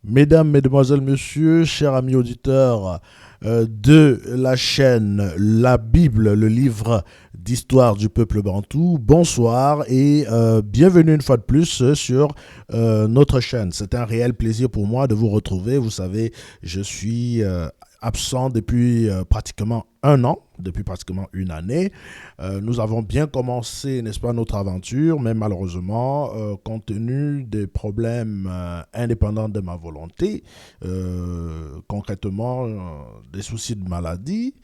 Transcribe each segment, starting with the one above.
Mesdames, Mesdemoiselles, Messieurs, chers amis auditeurs de la chaîne La Bible, le livre d'histoire du peuple bantou, bonsoir et bienvenue une fois de plus sur notre chaîne. C'est un réel plaisir pour moi de vous retrouver. Vous savez, je suis absent depuis pratiquement un an, depuis pratiquement une année. Nous avons bien commencé, n'est-ce pas, notre aventure, mais malheureusement, compte tenu des problèmes indépendants de ma volonté, concrètement des soucis de maladie,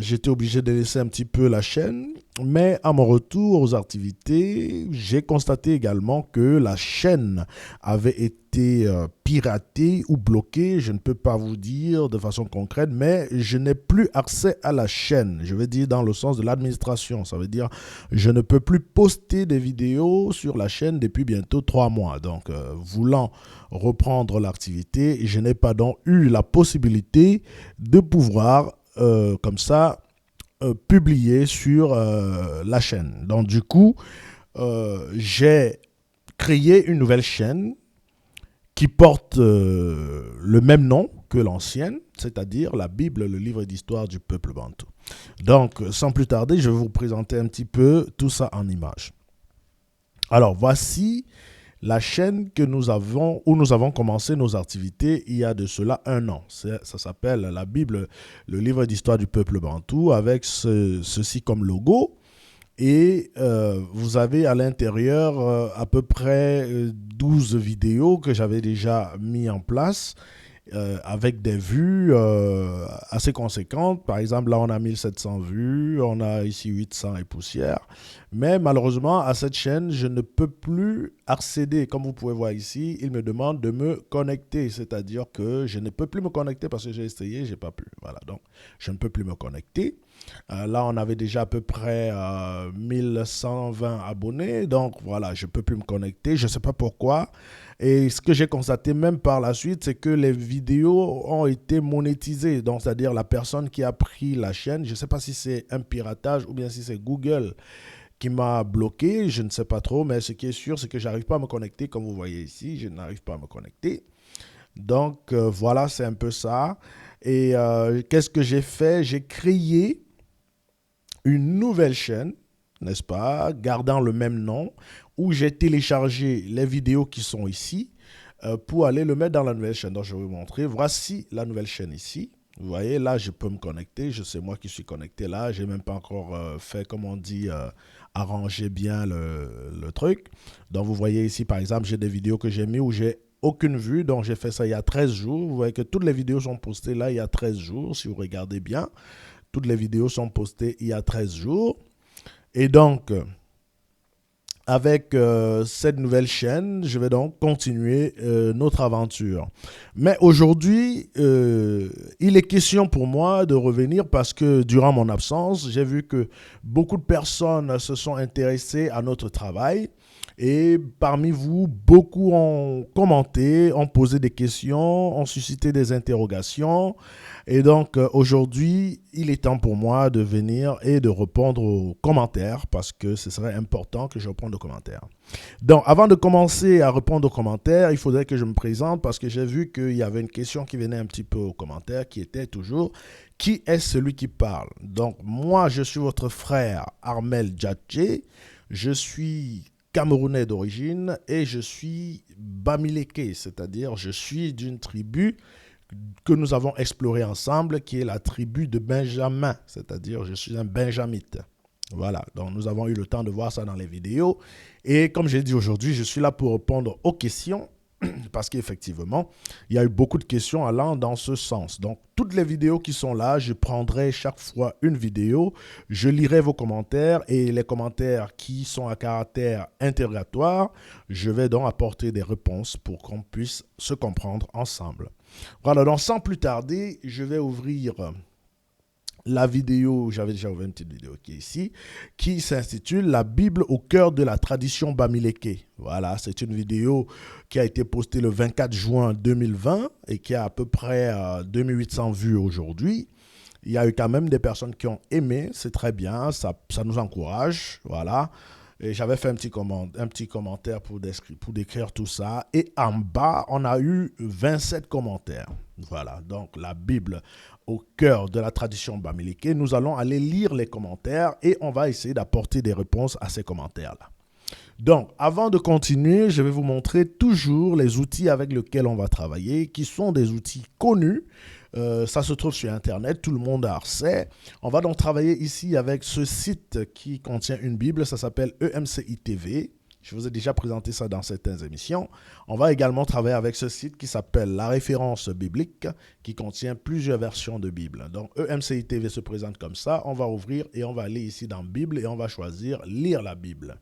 j'étais obligé de laisser un petit peu la chaîne. Mais à mon retour aux activités, j'ai constaté également que la chaîne avait été piratée ou bloquée. Je ne peux pas vous dire de façon concrète, mais je n'ai plus accès à la chaîne. Je veux dire dans le sens de l'administration. Ça veut dire je ne peux plus poster des vidéos sur la chaîne depuis bientôt 3 mois. Donc, voulant reprendre l'activité, je n'ai pas donc eu la possibilité de pouvoir, comme ça, publier sur la chaîne. Donc, du coup, j'ai créé une nouvelle chaîne qui porte le même nom que l'ancienne, c'est-à-dire la Bible, le livre d'histoire du peuple bantou. Donc, sans plus tarder, je vais vous présenter un petit peu tout ça en images. Alors, voici la chaîne que nous avons, où nous avons commencé nos activités il y a de cela un an. Ça s'appelle la Bible, le livre d'histoire du peuple bantou, avec ceci comme logo. Et vous avez à l'intérieur à peu près 12 vidéos que j'avais déjà mis en place avec des vues assez conséquentes. Par exemple, là, on a 1700 vues, on a ici 800 et poussière. Mais malheureusement, à cette chaîne, je ne peux plus accéder. Comme vous pouvez voir ici, il me demande de me connecter. C'est-à-dire que je ne peux plus me connecter parce que j'ai essayé, je n'ai pas pu. Voilà, donc je ne peux plus me connecter. Là, on avait déjà à peu près 1120 abonnés. Donc voilà, je ne peux plus me connecter. Je ne sais pas pourquoi. Et ce que j'ai constaté même par la suite, c'est que les vidéos ont été monétisées. Donc, c'est-à-dire la personne qui a pris la chaîne, je ne sais pas si c'est un piratage ou bien si c'est Google qui m'a bloqué, je ne sais pas trop, mais ce qui est sûr, c'est que je n'arrive pas à me connecter. Comme vous voyez ici, je n'arrive pas à me connecter. Donc, voilà, c'est un peu ça. Et qu'est-ce que j'ai fait? J'ai créé une nouvelle chaîne, n'est-ce pas, gardant le même nom, où j'ai téléchargé les vidéos qui sont ici pour aller le mettre dans la nouvelle chaîne. Donc, je vais vous montrer. Voici la nouvelle chaîne ici. Vous voyez, là, je peux me connecter. Je sais moi qui suis connecté là. Je n'ai même pas encore fait, comme on dit, arranger bien le truc. Donc, vous voyez ici, par exemple, j'ai des vidéos que j'ai mis où j'ai aucune vue. Donc, j'ai fait ça il y a 13 jours. Vous voyez que toutes les vidéos sont postées là il y a 13 jours, si vous regardez bien. Toutes les vidéos sont postées il y a 13 jours. Et donc, avec cette nouvelle chaîne, je vais donc continuer notre aventure. Mais aujourd'hui, il est question pour moi de revenir parce que durant mon absence, j'ai vu que beaucoup de personnes se sont intéressées à notre travail. Et parmi vous, beaucoup ont commenté, ont posé des questions, ont suscité des interrogations. Et donc, aujourd'hui, il est temps pour moi de venir et de répondre aux commentaires parce que ce serait important que je réponde aux commentaires. Donc, avant de commencer à répondre aux commentaires, il faudrait que je me présente parce que j'ai vu qu'il y avait une question qui venait un petit peu aux commentaires qui était toujours qui est celui qui parle? Donc, moi, je suis votre frère Armel Djadje. Je suis camerounais d'origine et je suis Bamileke, c'est-à-dire je suis d'une tribu que nous avons explorée ensemble, qui est la tribu de Benjamin, c'est-à-dire je suis un benjamite. Voilà, donc nous avons eu le temps de voir ça dans les vidéos. Et comme j'ai dit aujourd'hui, je suis là pour répondre aux questions parce qu'effectivement, il y a eu beaucoup de questions allant dans ce sens. Donc, toutes les vidéos qui sont là, je prendrai chaque fois une vidéo, je lirai vos commentaires et les commentaires qui sont à caractère interrogatoire, je vais donc apporter des réponses pour qu'on puisse se comprendre ensemble. Voilà, donc sans plus tarder, je vais ouvrir la vidéo, j'avais déjà ouvert une petite vidéo qui est ici, qui s'intitule La Bible au cœur de la tradition Bamileke. Voilà, c'est une vidéo qui a été postée le 24 juin 2020 et qui a à peu près 2800 vues aujourd'hui. Il y a eu quand même des personnes qui ont aimé, c'est très bien, ça nous encourage, voilà. Et j'avais fait un petit commentaire pour décrire tout ça. Et en bas, on a eu 27 commentaires. Voilà, donc la Bible au cœur de la tradition bamileke. Nous allons aller lire les commentaires et on va essayer d'apporter des réponses à ces commentaires-là. Donc, avant de continuer, je vais vous montrer toujours les outils avec lesquels on va travailler, qui sont des outils connus. Ça se trouve sur Internet, tout le monde a accès. On va donc travailler ici avec ce site qui contient une Bible, ça s'appelle EMCI TV. Je vous ai déjà présenté ça dans certaines émissions. On va également travailler avec ce site qui s'appelle La Référence Biblique, qui contient plusieurs versions de Bible. Donc, EMCI TV se présente comme ça. On va ouvrir et on va aller ici dans Bible et on va choisir Lire la Bible.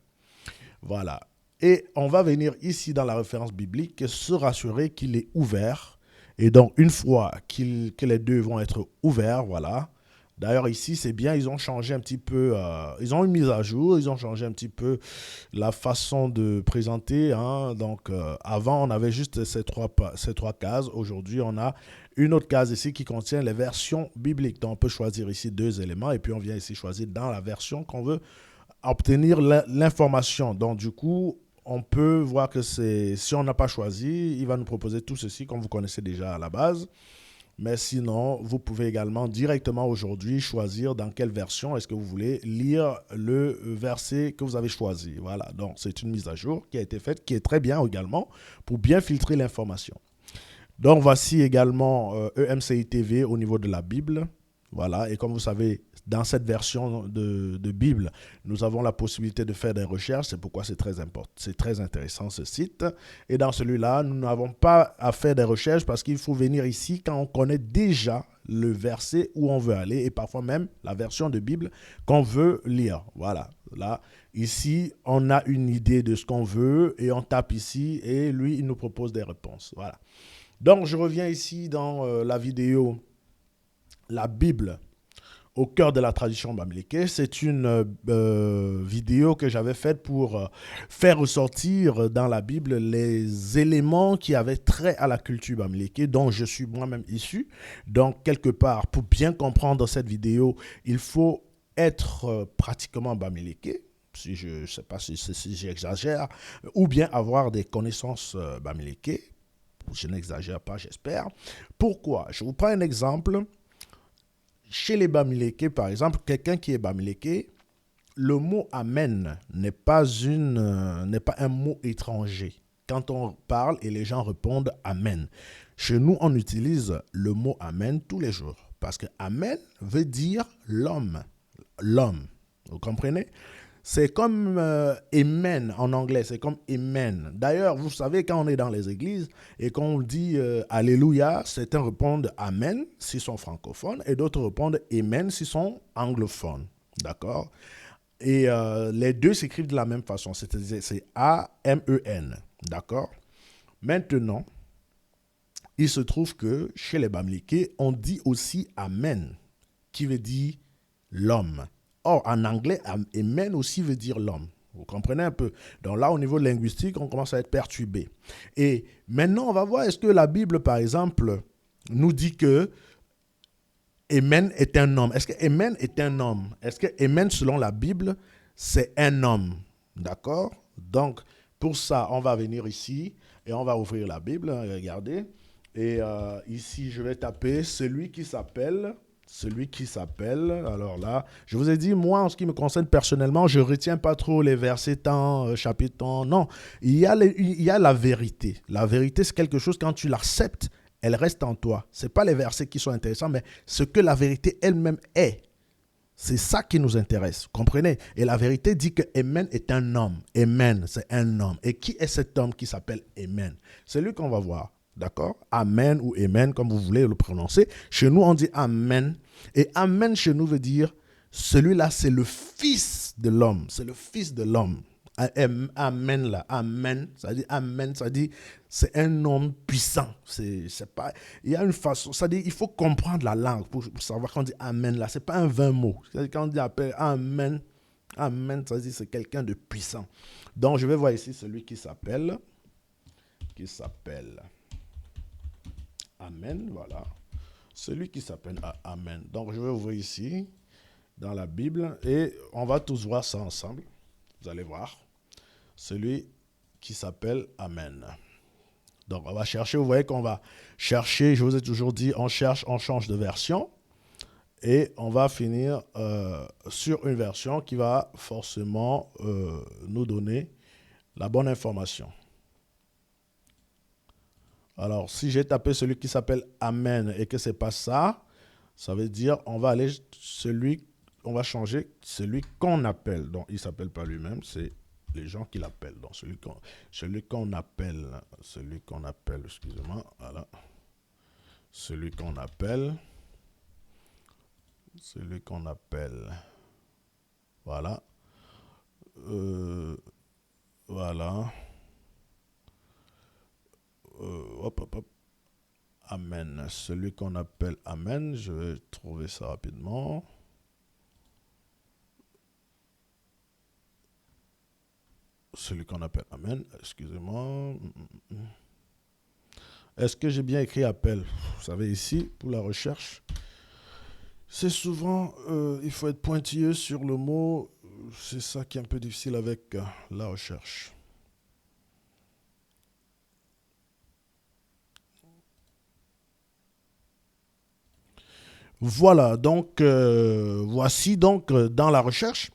Voilà. Et on va venir ici dans la référence biblique se rassurer qu'il est ouvert. Et donc, une fois que les deux vont être ouverts, voilà. D'ailleurs, ici, c'est bien, ils ont changé un petit peu, ils ont une mise à jour, ils ont changé un petit peu la façon de présenter. Hein. Donc, avant, on avait juste ces trois cases. Aujourd'hui, on a une autre case ici qui contient les versions bibliques. Donc, on peut choisir ici 2 éléments et puis on vient ici choisir dans la version qu'on veut obtenir l'information. Donc, du coup, on peut voir que si on n'a pas choisi, il va nous proposer tout ceci comme vous connaissez déjà à la base. Mais sinon, vous pouvez également directement aujourd'hui choisir dans quelle version est-ce que vous voulez lire le verset que vous avez choisi. Voilà, donc c'est une mise à jour qui a été faite, qui est très bien également pour bien filtrer l'information. Donc, voici également EMCI TV au niveau de la Bible. Voilà, et comme vous savez, dans cette version de Bible, nous avons la possibilité de faire des recherches. C'est pourquoi c'est très important, c'est très intéressant ce site. Et dans celui-là, nous n'avons pas à faire des recherches parce qu'il faut venir ici quand on connaît déjà le verset où on veut aller et parfois même la version de Bible qu'on veut lire. Voilà, là, ici, on a une idée de ce qu'on veut et on tape ici et lui, il nous propose des réponses. Voilà. Donc, je reviens ici dans la vidéo La Bible au cœur de la tradition bamileke. C'est une vidéo que j'avais faite pour faire ressortir dans la Bible les éléments qui avaient trait à la culture bamileke, dont je suis moi-même issu. Donc, quelque part, pour bien comprendre cette vidéo, il faut être pratiquement bamileke. Si je ne sais pas si j'exagère, ou bien avoir des connaissances bamileke. Je n'exagère pas, j'espère. Pourquoi? Je vous prends un exemple. Chez les Bamileke, par exemple, quelqu'un qui est Bamileke, le mot Amen n'est pas un mot étranger. Quand on parle et les gens répondent Amen. Chez nous, on utilise le mot Amen tous les jours. Parce que Amen veut dire l'homme. L'homme. Vous comprenez? C'est comme Amen en anglais, c'est comme Amen. D'ailleurs, vous savez, quand on est dans les églises et qu'on dit Alléluia, certains répondent Amen s'ils sont francophones et d'autres répondent Amen s'ils sont anglophones. D'accord? Et les deux s'écrivent de la même façon, c'est A-M-E-N. D'accord? Maintenant, il se trouve que chez les Bamileke, on dit aussi Amen, qui veut dire l'homme. Or, en anglais, amen aussi veut dire l'homme. Vous comprenez un peu? Donc là, au niveau linguistique, on commence à être perturbé. Et maintenant, on va voir, est-ce que la Bible, par exemple, nous dit que Amen est un homme? Est-ce que Amen est un homme? Est-ce que Amen, selon la Bible, c'est un homme? D'accord? Donc, pour ça, on va venir ici et on va ouvrir la Bible. Regardez. Et ici, je vais taper celui qui s'appelle... Alors là, je vous ai dit, moi, en ce qui me concerne personnellement, je ne retiens pas trop les versets tant, chapitres tant. Non, il y a la vérité. La vérité, c'est quelque chose, quand tu l'acceptes, elle reste en toi. Ce n'est pas les versets qui sont intéressants, mais ce que la vérité elle-même est. C'est ça qui nous intéresse, comprenez? Et la vérité dit que Amen est un homme. Amen, c'est un homme. Et qui est cet homme qui s'appelle Amen? C'est lui qu'on va voir. D'accord? Amen ou Amen, comme vous voulez le prononcer. Chez nous, on dit Amen. Et Amen, chez nous, veut dire, celui-là, c'est le fils de l'homme. C'est le fils de l'homme. Amen, là. Amen. Ça dit Amen, ça dit, c'est un homme puissant. C'est pas, il y a une façon, ça dit, il faut comprendre la langue pour savoir quand on dit Amen, là. C'est pas un vain mot. Quand on dit Amen, Amen, ça dit, c'est quelqu'un de puissant. Donc, je vais voir ici celui qui s'appelle Amen, voilà. Celui qui s'appelle Amen. Donc, je vais ouvrir ici, dans la Bible, et on va tous voir ça ensemble. Vous allez voir. Celui qui s'appelle Amen. Donc, on va chercher. Vous voyez qu'on va chercher. Je vous ai toujours dit, on cherche, on change de version. Et on va finir sur une version qui va forcément nous donner la bonne information. Alors, si j'ai tapé celui qui s'appelle Amen et que ce n'est pas ça, ça veut dire on va aller on va changer celui qu'on appelle. Donc, il ne s'appelle pas lui-même, c'est les gens qui l'appellent. Donc, celui qu'on appelle, excusez-moi, voilà. Celui qu'on appelle, voilà. Voilà. Hop, hop, hop. Amen. Celui qu'on appelle Amen. Je vais trouver ça rapidement. Celui qu'on appelle Amen. Excusez-moi. Est-ce que j'ai bien écrit appel? Vous savez, ici, pour la recherche, c'est souvent, il faut être pointilleux sur le mot. C'est ça qui est un peu difficile avec la recherche. Voilà, donc voici donc dans la recherche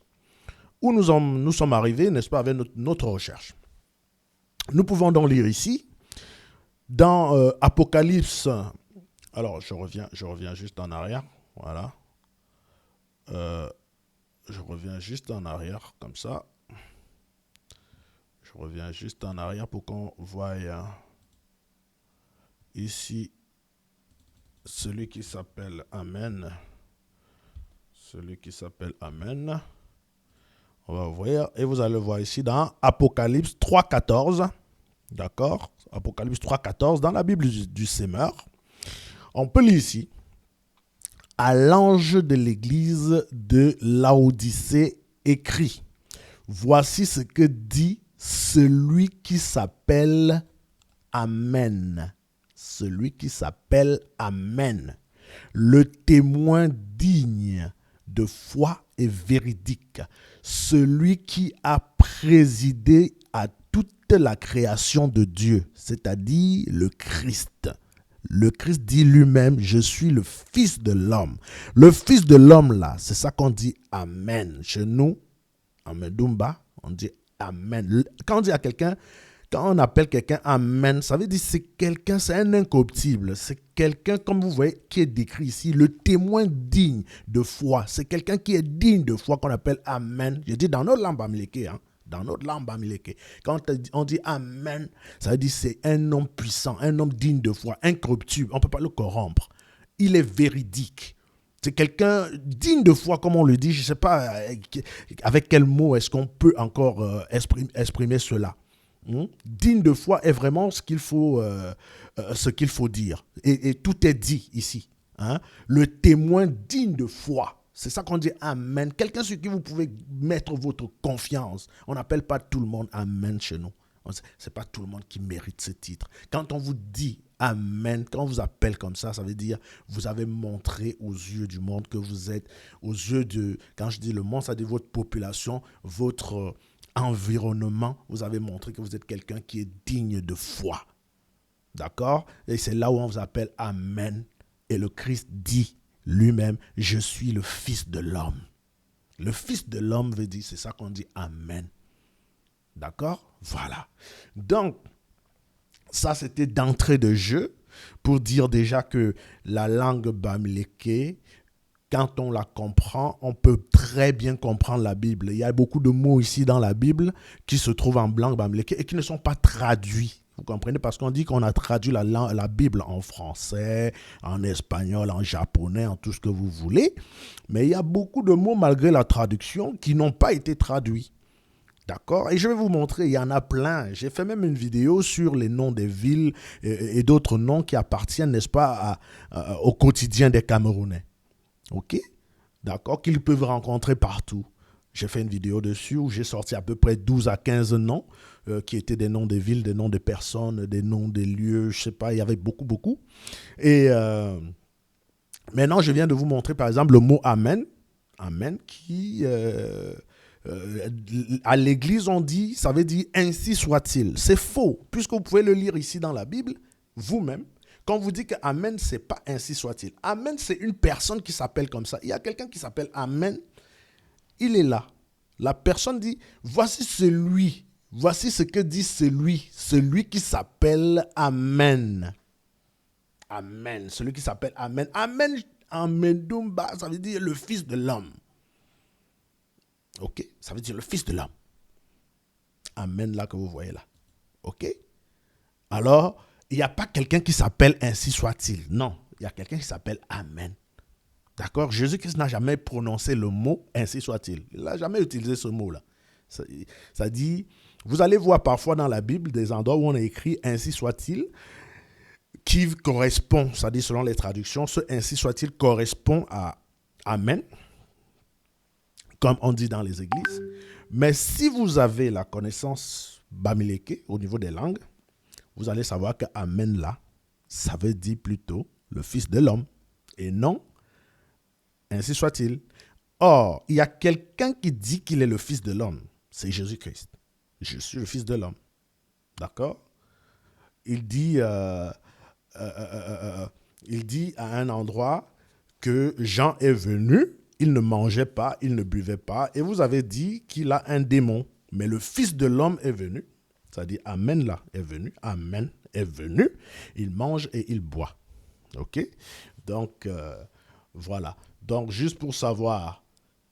où nous sommes arrivés, n'est-ce pas, avec notre recherche. Nous pouvons donc lire ici, dans Apocalypse, alors je reviens juste en arrière, voilà. Je reviens juste en arrière, comme ça. Je reviens juste en arrière pour qu'on voie ici celui qui s'appelle Amen. Celui qui s'appelle Amen. On va voir. Et vous allez voir ici dans Apocalypse 3.14. D'accord? Apocalypse 3.14 dans la Bible du Semeur. On peut lire ici. À l'ange de l'église de Laodicée écrit. Voici ce que dit celui qui s'appelle Amen. Celui qui s'appelle Amen. Le témoin digne de foi et véridique. Celui qui a présidé à toute la création de Dieu, c'est-à-dire le Christ. Le Christ dit lui-même, je suis le Fils de l'homme. Le Fils de l'homme là, c'est ça qu'on dit Amen. Chez nous, en Medumba, on dit Amen. Quand on dit à quelqu'un, quand on appelle quelqu'un Amen, ça veut dire que c'est quelqu'un, c'est un incorruptible. C'est quelqu'un, comme vous voyez, qui est décrit ici, le témoin digne de foi. C'est quelqu'un qui est digne de foi qu'on appelle Amen. Je dis dans notre langue bamileke, hein. Dans notre langue bamileke. Quand on dit Amen, ça veut dire que c'est un homme puissant, un homme digne de foi, incorruptible. On ne peut pas le corrompre. Il est véridique. C'est quelqu'un digne de foi, comme on le dit. Je ne sais pas avec quel mot est-ce qu'on peut encore exprimer cela. Digne de foi est vraiment ce qu'il faut dire. Et tout est dit ici. Hein? Le témoin digne de foi. C'est ça qu'on dit Amen. Quelqu'un sur qui vous pouvez mettre votre confiance. On n'appelle pas tout le monde Amen chez nous. Ce n'est pas tout le monde qui mérite ce titre. Quand on vous dit Amen, quand on vous appelle comme ça veut dire vous avez montré aux yeux du monde que vous êtes, aux yeux de, quand je dis le monde, ça dit votre population, votre environnement, vous avez montré que vous êtes quelqu'un qui est digne de foi. D'accord? Et c'est là où on vous appelle Amen. Et le Christ dit lui-même, je suis le Fils de l'homme. Le Fils de l'homme veut dire, c'est ça qu'on dit Amen. D'accord? Voilà. Donc, ça c'était d'entrée de jeu pour dire déjà que la langue bamileke, quand on la comprend, on peut très bien comprendre la Bible. Il y a beaucoup de mots ici dans la Bible qui se trouvent en langue bamileke et qui ne sont pas traduits. Vous comprenez? Parce qu'on dit qu'on a traduit la Bible en français, en espagnol, en japonais, en tout ce que vous voulez. Mais il y a beaucoup de mots, malgré la traduction, qui n'ont pas été traduits. D'accord? Et je vais vous montrer, il y en a plein. J'ai fait même une vidéo sur les noms des villes et d'autres noms qui appartiennent, n'est-ce pas, au quotidien des Camerounais. OK? D'accord? Qu'ils peuvent rencontrer partout. J'ai fait une vidéo dessus où j'ai sorti à peu près 12 à 15 noms qui étaient des noms des villes, des noms des personnes, des noms des lieux, je sais pas, il y avait beaucoup. Et maintenant, je viens de vous montrer par exemple le mot Amen. Amen qui À l'église, on dit, ça veut dire ainsi soit-il. C'est faux, puisque vous pouvez le lire ici dans la Bible, vous-même. Quand vous dites que Amen, c'est pas ainsi soit-il. Amen, c'est une personne qui s'appelle comme ça. Il y a quelqu'un qui s'appelle Amen, il est là. La personne dit, voici ce que dit celui qui s'appelle Amen. Amen, celui qui s'appelle Amen. Amen, Amendumba, ça veut dire le fils de l'homme. Ok, ça veut dire le fils de l'homme. Amen là que vous voyez là. Ok. Alors, il n'y a pas quelqu'un qui s'appelle ainsi soit-il. Non, il y a quelqu'un qui s'appelle Amen. D'accord? Jésus-Christ n'a jamais prononcé le mot ainsi soit-il. Il n'a jamais utilisé ce mot-là. Ça dit, vous allez voir parfois dans la Bible des endroits où on a écrit ainsi soit-il, qui correspond, ça dit selon les traductions, ce ainsi soit-il correspond à Amen, comme on dit dans les églises. Mais si vous avez la connaissance bamileke au niveau des langues, vous allez savoir que Amen là, ça veut dire plutôt le fils de l'homme et non ainsi soit-il. Or, il y a quelqu'un qui dit qu'il est le fils de l'homme, c'est Jésus-Christ. Je suis le fils de l'homme. D'accord? Il dit à un endroit que Jean est venu, il ne mangeait pas, il ne buvait pas, et vous avez dit qu'il a un démon. Mais le Fils de l'homme est venu, c'est-à-dire Amen là est venu, Amen est venu, il mange et il boit. Ok? Donc, voilà. Donc, juste pour savoir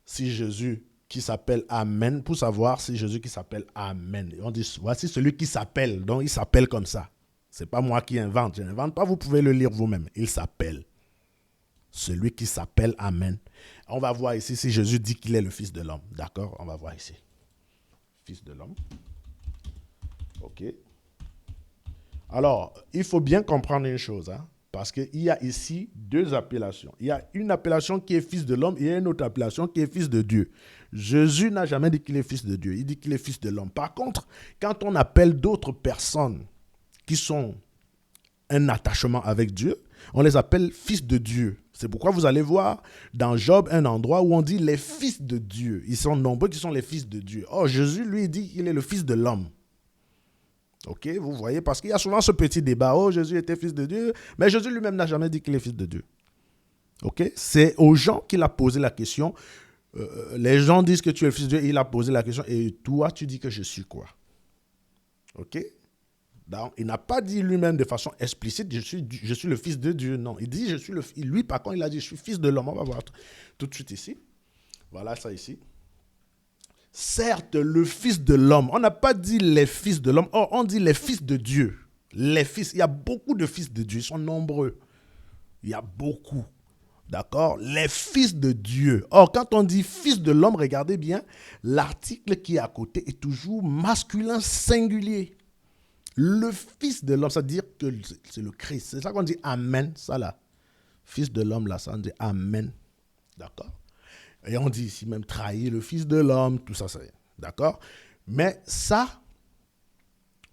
si Jésus qui s'appelle Amen, pour savoir si Jésus qui s'appelle Amen. On dit, voici celui qui s'appelle, donc il s'appelle comme ça. Ce n'est pas moi qui invente, je n'invente pas, vous pouvez le lire vous-même. Il s'appelle. Celui qui s'appelle Amen. On va voir ici si Jésus dit qu'il est le Fils de l'homme. D'accord? On va voir ici. Fils de l'homme. Ok. Alors, il faut bien comprendre une chose, hein, parce qu'il y a ici deux appellations. Il y a une appellation qui est Fils de l'homme et il y a une autre appellation qui est Fils de Dieu. Jésus n'a jamais dit qu'il est Fils de Dieu, il dit qu'il est Fils de l'homme. Par contre, quand on appelle d'autres personnes qui sont un attachement avec Dieu, on les appelle fils de Dieu. C'est pourquoi vous allez voir dans Job un endroit où on dit les fils de Dieu. Ils sont nombreux qui sont les fils de Dieu. Or, Jésus, lui, dit qu'il est le fils de l'homme. Ok, vous voyez, parce qu'il y a souvent ce petit débat. Oh, Jésus était fils de Dieu. Mais Jésus lui-même n'a jamais dit qu'il est fils de Dieu. Ok, c'est aux gens qu'il a posé la question. Les gens disent que tu es le fils de Dieu. Et il a posé la question. Et toi, tu dis que je suis quoi? Ok. Donc, il n'a pas dit lui-même de façon explicite, je suis le fils de Dieu. Non, il dit, je suis le fils. Lui, par contre, il a dit, je suis fils de l'homme. On va voir tout de suite ici. Voilà ça ici. Certes, le fils de l'homme. On n'a pas dit les fils de l'homme. Or, on dit les fils de Dieu. Les fils. Il y a beaucoup de fils de Dieu. Ils sont nombreux. Il y a beaucoup. D'accord? Les fils de Dieu. Or, quand on dit fils de l'homme, regardez bien, l'article qui est à côté est toujours masculin singulier. Le fils de l'homme, ça veut dire que c'est le Christ. C'est ça qu'on dit Amen, ça là. Fils de l'homme, là, ça on dit Amen. D'accord? Et on dit ici même trahir le fils de l'homme, tout ça, c'est. D'accord? Mais ça,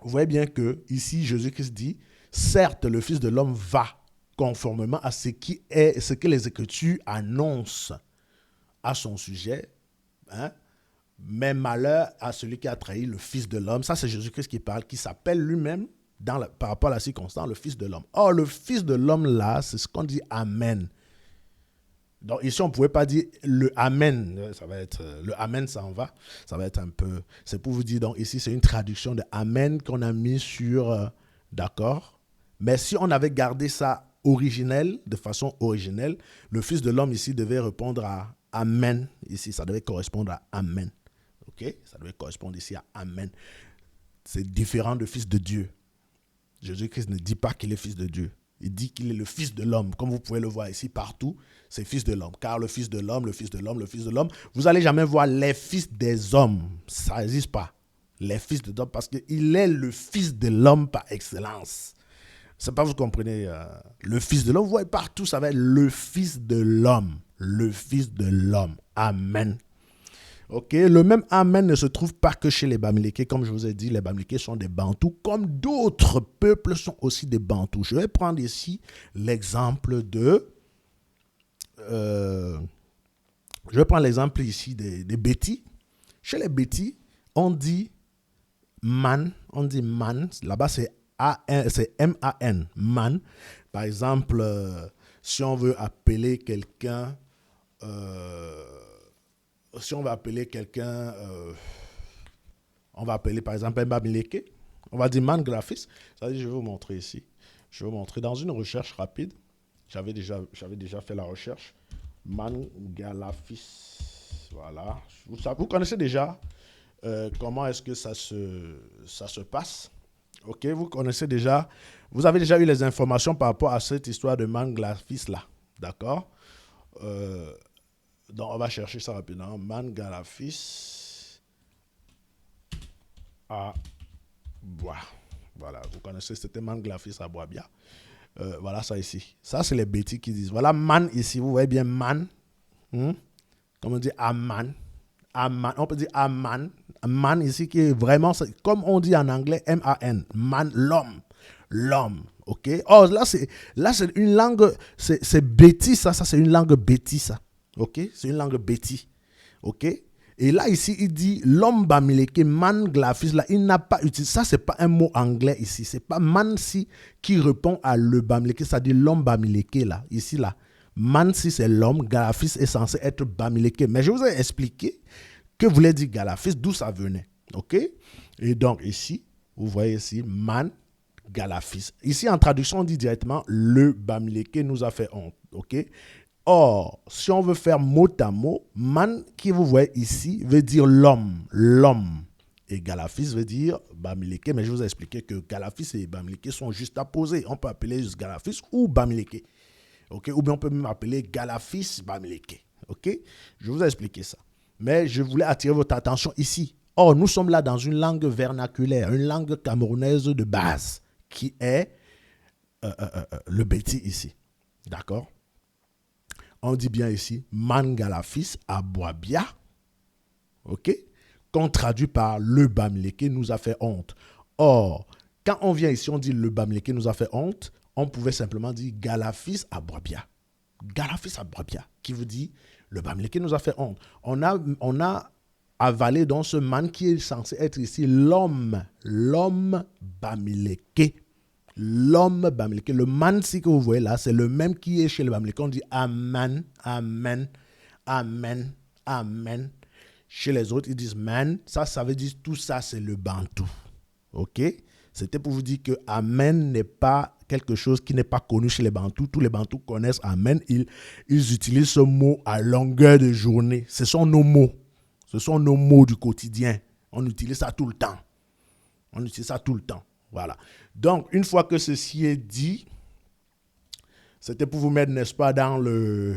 vous voyez bien que ici, Jésus-Christ dit, certes, le fils de l'homme va conformément à ce que les Écritures annoncent à son sujet, hein? Mais malheur à celui qui a trahi le Fils de l'homme. Ça, c'est Jésus-Christ qui parle, qui s'appelle lui-même, par rapport à la circonstance, le Fils de l'homme. Or, le Fils de l'homme, là, c'est ce qu'on dit Amen. Donc, ici, on ne pouvait pas dire le Amen. Ça va être, le Amen, ça en va. Ça va être un peu... C'est pour vous dire, donc, ici, c'est une traduction de Amen qu'on a mis sur... d'accord? Mais si on avait gardé ça originel, de façon originelle, le Fils de l'homme, ici, devait répondre à Amen. Ici, ça devait correspondre à Amen. Ok, ça devait correspondre ici à Amen. C'est différent de fils de Dieu. Jésus-Christ ne dit pas qu'il est fils de Dieu. Il dit qu'il est le fils de l'homme. Comme vous pouvez le voir ici, partout, c'est fils de l'homme. Car le fils de l'homme, le fils de l'homme, le fils de l'homme, vous n'allez jamais voir les fils des hommes. Ça n'existe pas. Les fils de l'homme, parce qu'il est le fils de l'homme par excellence. C'est pas, vous comprenez, le fils de l'homme, vous voyez partout, ça va être le fils de l'homme. Le fils de l'homme. Amen. Ok, le même Amen ne se trouve pas que chez les Bamileke. Comme je vous ai dit, les Bamileke sont des Bantous, comme d'autres peuples sont aussi des Bantous. Je vais prendre ici l'exemple de... je vais prendre l'exemple ici des Bétis. Chez les Betty, on dit man, là-bas c'est c'est M-A-N, man. Par exemple, si on veut appeler quelqu'un, si on va appeler quelqu'un, on va appeler par exemple Mba Mileke, on va dire man graphiste. C'est-à-dire, je vais vous montrer ici. Je vais vous montrer dans une recherche rapide. J'avais déjà fait la recherche. Man Galafis. Voilà. Vous connaissez déjà comment est-ce que ça se passe. Ok, vous connaissez déjà. Vous avez déjà eu les informations par rapport à cette histoire de Man Galafis là. D'accord. Donc, on va chercher ça rapidement. Man Galafis à bois. Voilà, vous connaissez, c'était Man Galafis à bois bien. Voilà ça ici. Ça, c'est les bêtises qui disent. Voilà, man ici, vous voyez bien man. Comme on dit aman. Aman. On peut dire aman. Man ici qui est vraiment, comme on dit en anglais, M-A-N. Man, l'homme. L'homme. Ok. Oh, là, c'est une langue, c'est béti, ça c'est une langue béti, ça. Ok. C'est une langue béti. Ok. Et là, ici, il dit l'homme bamileke, man glafis, là, il n'a pas utilisé. Ça, c'est pas un mot anglais ici. C'est pas man si qui répond à le bamileke, ça dit l'homme bamileke, là. Ici, là. Man si c'est l'homme, galafis est censé être bamileke. Mais je vous ai expliqué que voulait dire galafis, d'où ça venait. Ok? Et donc, ici, vous voyez ici, man, galafis. Ici, en traduction, on dit directement le bamileke nous a fait honte. Ok? Or, si on veut faire mot à mot, man, qui vous voyez ici, veut dire l'homme. L'homme. Et Galafis veut dire Bamileke. Mais je vous ai expliqué que Galafis et Bamileke sont juste apposés. On peut appeler juste Galafis ou Bamileke. Okay? Ou bien on peut même appeler Galafis Bamileke. Okay? Je vous ai expliqué ça. Mais je voulais attirer votre attention ici. Or, nous sommes là dans une langue vernaculaire, une langue camerounaise de base, qui est le béti ici. D'accord? On dit bien ici, man galafis aboabia, ok, qu'on traduit par le bamileke nous a fait honte. Or, quand on vient ici, on dit le bamileke nous a fait honte, on pouvait simplement dire galafis aboabia. Galafis aboabia, qui veut dire le bamileke nous a fait honte. On a avalé dans ce man qui est censé être ici l'homme bamileke. L'homme bamileke, le man si que vous voyez là, c'est le même qui est chez le bamileke. On dit amen, amen, amen, amen. Chez les autres, ils disent man. Ça veut dire tout ça, c'est le bantou. Ok? C'était pour vous dire que amen n'est pas quelque chose qui n'est pas connu chez les bantous. Tous les bantous connaissent amen. Ils utilisent ce mot à longueur de journée. Ce sont nos mots. Ce sont nos mots du quotidien. On utilise ça tout le temps. On utilise ça tout le temps. Voilà. Donc, une fois que ceci est dit, c'était pour vous mettre, n'est-ce pas, dans le...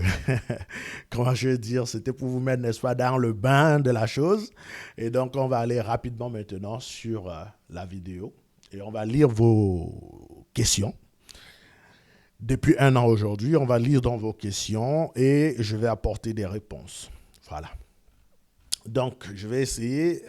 comment je vais dire? C'était pour vous mettre, n'est-ce pas, dans le bain de la chose. Et donc, on va aller rapidement maintenant sur la vidéo. Et on va lire vos questions. Depuis 1 an aujourd'hui, on va lire dans vos questions et je vais apporter des réponses. Voilà. Donc, je vais essayer...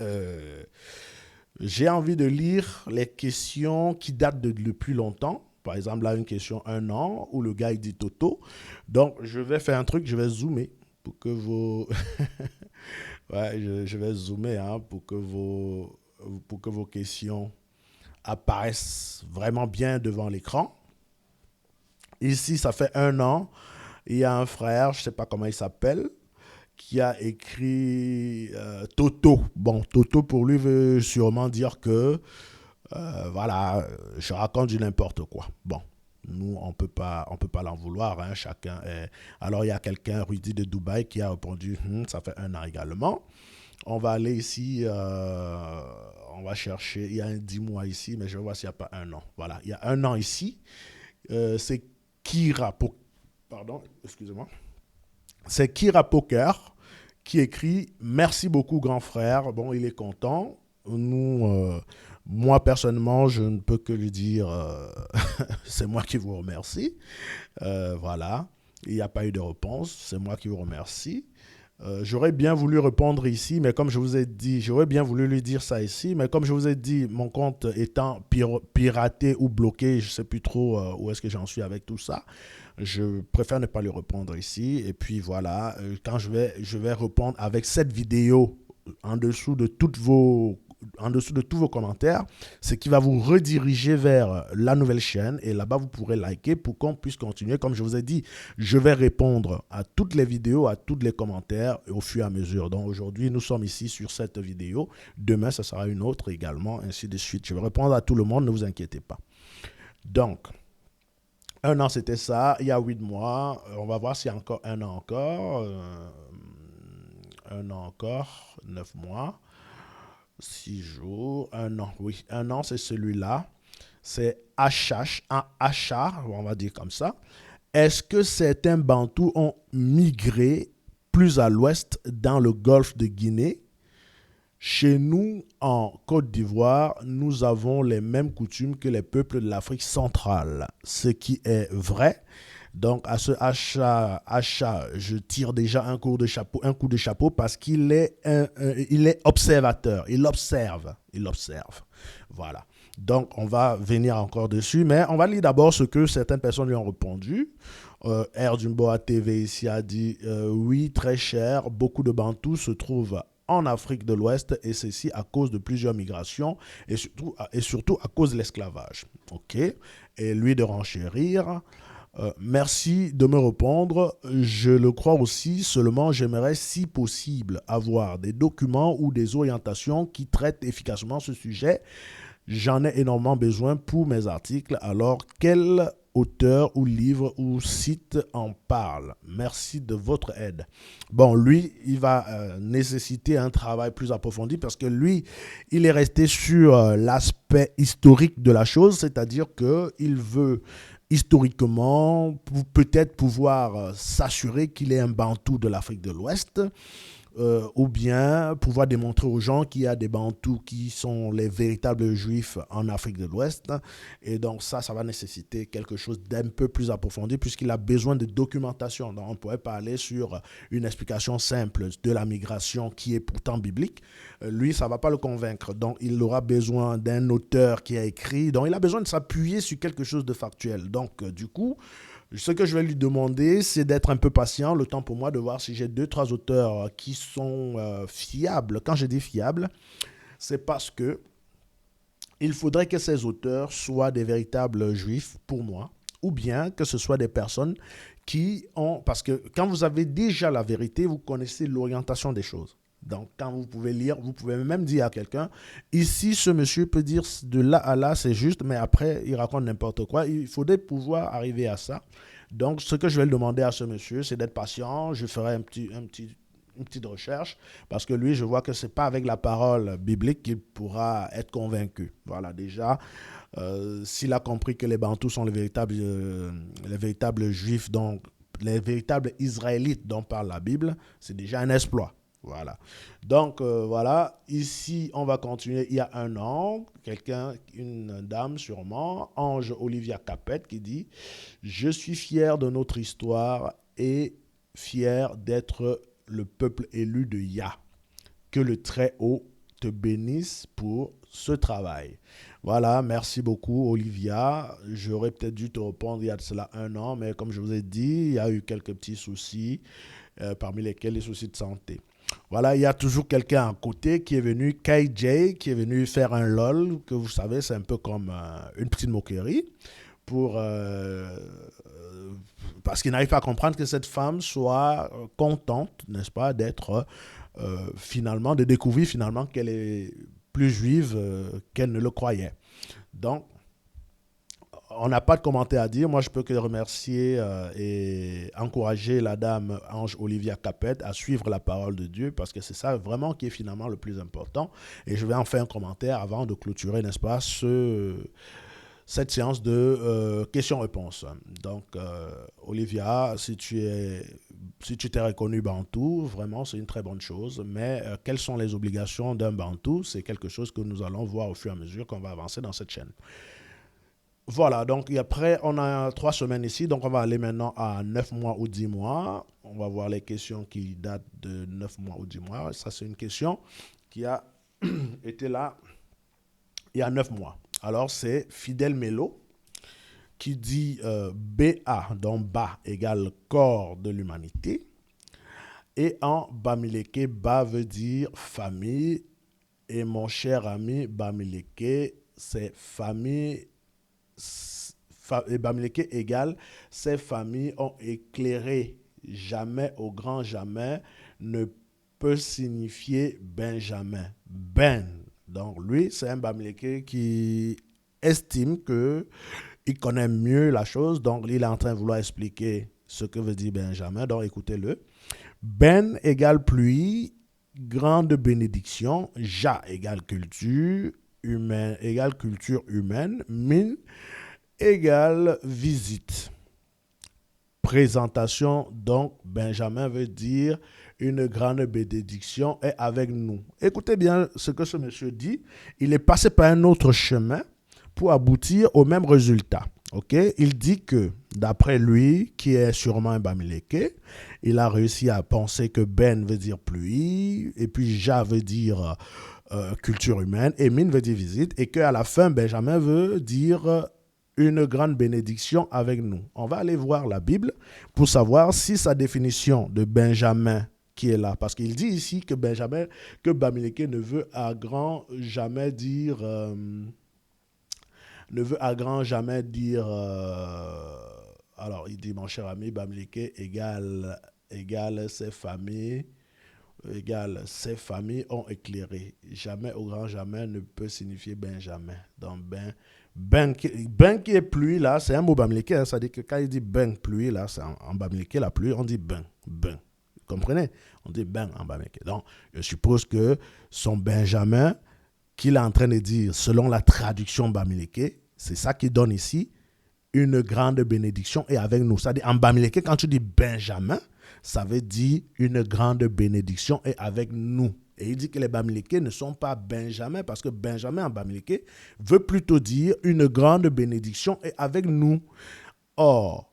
j'ai envie de lire les questions qui datent de plus longtemps. Par exemple, là, une question 1 an où le gars, il dit Toto. Donc, je vais faire un truc, je vais zoomer pour que vos... ouais, je vais zoomer pour que vos questions apparaissent vraiment bien devant l'écran. Ici, ça fait 1 an. Il y a un frère, je ne sais pas comment il s'appelle, qui a écrit Toto. Bon, Toto pour lui veut sûrement dire que, voilà, je raconte du n'importe quoi. Bon, nous, on peut pas l'en vouloir, hein, chacun est... Alors, il y a quelqu'un, Rudy de Dubaï, qui a répondu, ça fait 1 an également. On va aller ici, on va chercher, il y a un 10 mois ici, mais je vais voir s'il n'y a pas 1 an. Voilà, il y a 1 an ici, c'est Kira, pardon, excusez-moi. C'est Kira Poker qui écrit « Merci beaucoup, grand frère ». Bon, il est content. Moi, personnellement, je ne peux que lui dire c'est moi qui vous remercie. Voilà. Il n'y a pas eu de réponse. C'est moi qui vous remercie. J'aurais bien voulu répondre ici, mais comme je vous ai dit, j'aurais bien voulu lui dire ça ici, mais comme je vous ai dit, mon compte étant piraté ou bloqué, je ne sais plus trop où est-ce que j'en suis avec tout ça. Je préfère ne pas lui répondre ici. Et puis voilà, quand je vais répondre avec cette vidéo en dessous de en dessous de tous vos commentaires, ce qui va vous rediriger vers la nouvelle chaîne. Et là-bas, vous pourrez liker pour qu'on puisse continuer. Comme je vous ai dit, je vais répondre à toutes les vidéos, à tous les commentaires au fur et à mesure. Donc aujourd'hui, nous sommes ici sur cette vidéo. Demain, ça sera une autre également, ainsi de suite. Je vais répondre à tout le monde, ne vous inquiétez pas. Donc, un an, c'était ça. Il y a 8 mois. On va voir s'il y a encore un an encore. Un an encore, 9 mois. 6 jours, un an, oui. Un an, c'est celui-là. C'est Achash, un Achar, on va dire comme ça. Est-ce que certains Bantous ont migré plus à l'ouest dans le golfe de Guinée? Chez nous, en Côte d'Ivoire, nous avons les mêmes coutumes que les peuples de l'Afrique centrale, ce qui est vrai. Donc, à ce achat, je tire déjà un coup de chapeau parce qu'il est, il est observateur. Il observe. Voilà. Donc, on va venir encore dessus, mais on va lire d'abord ce que certaines personnes lui ont répondu. R. Dumboa TV ici a dit oui, très cher. Beaucoup de Bantous se trouvent en Afrique de l'Ouest et ceci à cause de plusieurs migrations et surtout à cause de l'esclavage. OK. Et lui de renchérir. Merci de me répondre. Je le crois aussi, seulement j'aimerais si possible avoir des documents ou des orientations qui traitent efficacement ce sujet. J'en ai énormément besoin pour mes articles. Alors, quel auteur ou livre ou site en parle? Merci de votre aide. Bon, lui, il va nécessiter un travail plus approfondi parce que lui, il est resté sur l'aspect historique de la chose, c'est-à-dire qu'il veut historiquement peut-être pouvoir s'assurer qu'il est un Bantou de l'Afrique de l'Ouest. Ou bien pouvoir démontrer aux gens qu'il y a des Bantous qui sont les véritables Juifs en Afrique de l'Ouest. Et donc ça va nécessiter quelque chose d'un peu plus approfondi puisqu'il a besoin de documentation. Donc on pourrait parler sur une explication simple de la migration qui est pourtant biblique. Lui, ça ne va pas le convaincre. Donc il aura besoin d'un auteur qui a écrit. Donc il a besoin de s'appuyer sur quelque chose de factuel. Donc du coup, ce que je vais lui demander, c'est d'être un peu patient, le temps pour moi de voir si j'ai 2-3 auteurs qui sont fiables. Quand je dis fiables, c'est parce que il faudrait que ces auteurs soient des véritables juifs pour moi, ou bien que ce soit des personnes qui ont... Parce que quand vous avez déjà la vérité, vous connaissez l'orientation des choses. Donc, quand vous pouvez lire, vous pouvez même dire à quelqu'un, ici, ce monsieur peut dire de là à là, c'est juste, mais après, il raconte n'importe quoi. Il faudrait pouvoir arriver à ça. Donc, ce que je vais le demander à ce monsieur, c'est d'être patient. Je ferai une petite recherche parce que lui, je vois que ce n'est pas avec la parole biblique qu'il pourra être convaincu. Voilà, déjà, s'il a compris que les Bantous sont les véritables Juifs, donc les véritables Israélites dont parle la Bible, c'est déjà un exploit. Voilà. Donc, voilà. Ici, on va continuer. Il y a un an, une dame sûrement, Ange Olivia Capet, qui dit « Je suis fier de notre histoire et fier d'être le peuple élu de Yah. Que le Très-Haut te bénisse pour ce travail. » Voilà, merci beaucoup Olivia. J'aurais peut-être dû te répondre il y a de cela un an, mais comme je vous ai dit, il y a eu quelques petits soucis, parmi lesquels les soucis de santé. Voilà, il y a toujours quelqu'un à côté qui est venu, KJ, qui est venu faire un LOL, que vous savez, c'est un peu comme une petite moquerie, parce qu'il n'arrive pas à comprendre que cette femme soit contente, n'est-ce pas, d'être finalement, de découvrir finalement qu'elle est plus juive qu'elle ne le croyait. Donc, on n'a pas de commentaire à dire. Moi, je peux que remercier et encourager la dame Ange Olivia Capet à suivre la parole de Dieu parce que c'est ça vraiment qui est finalement le plus important. Et je vais en faire un commentaire avant de clôturer, n'est-ce pas, cette séance de questions-réponses. Donc, Olivia, si tu t'es reconnu Bantou, vraiment, c'est une très bonne chose. Mais quelles sont les obligations d'un Bantou? C'est quelque chose que nous allons voir au fur et à mesure qu'on va avancer dans cette chaîne. Voilà, donc et après, on a 3 semaines ici, donc on va aller maintenant à 9 mois ou 10 mois. On va voir les questions qui datent de 9 mois ou 10 mois. Ça, c'est une question qui a été là il y a 9 mois. Alors, c'est Fidèle Mélo qui dit BA, donc bas égale corps de l'humanité. Et en Bamileke, Ba veut dire famille. Et mon cher ami Bamileke, c'est famille. Et Bamileke égale ces familles ont éclairé. Jamais au grand jamais ne peut signifier Benjamin. Ben. Donc lui, c'est un Bamileke qui estime que il connaît mieux la chose. Donc il est en train de vouloir expliquer ce que veut dire Benjamin. Donc écoutez-le. Ben égale pluie, grande bénédiction. Ja égale culture humaine, égale culture humaine. Min égale visite. Présentation, donc, Benjamin veut dire une grande bénédiction est avec nous. Écoutez bien ce que ce monsieur dit. Il est passé par un autre chemin pour aboutir au même résultat. Ok, il dit que, d'après lui, qui est sûrement un Bamileke, il a réussi à penser que Ben veut dire pluie, et puis Ja veut dire culture humaine, et Min veut dire visite, et qu'à la fin, Benjamin veut dire une grande bénédiction avec nous. On va aller voir la Bible pour savoir si sa définition de Benjamin qui est là, parce qu'il dit ici que Benjamin, que Bamileke ne veut à grand jamais dire, alors il dit mon cher ami Bamileke égale ses familles ont éclairé. Jamais au grand jamais ne peut signifier Benjamin. Donc ben qui est pluie là, c'est un mot bamileke. Hein, ça dit que quand il dit ben pluie là, c'est en bamileke la pluie, on dit ben. Vous comprenez? On dit ben en bamileke. Donc je suppose que son Benjamin qu'il est en train de dire selon la traduction bamileke, c'est ça qui donne ici une grande bénédiction est avec nous. C'est-à-dire en bamileke, quand tu dis Benjamin, ça veut dire une grande bénédiction est avec nous. Et il dit que les Bamileke ne sont pas Benjamin, parce que Benjamin en Bamileke veut plutôt dire une grande bénédiction est avec nous. Or,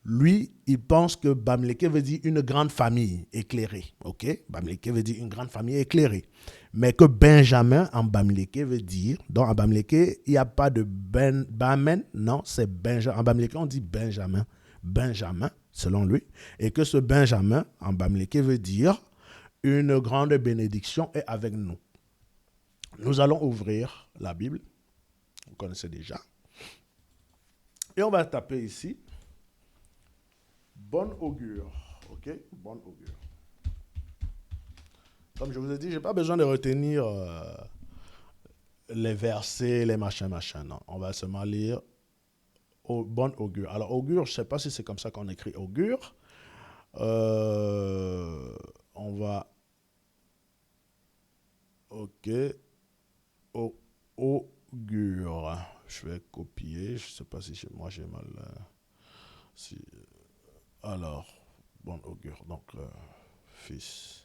lui, il pense que Bamileke veut dire une grande famille éclairée. Ok? Bamileke veut dire une grande famille éclairée. Mais que Benjamin en Bamileke veut dire, donc en Bamileke, il n'y a pas de Bamen, non, c'est Benjamin. En Bamileke, on dit Benjamin. Benjamin, selon lui. Et que ce Benjamin en Bamileke veut dire une grande bénédiction est avec nous. Nous allons ouvrir la Bible. Vous connaissez déjà. Et on va taper ici. Bonne augure. Ok? Bonne augure. Comme je vous ai dit, je n'ai pas besoin de retenir les versets, les machins. Non, on va seulement lire bonne augure. Alors, augure, je ne sais pas si c'est comme ça qu'on écrit augure. On va... Ok. Augure. Je vais copier. Je ne sais pas si moi j'ai mal... alors, bonne augure. Donc, fils.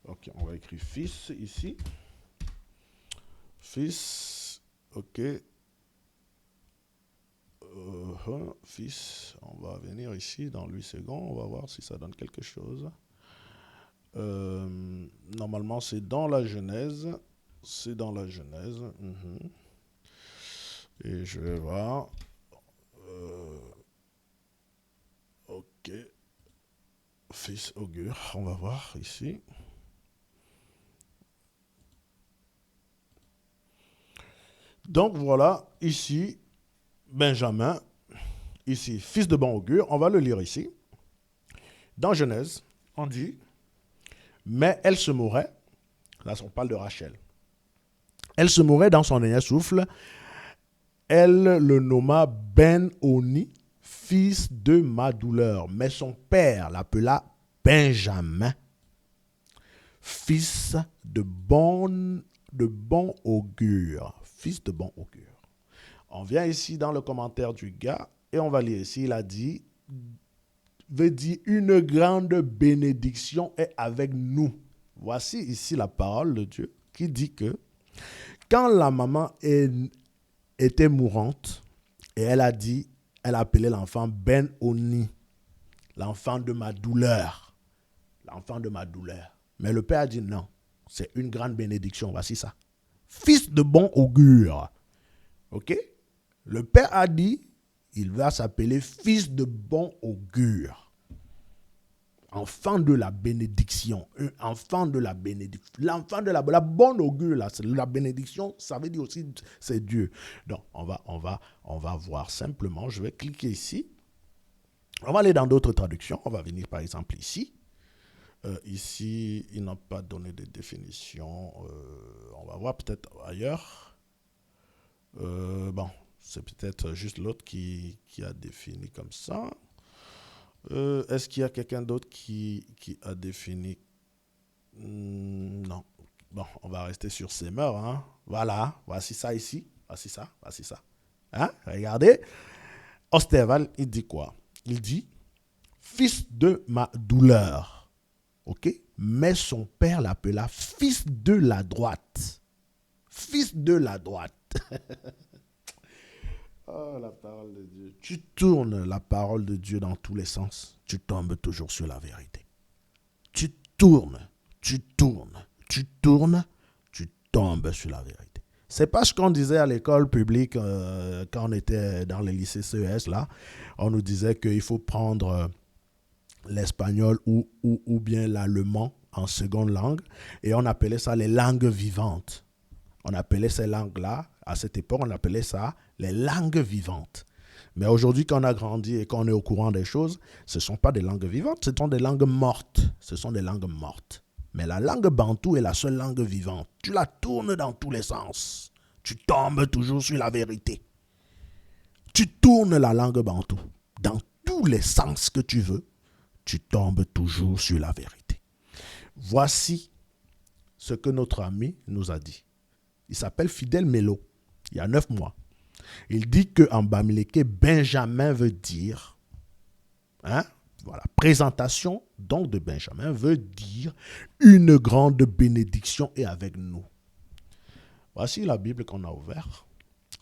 Ok, on va écrire fils ici. Fils. Ok. Fils. On va venir ici dans 8 secondes. On va voir si ça donne quelque chose. Normalement, c'est dans la Genèse. C'est dans la Genèse. Et je vais voir. Ok. Fils augure. On va voir ici. Donc voilà, ici, Benjamin, ici, fils de bon augure, on va le lire ici. Dans Genèse, on dit, mais elle se mourait, là on parle de Rachel, elle se mourait dans son dernier souffle, elle le nomma Ben-Oni, fils de ma douleur, mais son père l'appela Benjamin, fils de bon augure, fils de bon augure. On vient ici dans le commentaire du gars et on va lire ici, il a dit, veut dire une grande bénédiction est avec nous. Voici ici la parole de Dieu qui dit que quand la maman était mourante et elle a dit, elle a appelé l'enfant Ben-Oni, l'enfant de ma douleur. L'enfant de ma douleur. Mais le père a dit non, c'est une grande bénédiction, voici ça. Fils de bon augure. Ok? Le père a dit, il va s'appeler fils de bon augure. enfant de la bénédiction, un enfant de la bénédiction, l'enfant de la bonne augure, là, la bénédiction, ça veut dire aussi c'est Dieu. Donc, on va voir simplement, je vais cliquer ici. On va aller dans d'autres traductions. On va venir par exemple ici. Ici, ils n'ont pas donné de définition. On va voir peut-être ailleurs. Bon, c'est peut-être juste l'autre qui a défini comme ça. Est-ce qu'il y a quelqu'un d'autre qui a défini? Non. Bon, on va rester sur ces mœurs. Hein. Voilà, voici ça ici. Voici ça. Hein? Regardez. Osterval, il dit quoi? Il dit, fils de ma douleur. OK? Mais son père l'appela fils de la droite. Fils de la droite. Oh, la parole de Dieu. Tu tournes la parole de Dieu dans tous les sens. Tu tombes toujours sur la vérité. Tu tournes, tu tombes sur la vérité. C'est pas ce qu'on disait à l'école publique quand on était dans les lycées CES, là. On nous disait qu'il faut prendre l'espagnol ou bien l'allemand en seconde langue et on appelait ça les langues vivantes. On appelait ces langues-là, à cette époque, on appelait ça les langues vivantes. Mais aujourd'hui, quand on a grandi et qu'on est au courant des choses, ce ne sont pas des langues vivantes, ce sont des langues mortes. Ce sont des langues mortes. Mais la langue bantou est la seule langue vivante. Tu la tournes dans tous les sens. Tu tombes toujours sur la vérité. Tu tournes la langue bantou dans tous les sens que tu veux. Tu tombes toujours sur la vérité. Voici ce que notre ami nous a dit. Il s'appelle Fidel Melo. Il y a 9 mois. Il dit qu'en bamileke, Benjamin veut dire, voilà, présentation donc de Benjamin veut dire une grande bénédiction est avec nous. Voici la Bible qu'on a ouverte.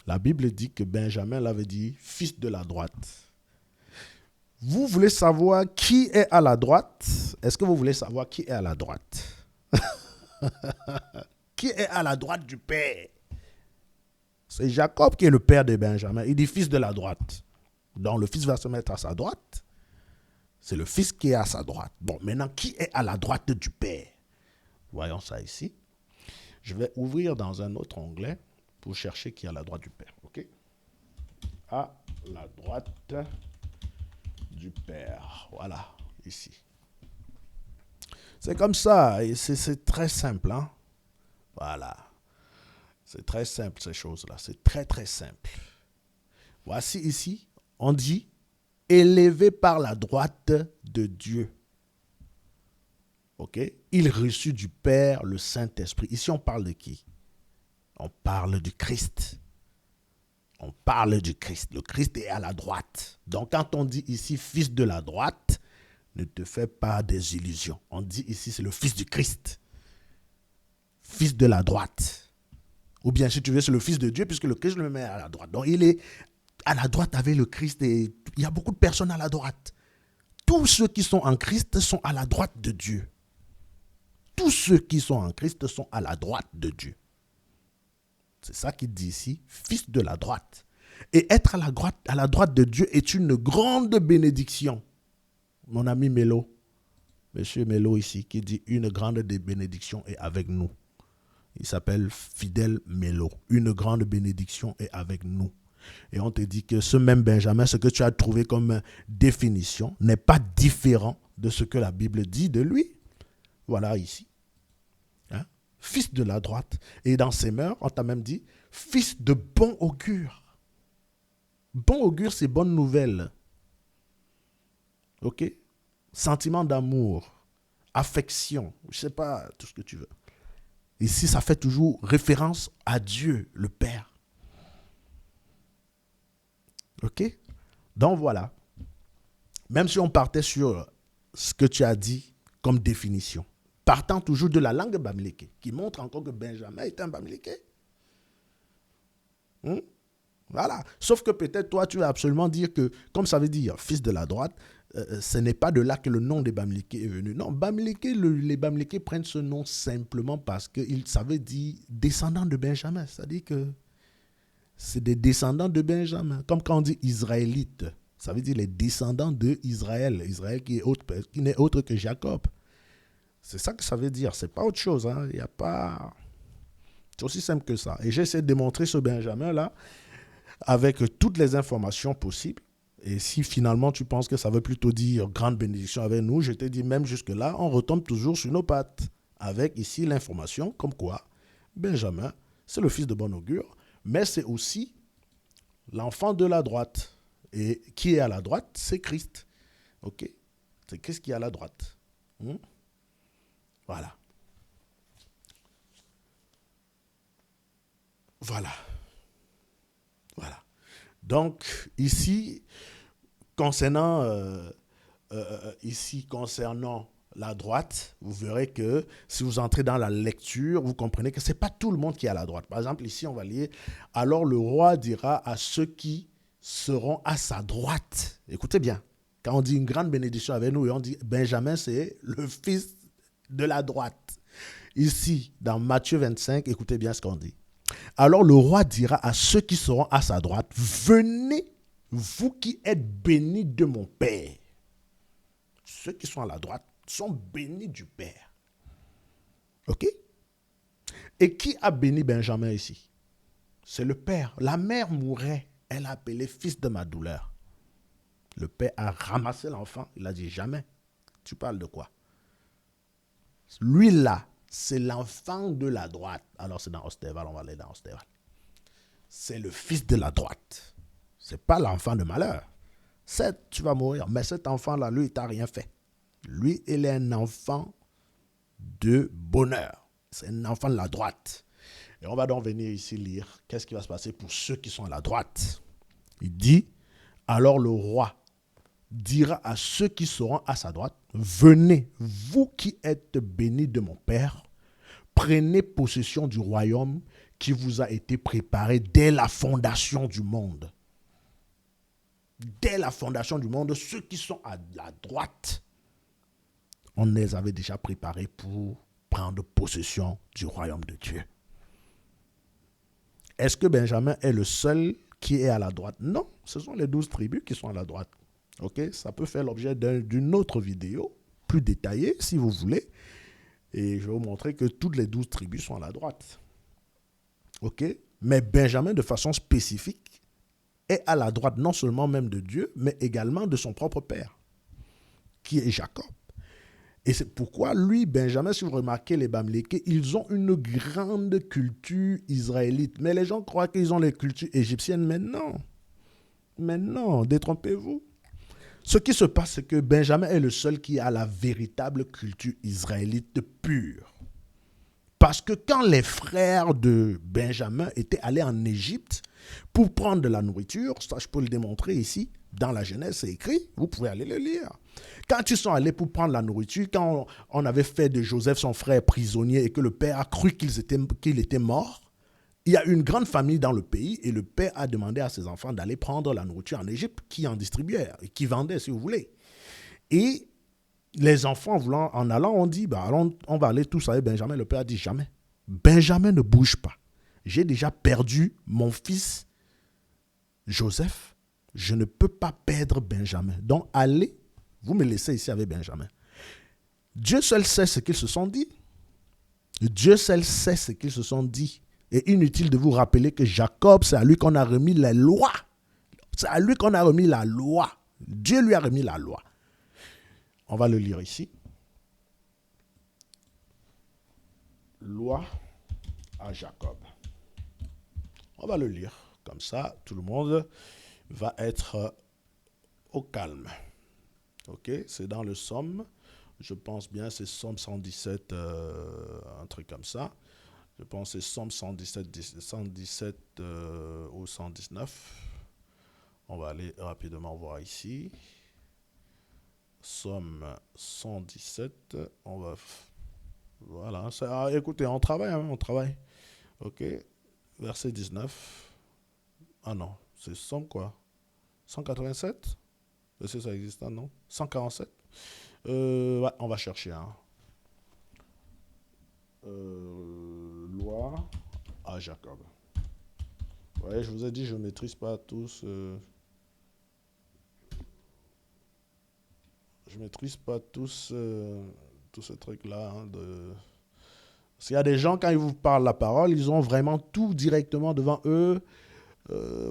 La Bible dit que Benjamin l'avait dit fils de la droite. Vous voulez savoir qui est à la droite? Est-ce que vous voulez savoir qui est à la droite? Qui est à la droite du Père? C'est Jacob qui est le père de Benjamin. Il dit fils de la droite. Donc le fils va se mettre à sa droite. C'est le fils qui est à sa droite. Bon, maintenant, qui est à la droite du Père? Voyons ça ici. Je vais ouvrir dans un autre onglet pour chercher qui est à la droite du Père. OK? À la droite du Père. Voilà, ici. C'est comme ça. Et c'est très simple. Hein? Voilà. C'est très simple, ces choses-là. C'est très, très simple. Voici ici, on dit élevé par la droite de Dieu. OK? Il reçut du Père le Saint-Esprit. Ici, on parle de qui? On parle du Christ. On parle du Christ. Le Christ est à la droite. Donc, quand on dit ici fils de la droite, ne te fais pas des illusions. On dit ici, c'est le fils du Christ. Fils de la droite. Ou bien, si tu veux, c'est le Fils de Dieu, puisque le Christ le met à la droite. Donc, il est à la droite avec le Christ. Et il y a beaucoup de personnes à la droite. Tous ceux qui sont en Christ sont à la droite de Dieu. Tous ceux qui sont en Christ sont à la droite de Dieu. C'est ça qu'il dit ici, fils de la droite. Et être à la droite de Dieu est une grande bénédiction. Mon ami Melo, monsieur Melo ici, qui dit une grande bénédiction est avec nous. Il s'appelle Fidel Melo. Une grande bénédiction est avec nous. Et on te dit que ce même Benjamin, ce que tu as trouvé comme définition, n'est pas différent de ce que la Bible dit de lui. Voilà ici. Hein? Fils de la droite. Et dans ses mœurs, on t'a même dit fils de bon augure. Bon augure, c'est bonne nouvelle. OK? Sentiment d'amour, affection, je ne sais pas, tout ce que tu veux. Ici, ça fait toujours référence à Dieu, le Père. OK? Donc voilà. Même si on partait sur ce que tu as dit comme définition, partant toujours de la langue bamileke, qui montre encore que Benjamin est un bamileke. Voilà. Sauf que peut-être toi, tu vas absolument dire que, comme ça veut dire fils de la droite, ce n'est pas de là que le nom des Bamileke est venu. Non, Bamileke, les Bamileke prennent ce nom simplement parce que ça veut dire descendant de Benjamin. C'est-à-dire que c'est des descendants de Benjamin. Comme quand on dit Israélite. Ça veut dire les descendants d'Israël. Israël qui n'est autre que Jacob. C'est ça que ça veut dire. C'est pas autre chose. Hein. Il y a pas... C'est aussi simple que ça. Et j'essaie de démontrer ce Benjamin-là avec toutes les informations possibles. Et si finalement tu penses que ça veut plutôt dire grande bénédiction avec nous, je te dis même jusque-là, on retombe toujours sur nos pattes. Avec ici l'information comme quoi Benjamin, c'est le fils de bon augure, mais c'est aussi l'enfant de la droite. Et qui est à la droite? C'est Christ. Ok? C'est Christ qui est à la droite. Voilà. Voilà. Voilà. Donc, ici, concernant, la droite, vous verrez que si vous entrez dans la lecture, vous comprenez que ce n'est pas tout le monde qui est à la droite. Par exemple, ici, on va lire « Alors le roi dira à ceux qui seront à sa droite. » Écoutez bien, quand on dit une grande bénédiction avec nous, et on dit Benjamin, c'est le fils de la droite. Ici, dans Matthieu 25, écoutez bien ce qu'on dit. Alors le roi dira à ceux qui seront à sa droite, venez, vous qui êtes bénis de mon Père. Ceux qui sont à la droite sont bénis du Père. OK? Et qui a béni Benjamin ici? C'est le Père. La mère mourait. Elle a appelé fils de ma douleur. Le Père a ramassé l'enfant. Il a dit jamais. Tu parles de quoi? Lui là, c'est l'enfant de la droite. Alors c'est dans Ostéval, on va aller dans Ostéval. C'est le fils de la droite. Ce n'est pas l'enfant de malheur. Certes, tu vas mourir, mais cet enfant-là, lui, il t'a rien fait. Lui, il est un enfant de bonheur. C'est un enfant de la droite. Et on va donc venir ici lire qu'est-ce qui va se passer pour ceux qui sont à la droite. Il dit, alors le roi dira à ceux qui seront à sa droite, venez, vous qui êtes bénis de mon Père, prenez possession du royaume qui vous a été préparé dès la fondation du monde. Dès la fondation du monde, ceux qui sont à la droite, on les avait déjà préparés pour prendre possession du royaume de Dieu. Est-ce que Benjamin est le seul qui est à la droite? Non, ce sont les 12 tribus qui sont à la droite. Ok, ça peut faire l'objet d'une autre vidéo, plus détaillée si vous voulez. Et je vais vous montrer que toutes les 12 tribus sont à la droite. Ok, mais Benjamin, de façon spécifique, est à la droite non seulement même de Dieu, mais également de son propre père, qui est Jacob. Et c'est pourquoi lui, Benjamin, si vous remarquez les Bamlékés, ils ont une grande culture israélite. Mais les gens croient qu'ils ont les cultures égyptiennes, mais non. Mais non, détrompez-vous. Ce qui se passe, c'est que Benjamin est le seul qui a la véritable culture israélite pure. Parce que quand les frères de Benjamin étaient allés en Égypte pour prendre de la nourriture, ça je peux le démontrer ici, dans la Genèse, c'est écrit, vous pouvez aller le lire. Quand ils sont allés pour prendre la nourriture, quand on avait fait de Joseph son frère prisonnier et que le père a cru qu'il était mort, il y a une grande famille dans le pays et le père a demandé à ses enfants d'aller prendre la nourriture en Égypte, qui en distribuait, qui vendait si vous voulez. Et les enfants en allant, on dit, on va aller tous avec Benjamin. Le père a dit jamais. Benjamin ne bouge pas. J'ai déjà perdu mon fils Joseph. Je ne peux pas perdre Benjamin. Donc allez, vous me laissez ici avec Benjamin. Dieu seul sait ce qu'ils se sont dit. Dieu seul sait ce qu'ils se sont dit. Et inutile de vous rappeler que Jacob, c'est à lui qu'on a remis les lois. C'est à lui qu'on a remis la loi. Dieu lui a remis la loi. On va le lire ici. Loi à Jacob. On va le lire. Comme ça, tout le monde va être au calme. Ok, c'est dans le Somme. Je pense bien, c'est Somme 117, un truc comme ça. Je pense que c'est Somme 117 ou 119. On va aller rapidement voir ici. Somme 117. On va... Voilà. Écoutez, on travaille, on travaille. Ok. Verset 19. Ah non, c'est Somme quoi? 187? Est-ce que ça existe, non? 147? Ouais, on va chercher. Hein. Loi à Jacob. Ouais, je vous ai dit, je ne maîtrise pas tous. je ne maîtrise pas tout ce truc-là. S'il y a des gens, quand ils vous parlent la parole, ils ont vraiment tout directement devant eux.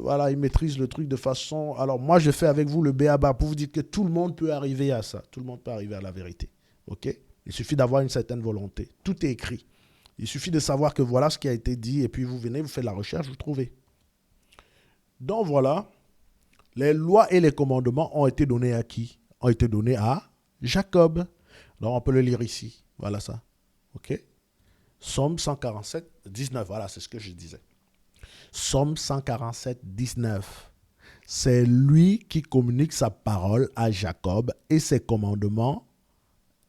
Voilà, ils maîtrisent le truc de façon... Alors moi, je fais avec vous le b.a.-ba pour vous dire que tout le monde peut arriver à ça. Tout le monde peut arriver à la vérité. OK? Il suffit d'avoir une certaine volonté. Tout est écrit. Il suffit de savoir que voilà ce qui a été dit et puis vous venez, vous faites la recherche, vous trouvez. Donc voilà, les lois et les commandements ont été donnés à qui? Ont été donnés à Jacob. Donc on peut le lire ici. Voilà ça. OK? Psaume 147, 19. Voilà, c'est ce que je disais. Psaume 147, 19. C'est lui qui communique sa parole à Jacob et ses commandements,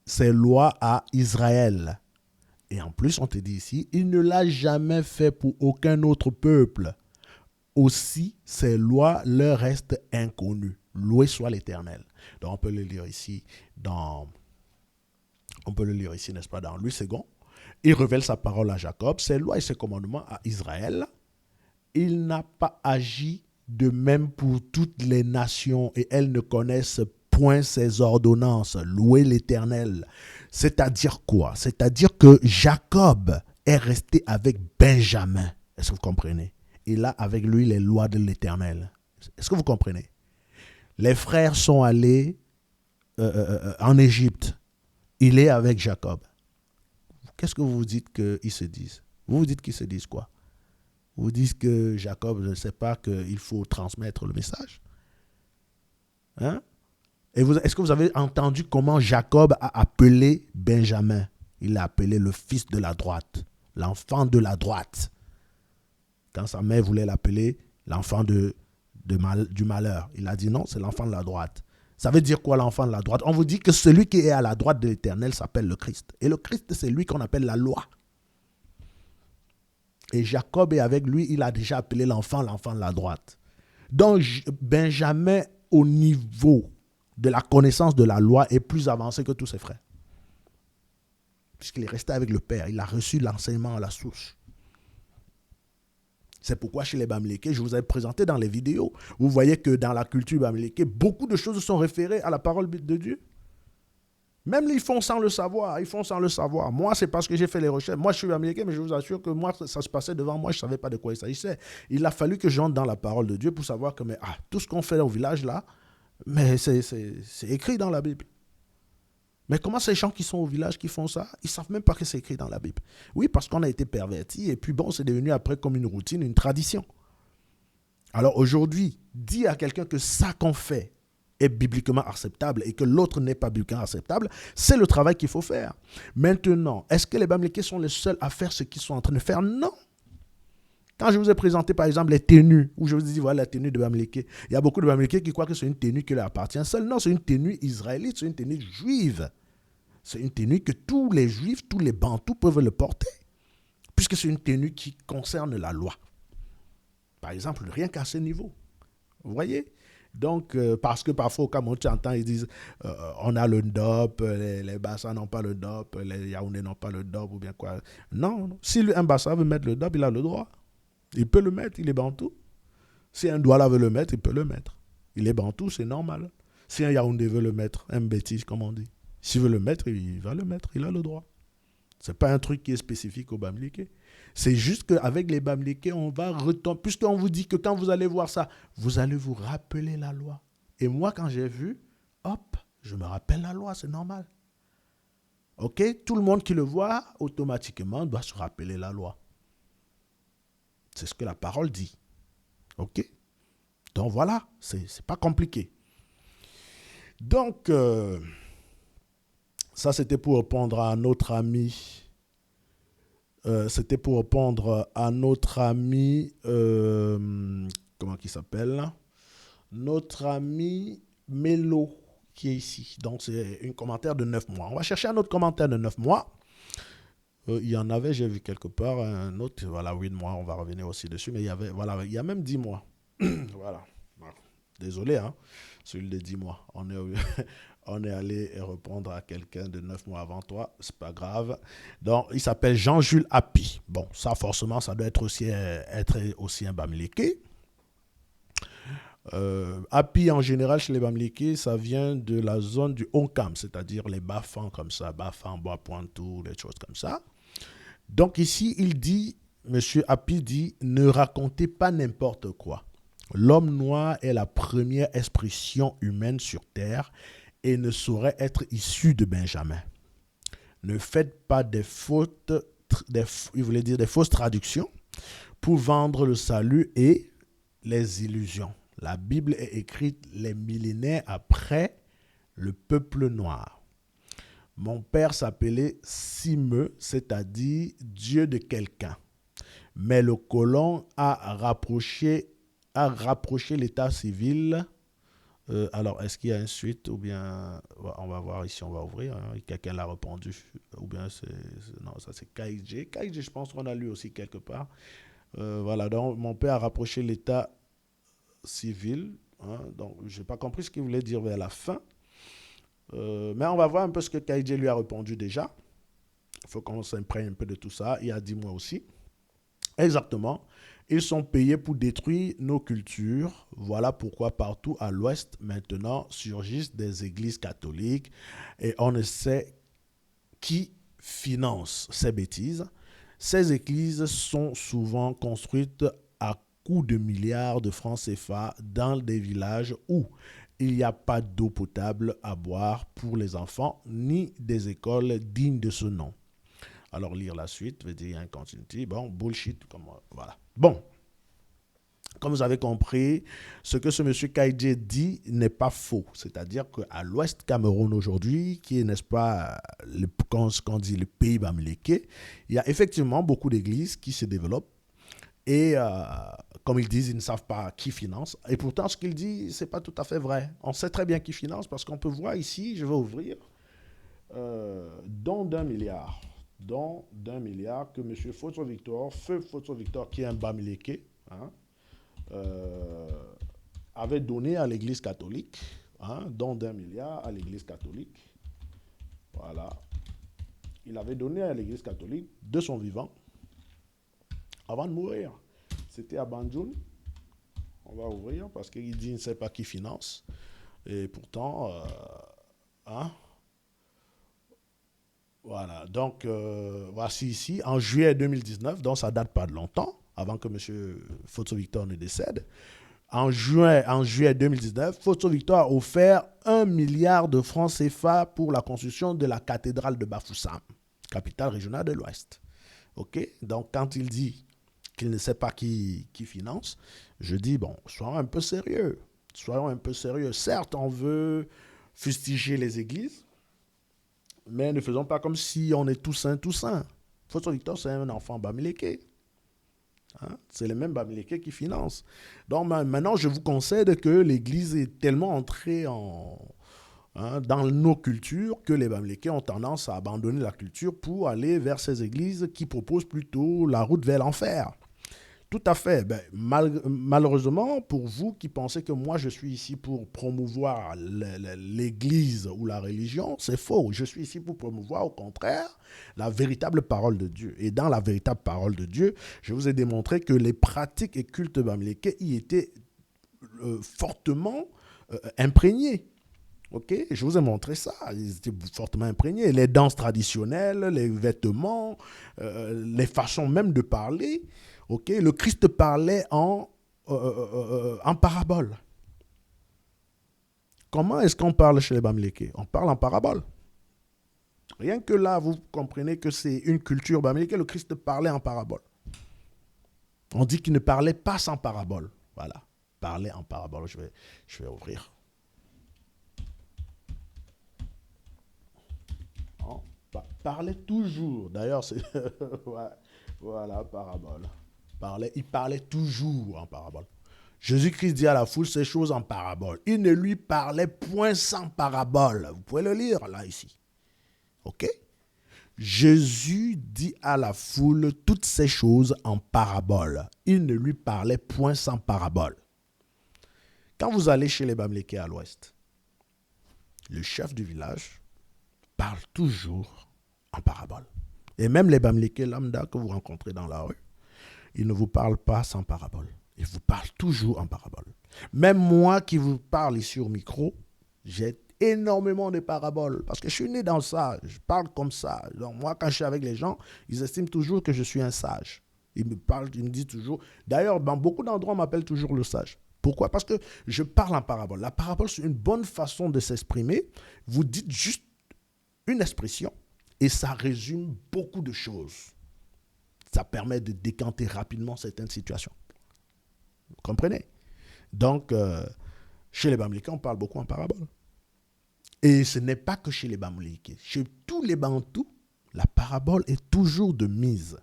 ses lois à Israël. Et en plus, on te dit ici, il ne l'a jamais fait pour aucun autre peuple. Aussi, ces lois leur restent inconnues. Loué soit l'Éternel. Donc, on peut le lire ici, n'est-ce pas, dans Louis II. Il révèle sa parole à Jacob, ses lois et ses commandements à Israël. Il n'a pas agi de même pour toutes les nations et elles ne connaissent point ses ordonnances. Loué l'Éternel. C'est-à-dire quoi? C'est-à-dire que Jacob est resté avec Benjamin. Est-ce que vous comprenez? Il a avec lui les lois de l'Éternel. Est-ce que vous comprenez? Les frères sont allés en Égypte. Il est avec Jacob. Qu'est-ce que vous vous dites qu'ils se disent? Vous vous dites qu'ils se disent quoi? Vous dites que Jacob ne sait pas qu'il faut transmettre le message? Hein? Et est-ce que vous avez entendu comment Jacob a appelé Benjamin? Il l'a appelé le fils de la droite, l'enfant de la droite. Quand sa mère voulait l'appeler l'enfant du malheur, il a dit non, c'est l'enfant de la droite. Ça veut dire quoi l'enfant de la droite? On vous dit que celui qui est à la droite de l'Éternel s'appelle le Christ. Et le Christ, c'est lui qu'on appelle la loi. Et Jacob est avec lui, il a déjà appelé l'enfant de la droite. Donc Benjamin, au niveau de la connaissance de la loi, est plus avancé que tous ses frères. Puisqu'il est resté avec le Père, il a reçu l'enseignement à la source. C'est pourquoi chez les Bamileke, je vous ai présenté dans les vidéos, vous voyez que dans la culture Bamileke, beaucoup de choses sont référées à la parole de Dieu. Même ils font sans le savoir, Moi, c'est parce que j'ai fait les recherches. Moi, je suis Bamileke, mais je vous assure que moi, ça se passait devant moi, je ne savais pas de quoi il s'agissait. Il a fallu que j'entre dans la parole de Dieu pour savoir que tout ce qu'on fait au village là, mais c'est écrit dans la Bible. Mais comment ces gens qui sont au village qui font ça, ils ne savent même pas que c'est écrit dans la Bible. Oui, parce qu'on a été pervertis et puis bon, c'est devenu après comme une routine, une tradition. Alors aujourd'hui, dis à quelqu'un que ça qu'on fait est bibliquement acceptable et que l'autre n'est pas bibliquement acceptable, c'est le travail qu'il faut faire. Maintenant, est-ce que les Bamileke sont les seuls à faire ce qu'ils sont en train de faire? Non. Quand je vous ai présenté par exemple les tenues, où je vous ai dit voilà la tenue de Bamileke, il y a beaucoup de Bamileke qui croient que c'est une tenue qui leur appartient seule. Non, c'est une tenue israélite, c'est une tenue juive. C'est une tenue que tous les juifs, tous les bantous peuvent le porter, puisque c'est une tenue qui concerne la loi. Par exemple, rien qu'à ce niveau. Vous voyez? Donc, parce que parfois, au Cameroun, tu entends, ils disent on a le DOP, les Bassa n'ont pas le DOP, les Yaoundé n'ont pas le DOP, ou bien quoi. Non, si un Bassa veut mettre le DOP, il a le droit. Il peut le mettre, il est bantou. Si un Douala veut le mettre, il peut le mettre. Il est bantou, c'est normal. Si un Yaoundé veut le mettre, un bêtise, comme on dit, s'il veut le mettre, il va le mettre, il a le droit. Ce n'est pas un truc qui est spécifique aux Bamileke. C'est juste qu'avec les Bamileke, on va retomber. Puisqu'on vous dit que quand vous allez voir ça, vous allez vous rappeler la loi. Et moi, quand j'ai vu, hop, je me rappelle la loi, c'est normal. Ok? Tout le monde qui le voit, automatiquement, doit se rappeler la loi. C'est ce que la parole dit. Ok? Donc voilà, c'est pas compliqué. Donc, ça c'était pour répondre à notre ami. Comment il s'appelle? Notre ami Mélo, qui est ici. Donc, c'est un commentaire de 9 mois. On va chercher un autre commentaire de 9 mois. Il y en avait, j'ai vu quelque part, un autre, voilà, 8 mois, on va revenir aussi dessus, mais il y a même 10 mois. Voilà. Désolé, hein, celui de 10 mois. On est allé répondre à quelqu'un de 9 mois avant toi, c'est pas grave. Donc, il s'appelle Jean-Jules Happy. Bon, ça, forcément, ça doit être aussi un Bamileke. Api en général chez les Bamileke, ça vient de la zone du Onkam, c'est-à-dire les Bafans comme ça, Bafan, Bois-Pointou, des choses comme ça. Donc ici, il dit, Monsieur Api dit, ne racontez pas n'importe quoi. L'homme noir est la première expression humaine sur Terre et ne saurait être issu de Benjamin. Ne faites pas des fautes, il voulait dire des fausses traductions pour vendre le salut et les illusions. La Bible est écrite les millénaires après le peuple noir. Mon père s'appelait Simeu, c'est-à-dire Dieu de quelqu'un. Mais le colon a rapproché l'état civil. Alors, est-ce qu'il y a une suite ou bien on va voir ici, on va ouvrir. Hein, quelqu'un l'a répondu. Ou bien non, ça c'est KJ. KJ, je pense qu'on a lu aussi quelque part. Voilà, donc mon père a rapproché l'état civil. Hein, donc, je n'ai pas compris ce qu'il voulait dire vers la fin. Mais on va voir un peu ce que KJ lui a répondu déjà. Il faut qu'on s'imprègne un peu de tout ça. Il a dit moi aussi. Exactement. Ils sont payés pour détruire nos cultures. Voilà pourquoi partout à l'Ouest, maintenant, surgissent des églises catholiques et on ne sait qui finance ces bêtises. Ces églises sont souvent construites à coups de milliards de francs CFA dans des villages où il n'y a pas d'eau potable à boire pour les enfants, ni des écoles dignes de ce nom. Alors, lire la suite veut dire un continuity. Bon, bullshit, voilà. Bon, comme vous avez compris, ce que ce monsieur Kaidje dit n'est pas faux. C'est-à-dire qu'à l'Ouest Cameroun aujourd'hui, qui est, n'est-ce pas, qu'on dit le pays bamileke, il y a effectivement beaucoup d'églises qui se développent. Et comme ils disent, ils ne savent pas qui finance. Et pourtant, ce qu'il dit, ce n'est pas tout à fait vrai. On sait très bien qui finance parce qu'on peut voir ici, je vais ouvrir, don d'1 milliard. Don d'1 milliard que M. Foto Victor, Feu Foto Victor, qui est un bamileke, hein, avait donné à l'Église catholique, hein, don d'1 milliard à l'Église catholique. Voilà. Il avait donné à l'Église catholique de son vivant avant de mourir. C'était à Banjul. On va ouvrir parce qu'il dit qu'il ne sait pas qui finance. Et pourtant, hein, voilà. Donc, voici ici, en juillet 2019, donc ça ne date pas de longtemps, avant que M. Foto Victor ne décède. En juillet 2019, Foto Victor a offert 1 milliard de francs CFA pour la construction de la cathédrale de Bafoussam, capitale régionale de l'Ouest. OK? Donc, quand il dit qu'il ne sait pas qui finance, je dis, bon, soyons un peu sérieux. Soyons un peu sérieux. Certes, on veut fustiger les églises, mais ne faisons pas comme si on est tout saint, tout saint. Foto Victor, c'est un enfant bamileke. Hein? C'est les mêmes bamileke qui financent. Donc maintenant, je vous concède que l'Église est tellement entrée dans nos cultures que les bamileke ont tendance à abandonner la culture pour aller vers ces églises qui proposent plutôt la route vers l'enfer. Tout à fait. Ben, malheureusement, pour vous qui pensez que moi, je suis ici pour promouvoir l'Église ou la religion, c'est faux. Je suis ici pour promouvoir, au contraire, la véritable parole de Dieu. Et dans la véritable parole de Dieu, je vous ai démontré que les pratiques et cultes bamileke y étaient fortement imprégnés. Ok, je vous ai montré ça. Ils étaient fortement imprégnés. Les danses traditionnelles, les vêtements, les façons même de parler. Ok, le Christ parlait en parabole. Comment est-ce qu'on parle chez les bamileke? On parle en parabole. Rien que là, vous comprenez que c'est une culture bamileke. Le Christ parlait en parabole. On dit qu'il ne parlait pas sans parabole. Voilà, parlait en parabole. Je vais ouvrir. Parlait toujours. D'ailleurs, c'est ouais, voilà, parabole. Il parlait toujours en parabole. Jésus-Christ dit à la foule ces choses en parabole. Il ne lui parlait point sans parabole. Vous pouvez le lire là, ici. OK? Jésus dit à la foule toutes ces choses en parabole. Il ne lui parlait point sans parabole. Quand vous allez chez les bamileke à l'ouest, le chef du village parle toujours en parabole. Et même les bamileke lambda que vous rencontrez dans la rue, ils ne vous parlent pas sans parabole. Il vous parle toujours en parabole. Même moi qui vous parle ici au micro, j'ai énormément de paraboles parce que je suis né dans ça, je parle comme ça. Donc moi, quand je suis avec les gens, ils estiment toujours que je suis un sage. Ils me parlent, ils me disent toujours. D'ailleurs, dans beaucoup d'endroits, on m'appelle toujours le sage. Pourquoi? Parce que je parle en parabole. La parabole, c'est une bonne façon de s'exprimer. Vous dites juste une expression et ça résume beaucoup de choses. Ça permet de décanter rapidement certaines situations. Vous comprenez? Donc, chez les Bamileke, on parle beaucoup en parabole. Et ce n'est pas que chez les Bamileke. Chez tous les Bantous, la parabole est toujours de mise.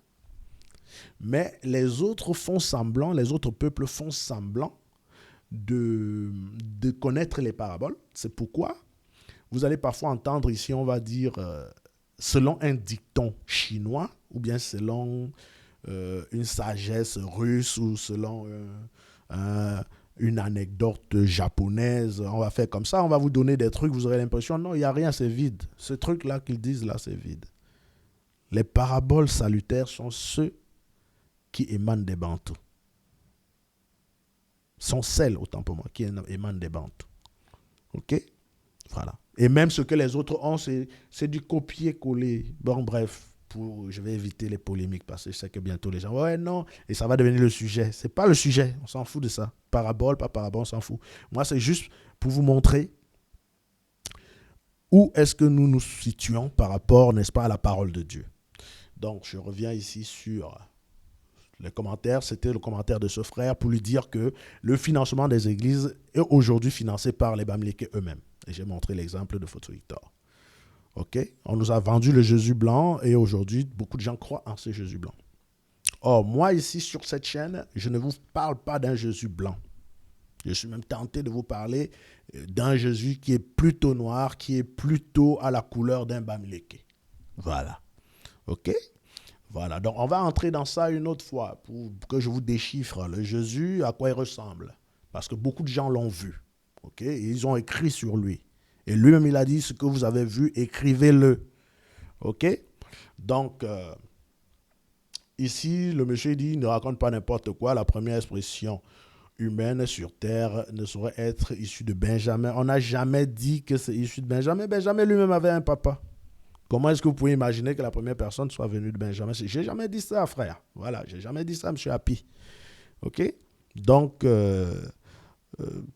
Mais les autres font semblant, les autres peuples font semblant de connaître les paraboles. C'est pourquoi vous allez parfois entendre ici, on va dire, selon un dicton chinois, ou bien selon une sagesse russe, ou selon une anecdote japonaise, on va faire comme ça, on va vous donner des trucs, vous aurez l'impression, non, il n'y a rien, c'est vide. Ce truc-là qu'ils disent là, c'est vide. Les paraboles salutaires sont ceux qui émanent des Bantous. Sont celles, autant pour moi, qui émanent des Bantous. OK? Voilà. Et même ce que les autres ont, c'est du copier-coller. Bon, bref, je vais éviter les polémiques parce que je sais que bientôt les gens, ouais, non, et ça va devenir le sujet. C'est pas le sujet, on s'en fout de ça. Parabole, pas parabole, on s'en fout. Moi, c'est juste pour vous montrer où est-ce que nous nous situons par rapport, n'est-ce pas, à la parole de Dieu. Donc, je reviens ici sur les commentaires. C'était le commentaire de ce frère pour lui dire que le financement des églises est aujourd'hui financé par les Bamileke eux-mêmes. Et j'ai montré l'exemple de Photo Victor. OK? On nous a vendu le Jésus blanc et aujourd'hui, beaucoup de gens croient en ce Jésus blanc. Or, moi, ici, sur cette chaîne, je ne vous parle pas d'un Jésus blanc. Je suis même tenté de vous parler d'un Jésus qui est plutôt noir, qui est plutôt à la couleur d'un Bamileke. Voilà. OK? Voilà. Donc, on va entrer dans ça une autre fois pour que je vous déchiffre le Jésus, à quoi il ressemble. Parce que beaucoup de gens l'ont vu. OK? Et ils ont écrit sur lui. Et lui-même, il a dit, ce que vous avez vu, écrivez-le. OK? Donc, ici, le monsieur dit, ne raconte pas n'importe quoi. La première expression humaine sur terre ne saurait être issue de Benjamin. On n'a jamais dit que c'est issu de Benjamin. Benjamin lui-même avait un papa. Comment est-ce que vous pouvez imaginer que la première personne soit venue de Benjamin? J'ai jamais dit ça, frère. Voilà, j'ai jamais dit ça, monsieur Happy. OK? Donc,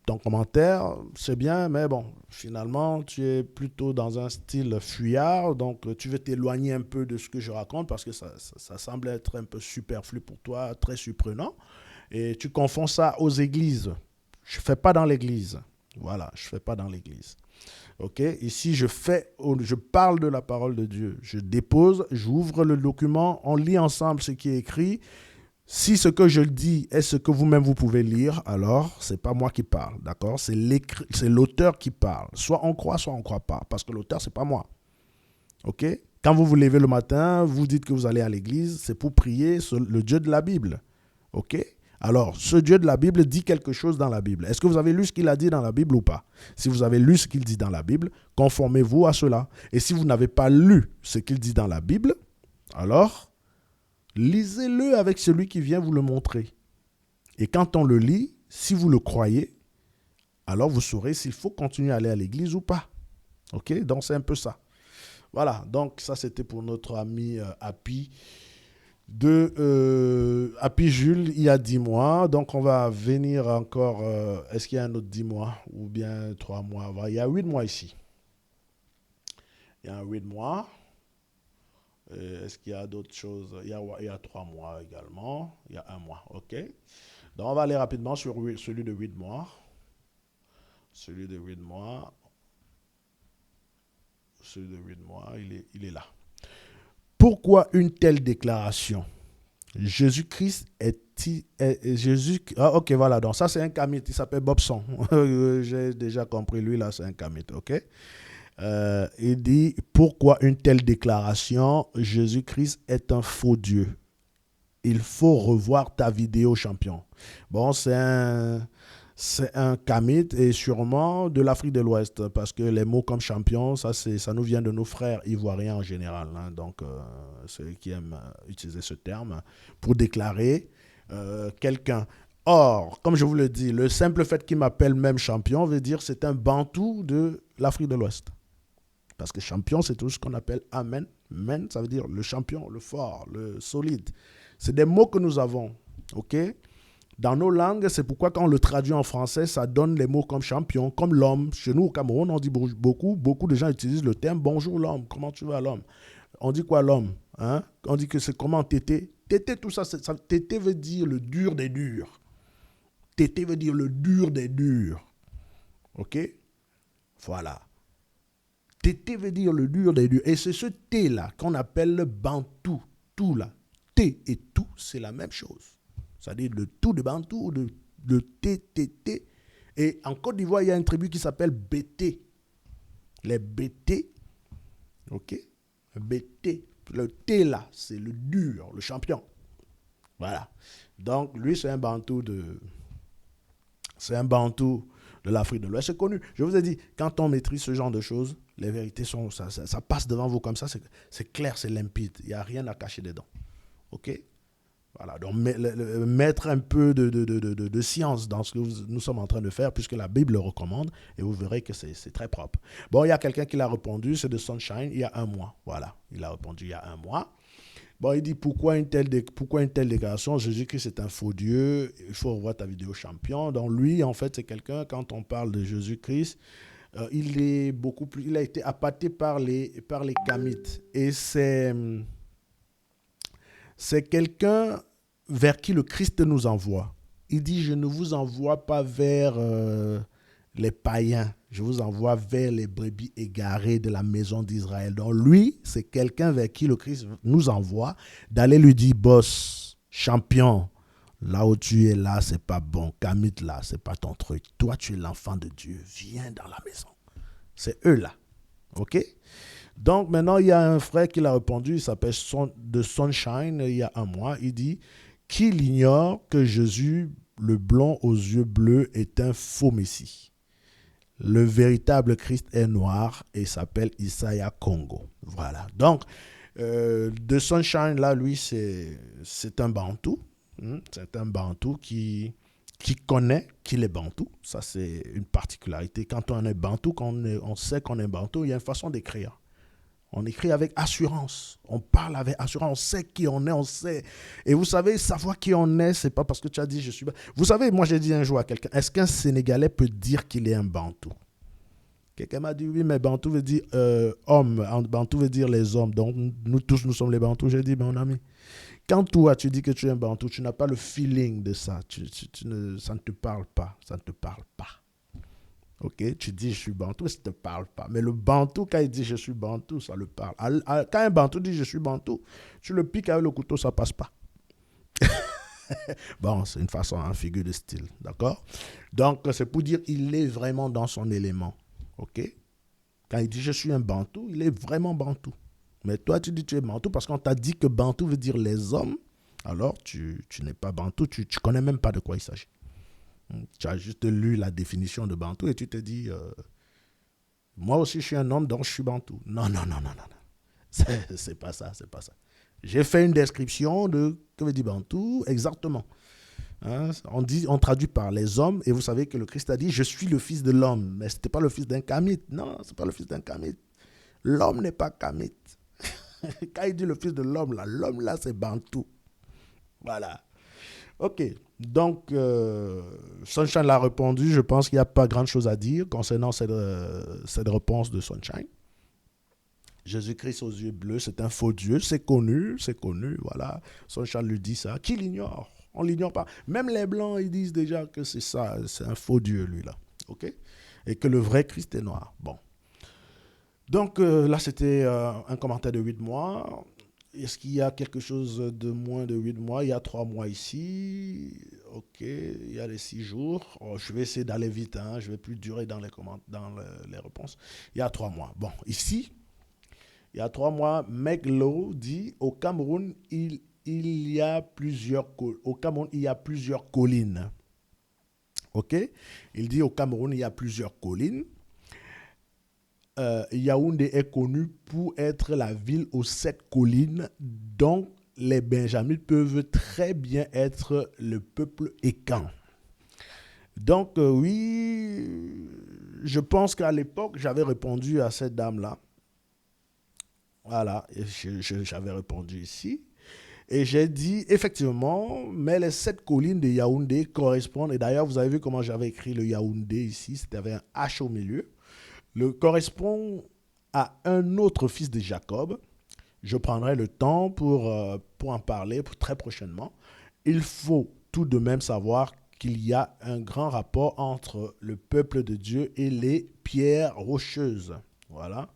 ton commentaire, c'est bien, mais bon, finalement, tu es plutôt dans un style fuyard, donc tu veux t'éloigner un peu de ce que je raconte parce que ça semble être un peu superflu pour toi, très surprenant, et tu confonds ça aux églises. Je ne fais pas dans l'église. Voilà, je ne fais pas dans l'église. OK? Ici, je parle de la parole de Dieu. Je dépose, j'ouvre le document, on lit ensemble ce qui est écrit. Si ce que je dis est ce que vous-même vous pouvez lire, alors ce n'est pas moi qui parle, d'accord? C'est l'auteur qui parle. Soit on croit pas, parce que l'auteur, ce n'est pas moi. OK? Quand vous vous levez le matin, vous dites que vous allez à l'église, c'est pour prier le Dieu de la Bible. OK? Alors, ce Dieu de la Bible dit quelque chose dans la Bible. Est-ce que vous avez lu ce qu'il a dit dans la Bible ou pas? Si vous avez lu ce qu'il dit dans la Bible, conformez-vous à cela. Et si vous n'avez pas lu ce qu'il dit dans la Bible, alors lisez-le avec celui qui vient vous le montrer. Et quand on le lit, si vous le croyez, alors vous saurez s'il faut continuer à aller à l'église ou pas. OK? Donc, c'est un peu ça. Voilà. Donc, ça, c'était pour notre ami Happy de Happy Jules il y a 10 mois. Donc, on va venir encore. Est-ce qu'il y a un autre 10 mois ou bien 3 mois? Il y a 8 mois ici. Il y a 8 mois. Est-ce qu'il y a d'autres choses? Il y a 3 mois également. Il y a 1 mois. OK. Donc, on va aller rapidement sur celui de 8 mois. Celui de 8 mois. Celui de 8 mois, il est là. Pourquoi une telle déclaration? Jésus-Christ Ah, ok, voilà. Donc, ça, c'est un kamite. Il s'appelle Bobson. J'ai déjà compris. Lui, là, c'est un kamite. OK? Il dit, pourquoi une telle déclaration? Jésus-Christ est un faux Dieu. Il faut revoir ta vidéo, champion. Bon, c'est un kamite et sûrement de l'Afrique de l'Ouest parce que les mots comme champion, ça nous vient de nos frères ivoiriens en général. Hein. Donc, ceux qui aiment utiliser ce terme pour déclarer quelqu'un. Or, comme je vous le dis, le simple fait qu'il m'appelle même champion veut dire que c'est un bantou de l'Afrique de l'Ouest. Parce que champion, c'est tout ce qu'on appelle amen. Men, ça veut dire le champion, le fort, le solide. C'est des mots que nous avons. OK? Dans nos langues, c'est pourquoi quand on le traduit en français, ça donne les mots comme champion, comme l'homme. Chez nous, au Cameroun, on dit beaucoup de gens utilisent le terme bonjour l'homme. Comment tu vas l'homme? On dit quoi l'homme? Hein? On dit que c'est comment tété. Tété, tout ça, tété veut dire le dur des durs. Tété veut dire le dur des durs. OK? Voilà. Tété veut dire le dur des durs. Et c'est ce T-là qu'on appelle le bantou. Tout là. T et tout, c'est la même chose. C'est-à-dire le tout de bantou, de T, T, T. Et en Côte d'Ivoire, il y a une tribu qui s'appelle Bété. Les Bété. OK? Bété. Le T là, c'est le dur, le champion. Voilà. Donc, lui, c'est un bantou de l'Afrique de l'Ouest. C'est connu. Je vous ai dit, quand on maîtrise ce genre de choses, les vérités sont, ça passe devant vous comme ça. C'est clair, c'est limpide. Il n'y a rien à cacher dedans. OK? Voilà. Donc, mettre un peu de science dans ce que nous sommes en train de faire, puisque la Bible le recommande, et vous verrez que c'est très propre. Bon, il y a quelqu'un qui l'a répondu, c'est de Sunshine, il y a un mois. Voilà. Il a répondu il y a un mois. Bon, il dit pourquoi une telle déclaration? Jésus-Christ est un faux Dieu. Il faut revoir ta vidéo champion. Donc lui, en fait, c'est quelqu'un, quand on parle de Jésus-Christ, il a été appâté par les Kamites. Et c'est quelqu'un vers qui le Christ nous envoie. Il dit, je ne vous envoie pas vers les païens, je vous envoie vers les brebis égarées de la maison d'Israël. Donc lui, c'est quelqu'un vers qui le Christ nous envoie d'aller lui dire, boss, champion, là où tu es là, c'est pas bon. Kamit là, c'est pas ton truc. Toi, tu es l'enfant de Dieu. Viens dans la maison. C'est eux là. OK? Donc maintenant, il y a un frère qui l'a répondu, il s'appelle de Sunshine, il y a un mois. Il dit, qu'il ignore que Jésus, le blond aux yeux bleus, est un faux messie. Le véritable Christ est noir et s'appelle Isaiah Congo. Voilà. Donc, de Sunshine, là, lui, c'est un bantou. C'est un bantou qui connaît qu'il est bantou. Ça, c'est une particularité. Quand on est bantou, quand on sait qu'on est bantou, il y a une façon d'écrire. On écrit avec assurance. On parle avec assurance. On sait qui on est, on sait. Et vous savez, savoir qui on est, c'est pas parce que tu as dit je suis. Vous savez, moi j'ai dit un jour à quelqu'un, est-ce qu'un Sénégalais peut dire qu'il est un Bantou? Quelqu'un m'a dit oui, mais Bantou veut dire homme. Bantou veut dire les hommes. Donc nous tous, nous sommes les Bantous. J'ai dit, mon ami, quand toi tu dis que tu es un Bantou, tu n'as pas le feeling de ça. Ça ne te parle pas. Ça ne te parle pas. Ok, tu dis je suis bantou, ça ne te parle pas. Mais le bantou, quand il dit je suis bantou, ça le parle. Quand un bantou dit je suis bantou, tu le piques avec le couteau, ça ne passe pas. Bon, c'est une façon, un figure de style, d'accord? Donc, c'est pour dire il est vraiment dans son élément. Ok? Quand il dit je suis un bantou, il est vraiment bantou. Mais toi, tu dis tu es bantou parce qu'on t'a dit que bantou veut dire les hommes. Alors, tu n'es pas bantou, tu ne connais même pas de quoi il s'agit. Tu as juste lu la définition de bantou et tu te dis moi aussi je suis un homme donc je suis bantou. Non, non, non, non, non. C'est pas ça, c'est pas ça. J'ai fait une description de que veut dire bantou exactement. Hein, on traduit par les hommes et vous savez que le Christ a dit je suis le fils de l'homme. Mais ce n'était pas le fils d'un kamite. Non, ce n'est pas le fils d'un kamite. L'homme n'est pas kamite. Quand il dit le fils de l'homme là c'est bantou. Voilà. Ok, donc Sunshine l'a répondu. Je pense qu'il n'y a pas grand-chose à dire concernant cette réponse de Sunshine. Jésus-Christ aux yeux bleus, c'est un faux Dieu, c'est connu, voilà. Sunshine lui dit ça. Qui l'ignore? On ne l'ignore pas. Même les Blancs, ils disent déjà que c'est ça, c'est un faux Dieu, lui, là. Ok? Et que le vrai Christ est noir. Bon. Donc là, c'était un commentaire de 8 mois. Est-ce qu'il y a quelque chose de moins de 8 mois? Il y a 3 mois ici. Ok, il y a les 6 jours. Oh, je vais essayer d'aller vite. Je ne vais plus durer dans les réponses. Il y a 3 mois. Bon, ici, il y a 3 mois, Meg Lowe dit au Cameroun, il y a plusieurs collines. Ok? Il dit au Cameroun, il y a plusieurs collines. Yaoundé est connu pour être la ville aux 7 collines, donc les Benjamites peuvent très bien être le peuple Écan. Donc, oui, je pense qu'à l'époque, j'avais répondu à cette dame-là. Voilà, et j'avais répondu ici. Et j'ai dit, effectivement, mais les 7 collines de Yaoundé correspondent. Et d'ailleurs, vous avez vu comment j'avais écrit le Yaoundé ici. C'était avec un H au milieu. Le correspond à un autre fils de Jacob. Je prendrai le temps pour en parler très prochainement. Il faut tout de même savoir qu'il y a un grand rapport entre le peuple de Dieu et les pierres rocheuses. Voilà.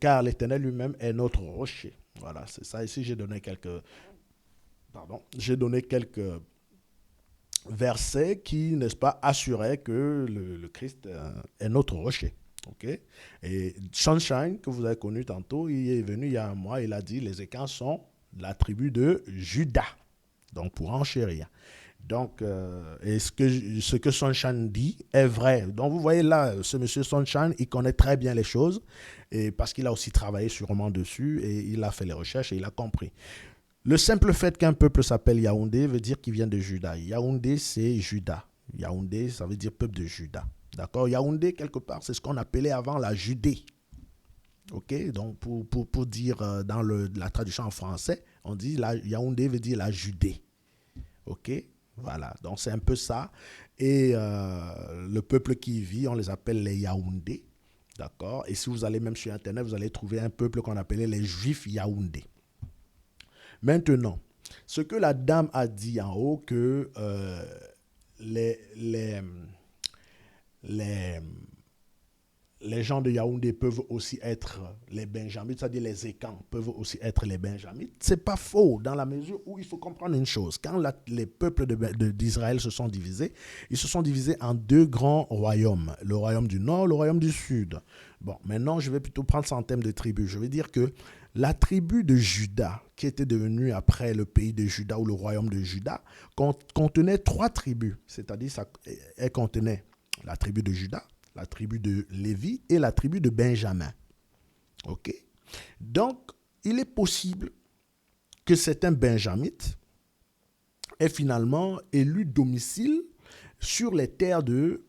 Car l'Éternel lui-même est notre rocher. Voilà, c'est ça. Ici, j'ai donné quelques versets qui, n'est-ce pas, assuraient que le Christ est notre rocher. Ok. Et Sunshine, que vous avez connu tantôt, il est venu il y a un mois, il a dit les Écans sont la tribu de Juda. Donc, pour enchérir. Donc, et ce que Sunshine dit est vrai. Donc, vous voyez là, ce monsieur Sunshine, il connaît très bien les choses, et parce qu'il a aussi travaillé sûrement dessus, et il a fait les recherches, et il a compris. Le simple fait qu'un peuple s'appelle Yaoundé veut dire qu'il vient de Juda. Yaoundé, c'est Juda. Yaoundé, ça veut dire peuple de Juda. D'accord. Yaoundé, quelque part, c'est ce qu'on appelait avant la Judée. Ok. Donc, pour dire dans la traduction en français, on dit Yaoundé veut dire la Judée. Ok. Voilà. Donc, c'est un peu ça. Et le peuple qui y vit, on les appelle les Yaoundés. D'accord. Et si vous allez même sur Internet, vous allez trouver un peuple qu'on appelait les Juifs Yaoundés. Maintenant, ce que la dame a dit en haut, que les, les, les, les gens de Yaoundé peuvent aussi être les Benjamites, c'est-à-dire les Écans peuvent aussi être les Benjamites, c'est pas faux, dans la mesure où il faut comprendre une chose. Quand les peuples d'Israël se sont divisés, ils se sont divisés en 2 grands royaumes, le royaume du nord, le royaume du sud. Bon, maintenant, je vais plutôt prendre ça en termes de tribus. Je vais dire que la tribu de Juda, qui était devenue après le pays de Juda ou le royaume de Juda, contenait 3 tribus, c'est-à-dire elle contenait la tribu de Juda, la tribu de Lévi et la tribu de Benjamin. Ok. Donc, il est possible que certains Benjamites aient finalement élu domicile sur les terres de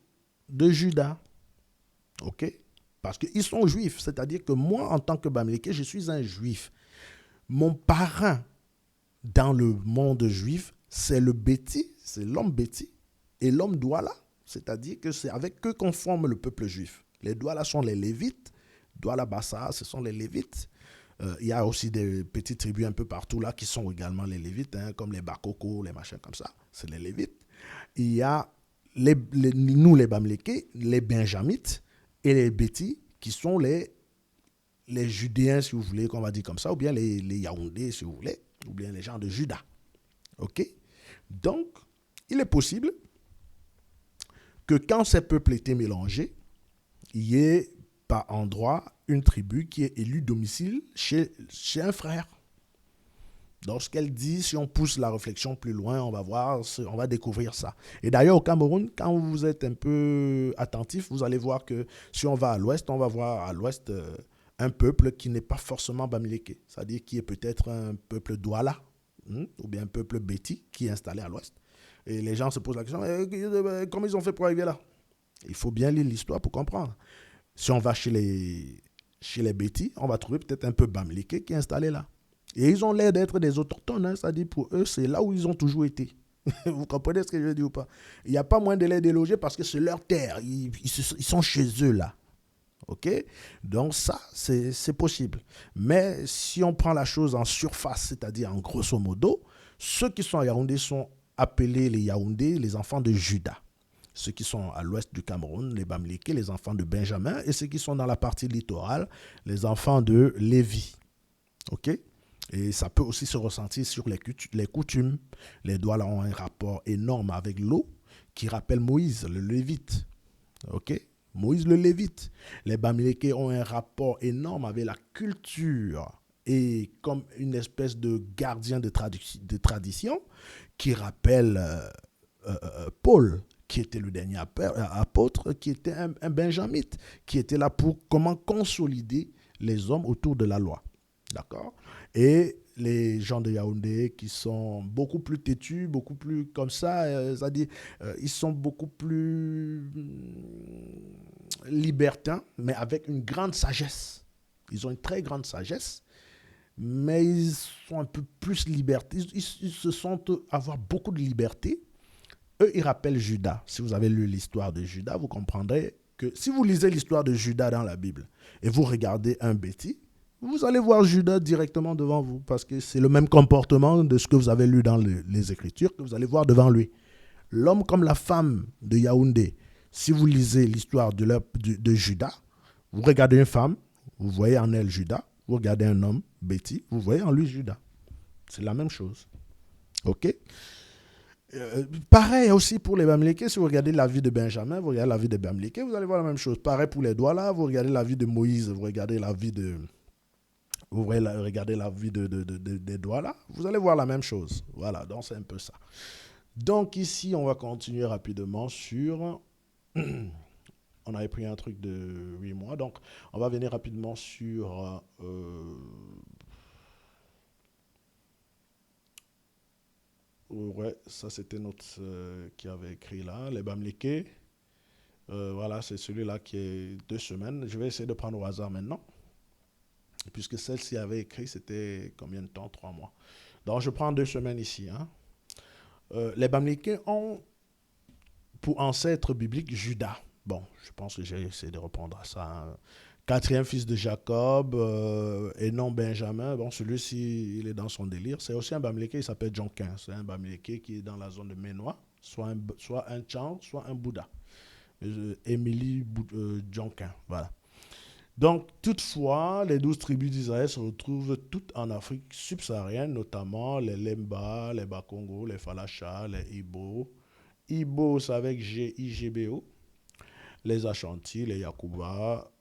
Juda. Ok. Parce qu'ils sont juifs. C'est-à-dire que moi, en tant que Bamileke, je suis un juif. Mon parrain dans le monde juif, c'est le Béti, c'est l'homme Béti et l'homme Douala. C'est-à-dire que c'est avec eux qu'on forme le peuple juif. Les Douala sont les Lévites. Douala Bassa, ce sont les Lévites. Il y a aussi des petites tribus un peu partout là qui sont également les Lévites, hein, comme les Bakoko, les machins comme ça. C'est les Lévites. Il y a nous les Bamileke, les Benjamites et les Béti qui sont les Judéens, si vous voulez, qu'on va dire comme ça, ou bien les Yaoundés, si vous voulez, ou bien les gens de Juda. OK? Donc, il est possible que quand ces peuples étaient mélangés, il y ait par endroit une tribu qui est élue domicile chez un frère. Donc, ce qu'elle dit, si on pousse la réflexion plus loin, on va voir, on va découvrir ça. Et d'ailleurs, au Cameroun, quand vous êtes un peu attentif, vous allez voir que si on va à l'ouest, on va voir à l'ouest un peuple qui n'est pas forcément Bamileke, c'est-à-dire qui est peut-être un peuple Douala, ou bien un peuple Béti qui est installé à l'ouest. Et les gens se posent la question, comment ils ont fait pour arriver là? Il faut bien lire l'histoire pour comprendre. Si on va chez les Béti, on va trouver peut-être un peu Bamileke qui est installé là. Et ils ont l'air d'être des autochtones, hein, c'est-à-dire pour eux, c'est là où ils ont toujours été. Vous comprenez ce que je veux dire ou pas? Il n'y a pas moyen de les déloger parce que c'est leur terre. Ils sont chez eux là. OK? Donc ça, c'est possible. Mais si on prend la chose en surface, c'est-à-dire en grosso modo, ceux qui sont à Yaoundé sont appelés les Yaoundés, les enfants de Juda. Ceux qui sont à l'ouest du Cameroun, les Bamileke, les enfants de Benjamin. Et ceux qui sont dans la partie littorale, les enfants de Lévi. OK? Et ça peut aussi se ressentir sur les coutumes. Les Douala ont un rapport énorme avec l'eau qui rappelle Moïse, le Lévite. OK? Moïse le Lévite. Les Bamileke ont un rapport énorme avec la culture et comme une espèce de gardien de tradition qui rappelle Paul, qui était le dernier apôtre, qui était un benjamite, qui était là pour comment consolider les hommes autour de la loi. D'accord? Et les gens de Yaoundé qui sont beaucoup plus têtus, beaucoup plus comme ça, c'est-à-dire ils sont beaucoup plus libertins, mais avec une grande sagesse. Ils ont une très grande sagesse, mais ils sont un peu plus libertés. Ils se sentent avoir beaucoup de liberté. Eux, ils rappellent Judas. Si vous avez lu l'histoire de Judas, vous comprendrez que si vous lisez l'histoire de Judas dans la Bible et vous regardez un bêtis, vous allez voir Judas directement devant vous parce que c'est le même comportement de ce que vous avez lu dans les Écritures que vous allez voir devant lui. L'homme comme la femme de Yaoundé, si vous lisez l'histoire de Judas, vous regardez une femme, vous voyez en elle Judas, vous regardez un homme, Betty, vous voyez en lui Judas. C'est la même chose. OK? Pareil aussi pour les Bamileke, si vous regardez la vie de Benjamin, vous regardez la vie de Bamileke, vous allez voir la même chose. Pareil pour les Douala, vous regardez la vie de Moïse, vous regardez la vie de... regardez la vie des Douala, vous allez voir la même chose. Voilà, donc c'est un peu ça. Donc ici, on va continuer rapidement sur... On avait pris un truc de 8 mois, donc on va venir rapidement sur... ouais, ça c'était notre qui avait écrit là, les Bamileke. Voilà, c'est celui-là qui est 2 semaines. Je vais essayer de prendre au hasard maintenant, puisque celle-ci avait écrit, c'était combien de temps? 3 mois. Donc je prends 2 semaines ici. Hein. Les Bamileke ont pour ancêtre biblique Judas. Bon, je pense que j'ai essayé de répondre à ça. Hein. Quatrième fils de Jacob et non Benjamin. Bon, celui-ci, il est dans son délire. C'est aussi un Bamileke, il s'appelle Jonquin. C'est un Bamileke qui est dans la zone de Ménois, soit un Chan, soit un Bouddha. Émilie Jonquin, voilà. Donc, toutefois, les 12 tribus d'Israël se retrouvent toutes en Afrique subsaharienne, notamment les Lemba, les Bakongo, les Falacha, les Ibo. Ibo, c'est avec G-I-G-B-O. Les Ashanti, les Yakuba,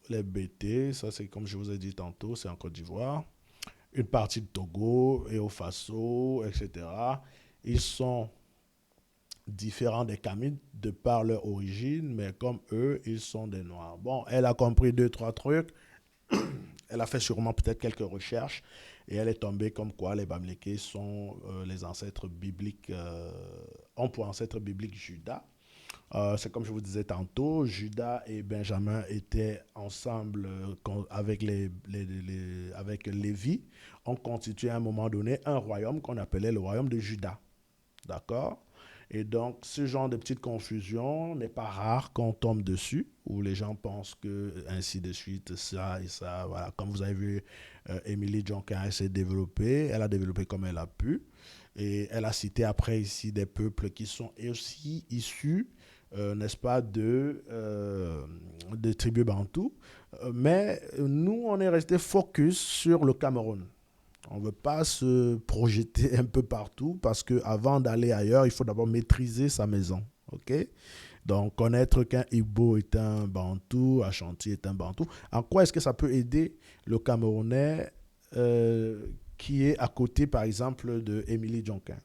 les BT, ça c'est comme je vous ai dit tantôt, c'est en Côte d'Ivoire. Une partie de Togo et au Faso, etc. Ils sont différents des Kamites de par leur origine, mais comme eux, ils sont des Noirs. Bon, elle a compris 2, 3 trucs. Elle a fait sûrement peut-être quelques recherches et elle est tombée comme quoi les Bamileke sont les ancêtres bibliques, ont pour ancêtre biblique Judas. C'est comme je vous disais tantôt, Judas et Benjamin étaient ensemble avec, avec Lévi, ont constitué à un moment donné un royaume qu'on appelait le royaume de Juda. D'accord? Et donc, ce genre de petite confusion n'est pas rare qu'on tombe dessus, où les gens pensent que ainsi de suite, ça et ça, voilà. Comme vous avez vu, Émilie Jonquin s'est développée, elle a développé comme elle a pu, et elle a cité après ici des peuples qui sont aussi issus, n'est-ce pas, de tribus bantoues. Mais nous, on est resté focus sur le Cameroun. On ne veut pas se projeter un peu partout parce qu'avant d'aller ailleurs, il faut d'abord maîtriser sa maison. OK? Donc, connaître qu'un Igbo est un Bantou, Ashanti est un Bantou. En quoi est-ce que ça peut aider le Camerounais qui est à côté, par exemple, de Émilie Jonquin?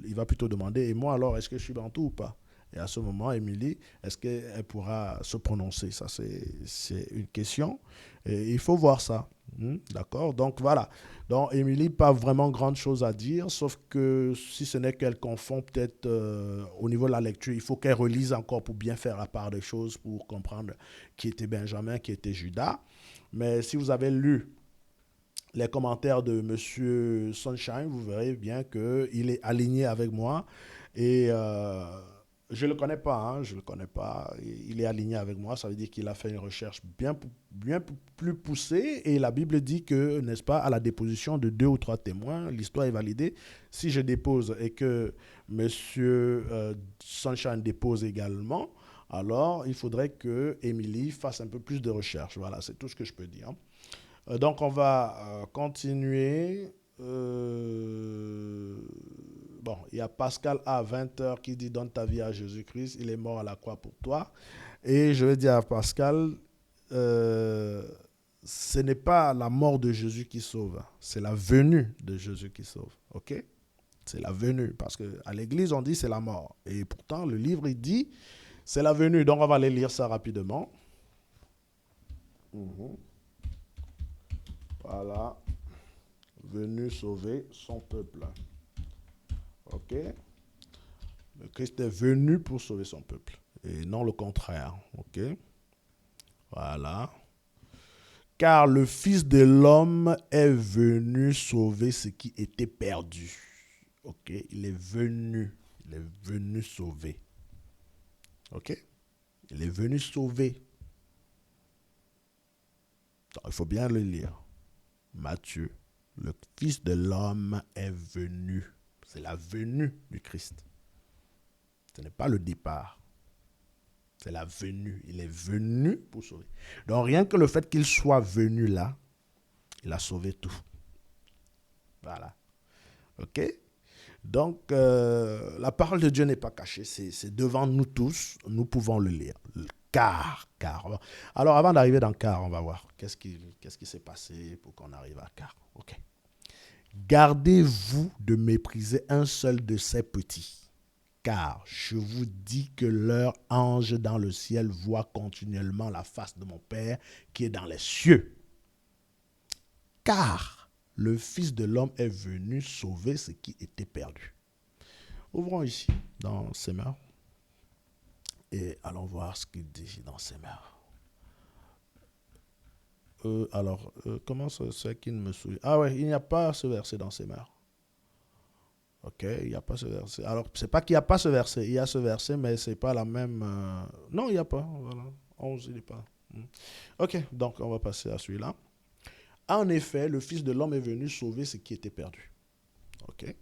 Il va plutôt demander, et moi alors, est-ce que je suis Bantou ou pas? Et à ce moment, Émilie, est-ce qu'elle pourra se prononcer? Ça, c'est une question. Et il faut voir ça. D'accord? Donc voilà. Donc Émilie, pas vraiment grande chose à dire, sauf que si ce n'est qu'elle confond peut-être au niveau de la lecture, il faut qu'elle relise encore pour bien faire la part des choses, pour comprendre qui était Benjamin, qui était Judas. Mais si vous avez lu les commentaires de Monsieur Sunshine, vous verrez bien qu'il est aligné avec moi. Et je ne le connais pas, hein, je ne le connais pas. Il est aligné avec moi, ça veut dire qu'il a fait une recherche bien plus poussée. Et la Bible dit que, n'est-ce pas, à la déposition de 2 ou 3 témoins, l'histoire est validée. Si je dépose et que Monsieur Sunshine dépose également, alors il faudrait que Émilie fasse un peu plus de recherche. Voilà, c'est tout ce que je peux dire. Donc, on va continuer. Bon, il y a Pascal à 20 h qui dit donne ta vie à Jésus-Christ, il est mort à la croix pour toi. Et je vais dire à Pascal, euh, ce n'est pas la mort de Jésus qui sauve, c'est la venue de Jésus qui sauve. OK? C'est la venue. Parce qu'à l'église, on dit c'est la mort. Et pourtant, le livre, il dit c'est la venue. Donc, on va aller lire ça rapidement. Voilà. venu sauver son peuple. Ok? Le Christ est venu pour sauver son peuple et non le contraire. Ok? Voilà. Car le Fils de l'homme est venu sauver ce qui était perdu. Ok? Il est venu sauver. Ok? Il est venu sauver. Donc, il faut bien le lire. Matthieu, le Fils de l'homme est venu. C'est la venue du Christ. Ce n'est pas le départ. C'est la venue. Il est venu pour sauver. Donc rien que le fait qu'il soit venu là, il a sauvé tout. Voilà. Ok? Donc la parole de Dieu n'est pas cachée. C'est devant nous tous. Nous pouvons le lire. Car. Alors avant d'arriver dans car, on va voir qu'est-ce qui s'est passé pour qu'on arrive à car. Ok. Gardez-vous de mépriser un seul de ces petits. Car je vous dis que leur ange dans le ciel voit continuellement la face de mon Père qui est dans les cieux. Car le Fils de l'homme est venu sauver ce qui était perdu. Ouvrons ici dans Semeur et allons voir ce qu'il dit dans Semeur. Comment c'est qu'il ne me souvient? Ah ouais, il n'y a pas ce verset dans Semeur. Ok, il n'y a pas ce verset. Alors, c'est pas qu'il n'y a pas ce verset. Il y a ce verset, mais c'est pas la même. Non, il n'y a pas. Voilà. 11, il n'est pas. Ok, donc on va passer à celui-là. En effet, le Fils de l'homme est venu sauver ce qui était perdu. Ok.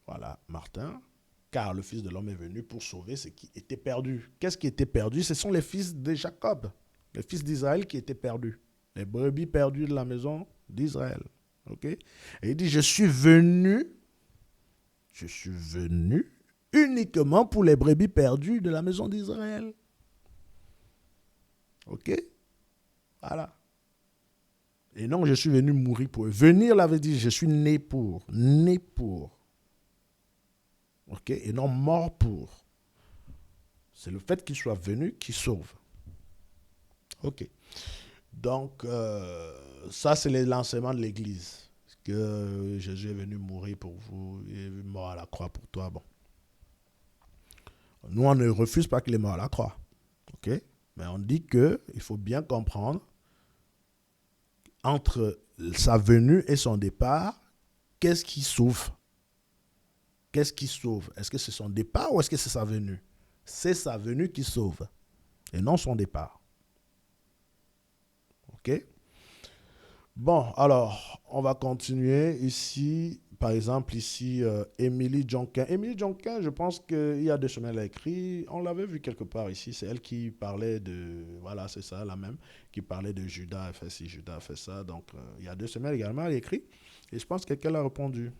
Voilà, Martin. Car le Fils de l'homme est venu pour sauver ce qui était perdu. Qu'est-ce qui était perdu? Ce sont les fils de Jacob, les fils d'Israël qui étaient perdus. Les brebis perdues de la maison d'Israël. Ok. Et il dit, je suis venu uniquement pour les brebis perdues de la maison d'Israël. Ok? Voilà. Et non, je suis venu mourir pour eux. Venir, là veut dire, je suis né pour. Né pour. Ok? Et non mort pour. C'est le fait qu'il soit venu qui sauve. Ok. Donc, ça, c'est l'enseignement de l'Église. Que Jésus est venu mourir pour vous, il est mort à la croix pour toi. Bon. Nous, on ne refuse pas qu'il est mort à la croix. Ok? Mais on dit qu'il faut bien comprendre entre sa venue et son départ, qu'est-ce qui sauve? Qu'est-ce qui sauve? Est-ce que c'est son départ ou est-ce que c'est sa venue? C'est sa venue qui sauve et non son départ. Ok? Bon, alors, on va continuer ici. Par exemple, ici, Émilie Jonquin. Émilie Jonquin, je pense qu'il y a 2 semaines, elle a écrit. On l'avait vu quelque part ici. C'est elle qui parlait de. Voilà, c'est ça, la même. Qui parlait de Judas a fait ci, Judas a fait ça. Donc, il y a 2 semaines également, elle a écrit. Et je pense que quelqu'un a répondu.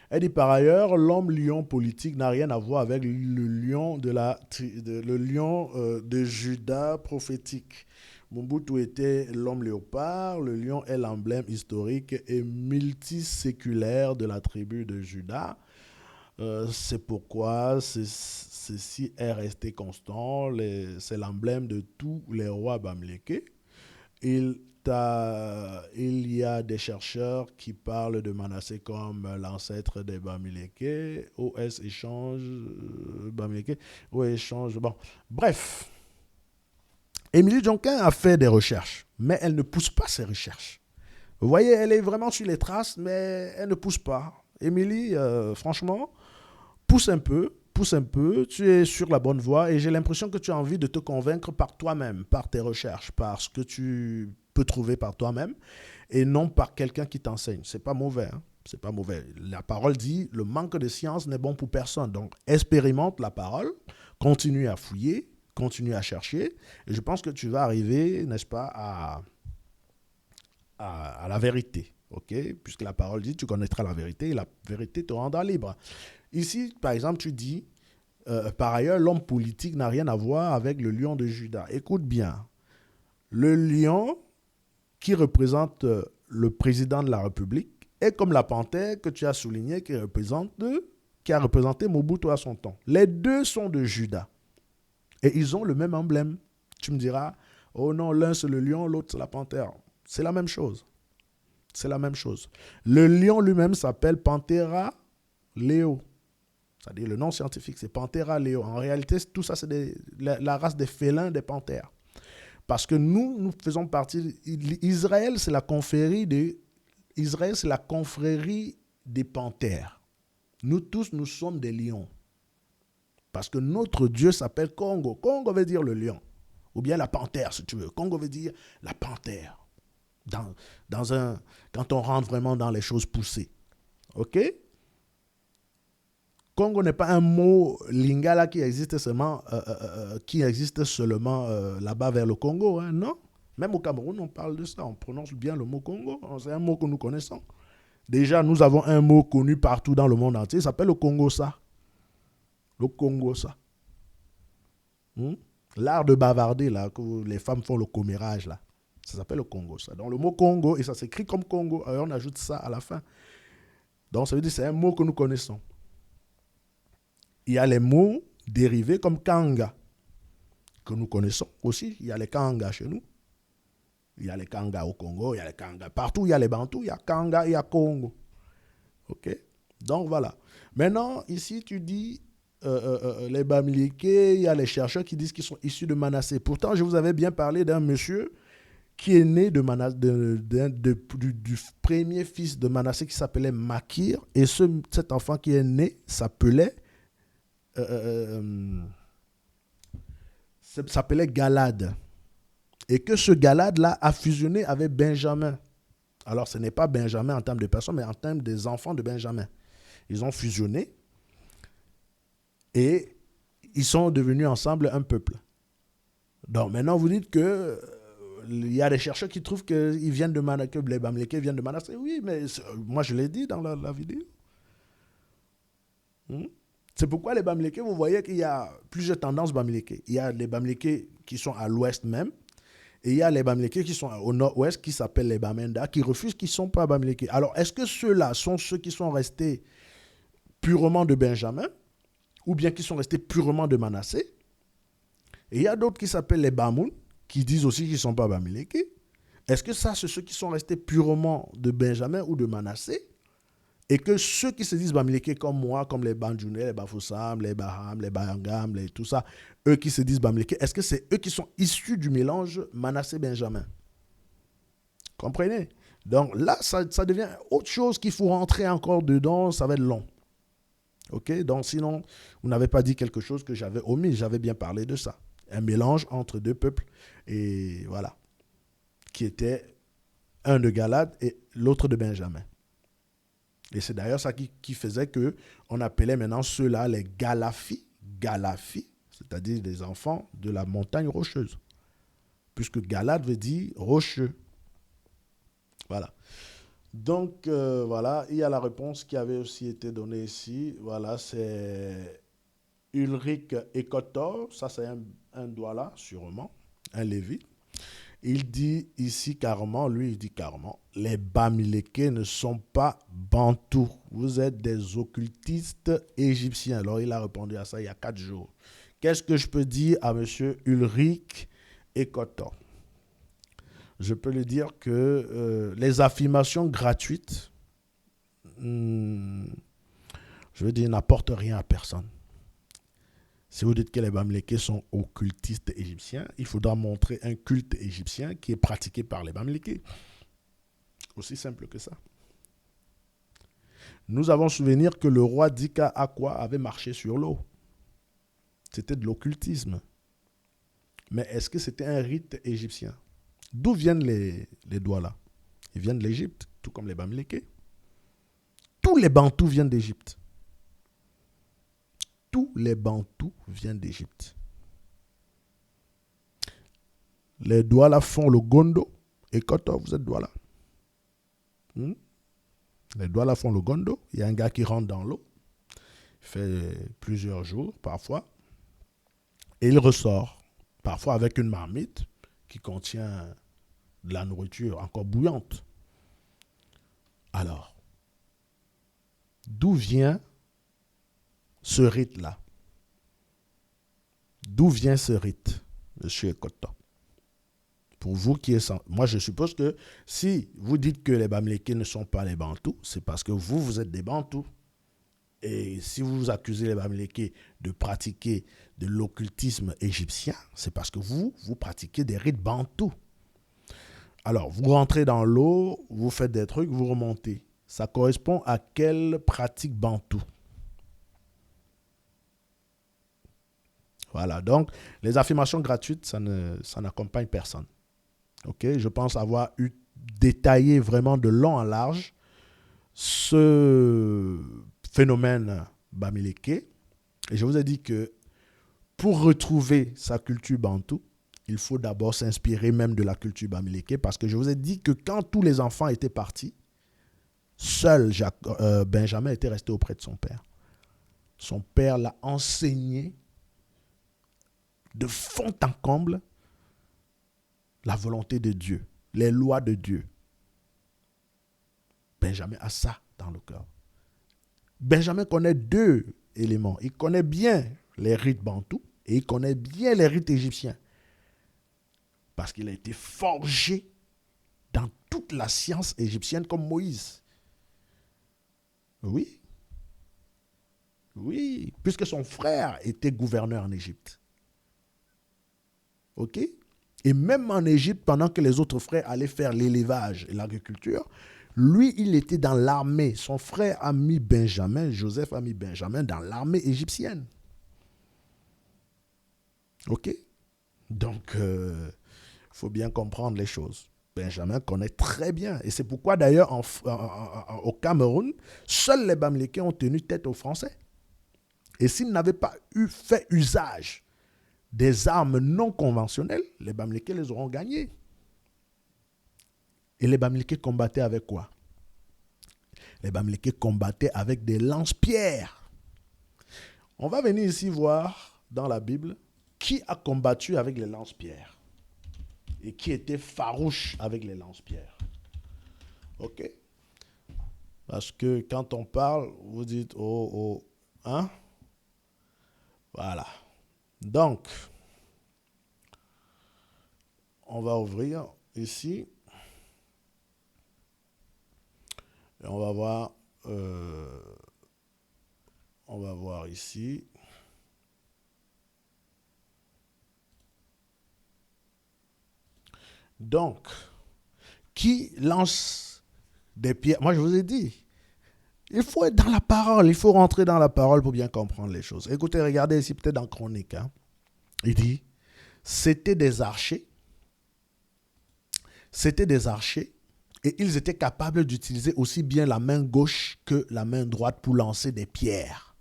Elle dit par ailleurs, l'homme lion politique n'a rien à voir avec le lion de Judas prophétique. Mobutu était l'homme léopard, le lion est l'emblème historique et multiséculaire de la tribu de Juda. C'est pourquoi ceci est resté constant, c'est l'emblème de tous les rois bamileke. Il y a des chercheurs qui parlent de Manassé comme l'ancêtre des Bamileke, OS échange, Bamileke, OS échange, bon. Bref, Émilie Jonquin a fait des recherches, mais elle ne pousse pas ses recherches. Vous voyez, elle est vraiment sur les traces, mais elle ne pousse pas. Émilie, franchement, pousse un peu, tu es sur la bonne voie et j'ai l'impression que tu as envie de te convaincre par toi-même, par tes recherches, par ce que tu peux trouver par toi-même et non par quelqu'un qui t'enseigne. C'est pas mauvais, hein? C'est pas mauvais. La parole dit, le manque de science n'est bon pour personne. Donc, expérimente la parole, continue à fouiller, continue à chercher et je pense que tu vas arriver, n'est-ce pas, à la vérité. Ok? Puisque la parole dit, tu connaîtras la vérité et la vérité te rendra libre. Ici, par exemple, tu dis, par ailleurs, l'homme politique n'a rien à voir avec le lion de Juda. Écoute bien, le lion qui représente le président de la République est comme la panthère que tu as souligné qui a représenté Mobutu à son temps. Les deux sont de Juda et ils ont le même emblème. Tu me diras, oh non, l'un c'est le lion, l'autre c'est la panthère. C'est la même chose. C'est la même chose. Le lion lui-même s'appelle Panthera leo. C'est-à-dire le nom scientifique, c'est Panthera leo. En réalité, tout ça, c'est la race des félins des panthères. Parce que nous faisons partie... Israël, c'est la confrérie des panthères. Nous tous, nous sommes des lions. Parce que notre Dieu s'appelle Congo. Congo veut dire le lion. Ou bien la panthère, si tu veux. Congo veut dire la panthère. Quand on rentre vraiment dans les choses poussées. OK? Congo n'est pas un mot lingala qui existe seulement, là-bas vers le Congo. Hein, non? Même au Cameroun, on parle de ça. On prononce bien le mot Congo. C'est un mot que nous connaissons. Déjà, nous avons un mot connu partout dans le monde entier. Il s'appelle le Congo-ça. Le Congo-ça. L'art de bavarder, là, que les femmes font le commérage, là. Ça s'appelle le Congo-ça. Donc, le mot Congo, et ça s'écrit comme Congo. Alors, on ajoute ça à la fin. Donc, ça veut dire que c'est un mot que nous connaissons. Il y a les mots dérivés comme Kanga, que nous connaissons aussi. Il y a les Kanga chez nous. Il y a les Kanga au Congo, il y a les Kanga. Partout, il y a les Bantous, il y a Kanga, il y a Congo. OK? Donc, voilà. Maintenant, ici, tu dis les Bamileke, il y a les chercheurs qui disent qu'ils sont issus de Manassé. Pourtant, je vous avais bien parlé d'un monsieur qui est né du premier fils de Manassé qui s'appelait Makir. Et cet enfant qui est né s'appelait Galad. Et que ce Galad-là a fusionné avec Benjamin. Alors, ce n'est pas Benjamin en termes de personnes, mais en termes des enfants de Benjamin. Ils ont fusionné et ils sont devenus ensemble un peuple. Donc, maintenant, vous dites que il y a des chercheurs qui trouvent qu'ils viennent de Manassé, que les Bamileke viennent de Manassé. Oui, mais moi, je l'ai dit dans la vidéo. C'est pourquoi les Bamileke, vous voyez qu'il y a plusieurs tendances Bamileke. Il y a les Bamileke qui sont à l'ouest même, et il y a les Bamileke qui sont au nord-ouest, qui s'appellent les Bamenda, qui refusent qu'ils ne sont pas Bamileke. Alors, est-ce que ceux-là sont ceux qui sont restés purement de Benjamin, ou bien qui sont restés purement de Manassé? Et il y a d'autres qui s'appellent les Bamoun, qui disent aussi qu'ils ne sont pas Bamileke. Est-ce que ça, c'est ceux qui sont restés purement de Benjamin ou de Manassé? Et que ceux qui se disent Bamileke comme moi, comme les Bandjounais, les Bafoussam, les Baham, les Bayangam, tout ça, eux qui se disent Bamileke, est-ce que c'est eux qui sont issus du mélange Manassé-Benjamin? Comprenez? Donc là, ça devient autre chose qu'il faut rentrer encore dedans, ça va être long. OK? Donc sinon, vous n'avez pas dit quelque chose que j'avais omis, j'avais bien parlé de ça. Un mélange entre deux peuples, et voilà, qui était un de Galad et l'autre de Benjamin. Et c'est d'ailleurs ça qui faisait qu'on appelait maintenant ceux-là les Galafis, c'est-à-dire des enfants de la montagne rocheuse. Puisque Galad veut dire rocheux. Voilà. Donc, voilà, il y a la réponse qui avait aussi été donnée ici. Voilà, c'est Ulrich Ekotor, ça c'est un Douala, sûrement, un Lévi. Il dit ici carrément, les Bamileke ne sont pas bantous. Vous êtes des occultistes égyptiens. Alors il a répondu à ça il y a 4 jours. Qu'est-ce que je peux dire à M. Ulrich Ekotor? Je peux lui dire que les affirmations gratuites, je veux dire, n'apportent rien à personne. Si vous dites que les Bamileke sont occultistes égyptiens, il faudra montrer un culte égyptien qui est pratiqué par les Bamileke. Aussi simple que ça. Nous avons souvenir que le roi Dika Akwa avait marché sur l'eau. C'était de l'occultisme. Mais est-ce que c'était un rite égyptien? D'où viennent les Douala? Ils viennent de l'Égypte, tout comme les Bamileke. Tous les Bantous viennent d'Égypte. Tous les Bantous viennent d'Égypte. Les Douala font le Gondo. Et quand vous êtes Douala, les Douala font le Gondo. Il y a un gars qui rentre dans l'eau. Il fait plusieurs jours, parfois. Et il ressort. Parfois avec une marmite qui contient de la nourriture encore bouillante. Alors, d'où vient ce rite-là? D'où vient ce rite, M. Ekoto? Pour vous qui êtes... Moi, je suppose que si vous dites que les Bamileke ne sont pas les Bantous, c'est parce que vous êtes des Bantous. Et si vous accusez les Bamileke de pratiquer de l'occultisme égyptien, c'est parce que vous pratiquez des rites Bantous. Alors, vous rentrez dans l'eau, vous faites des trucs, vous remontez. Ça correspond à quelle pratique Bantou? Voilà, donc les affirmations gratuites, ça n'accompagne personne. Ok, je pense avoir détaillé vraiment de long en large ce phénomène Bamileke. Et je vous ai dit que pour retrouver sa culture bantou, il faut d'abord s'inspirer même de la culture Bamileke, parce que je vous ai dit que quand tous les enfants étaient partis, seul Benjamin était resté auprès de son père. Son père l'a enseigné de fond en comble la volonté de Dieu, les lois de Dieu. Benjamin a ça dans le cœur. Benjamin connaît deux éléments. Il connaît bien les rites bantous et il connaît bien les rites égyptiens. Parce qu'il a été forgé dans toute la science égyptienne comme Moïse. Oui. Oui, puisque son frère était gouverneur en Égypte. OK? Et même en Égypte, pendant que les autres frères allaient faire l'élevage et l'agriculture, lui, il était dans l'armée. Son frère a mis Benjamin, Joseph a mis Benjamin dans l'armée égyptienne. OK? Donc, faut bien comprendre les choses. Benjamin connaît très bien. Et c'est pourquoi, d'ailleurs, au Cameroun, seuls les Bamileke ont tenu tête aux Français. Et s'ils n'avaient pas fait usage des armes non conventionnelles, les Bamileke les auront gagnés. Et les Bamileke combattaient avec quoi? Les Bamileke combattaient avec des lance-pierres. On va venir ici voir dans la Bible qui a combattu avec les lance-pierres et qui était farouche avec les lance-pierres. OK? Parce que quand on parle, vous dites oh, hein? Voilà. Donc, on va ouvrir ici. Et on va voir ici. Donc, qui lance des pierres? Moi, je vous ai dit, il faut être dans la parole, il faut rentrer dans la parole pour bien comprendre les choses. Écoutez, regardez ici, peut-être dans Chronique. Hein. Il dit, c'était des archers, et ils étaient capables d'utiliser aussi bien la main gauche que la main droite pour lancer des pierres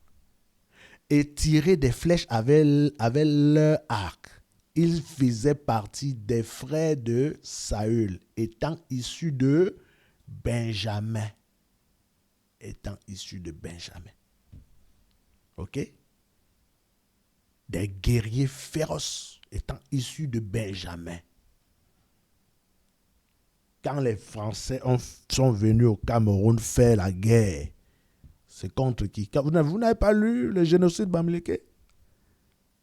et tirer des flèches avec leur arc. Ils faisaient partie des frères de Saül, étant issus de Benjamin. OK? Des guerriers féroces étant issus de Benjamin. Quand les Français sont venus au Cameroun faire la guerre, c'est contre qui? Vous n'avez pas lu le génocide Bamileke?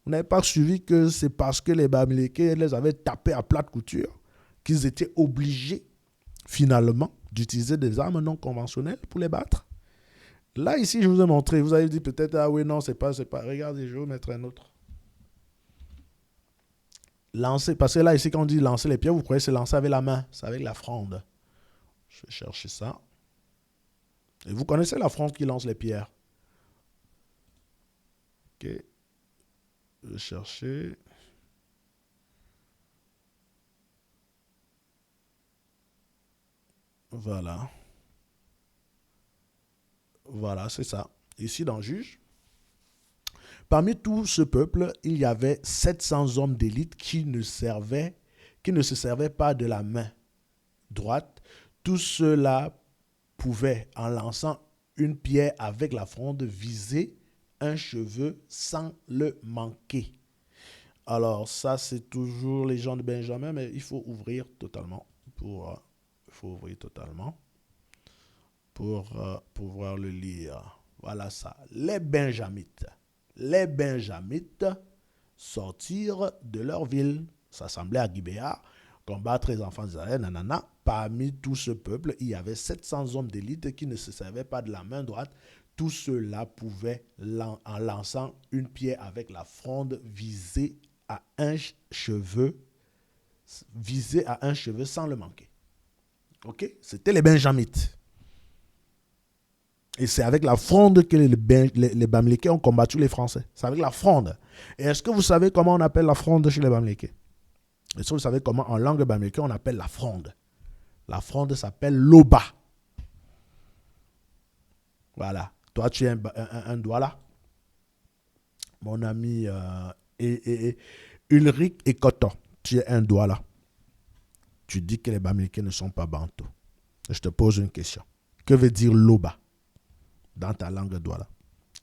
Vous n'avez pas suivi que c'est parce que les Bamileke les avaient tapés à plate couture qu'ils étaient obligés, finalement, d'utiliser des armes non conventionnelles pour les battre? Là, ici, je vous ai montré. Vous avez dit peut-être, ah oui, non, c'est pas. Regardez, je vais vous mettre un autre. Lancer, parce que là, ici, quand on dit lancer les pierres, vous croyez que c'est lancer avec la main. C'est avec la fronde. Je vais chercher ça. Et vous connaissez la fronde qui lance les pierres. OK. Je vais chercher. Voilà. Voilà, c'est ça. Ici, dans Juge, parmi tout ce peuple, il y avait 700 hommes d'élite qui ne se servaient pas de la main droite. Tout cela pouvait, en lançant une pierre avec la fronde, viser un cheveu sans le manquer. Alors, ça, c'est toujours les gens de Benjamin, mais il faut ouvrir totalement pour pouvoir le lire. Voilà ça. Les Benjamites sortirent de leur ville, s'assemblaient à Gibéa combattre les enfants d'Israël, nanana. Parmi tout ce peuple, il y avait 700 hommes d'élite qui ne se servaient pas de la main droite. Tout cela pouvait, en lançant une pierre avec la fronde, viser à un cheveu sans le manquer. Ok? C'était les Benjamites. Et c'est avec la fronde que les Bamilekés ont combattu les Français. C'est avec la fronde. Et est-ce que vous savez comment on appelle la fronde chez les Bamilekés? Est-ce que vous savez comment en langue bamileke on appelle la fronde? La fronde s'appelle l'oba. Voilà. Toi, tu as un doigt là. Mon ami Ulrich et Koto, tu as un doigt là. Tu dis que les Bamilekés ne sont pas bantous. Je te pose une question. Que veut dire l'oba dans ta langue doigt là?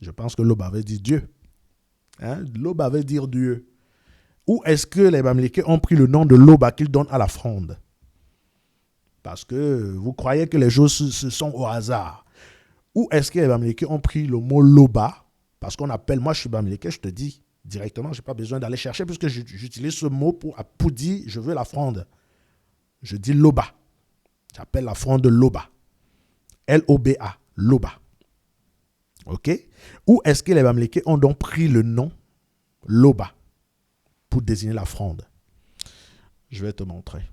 Je pense que l'oba veut dire Dieu. Hein? L'oba veut dire Dieu. Où est-ce que les Bamilekés ont pris le nom de l'oba qu'ils donnent à la fronde? Parce que vous croyez que les choses se sont au hasard. Où est-ce que les Bamilekés ont pris le mot loba? Parce qu'on appelle, moi je suis Bamileke, je te dis directement, je n'ai pas besoin d'aller chercher puisque j'utilise ce mot pour dire je veux la fronde. Je dis loba. J'appelle la fronde loba. L-O-B-A, loba. Ok? Où est-ce que les Bamilekés ont donc pris le nom loba pour désigner la fronde? Je vais te montrer.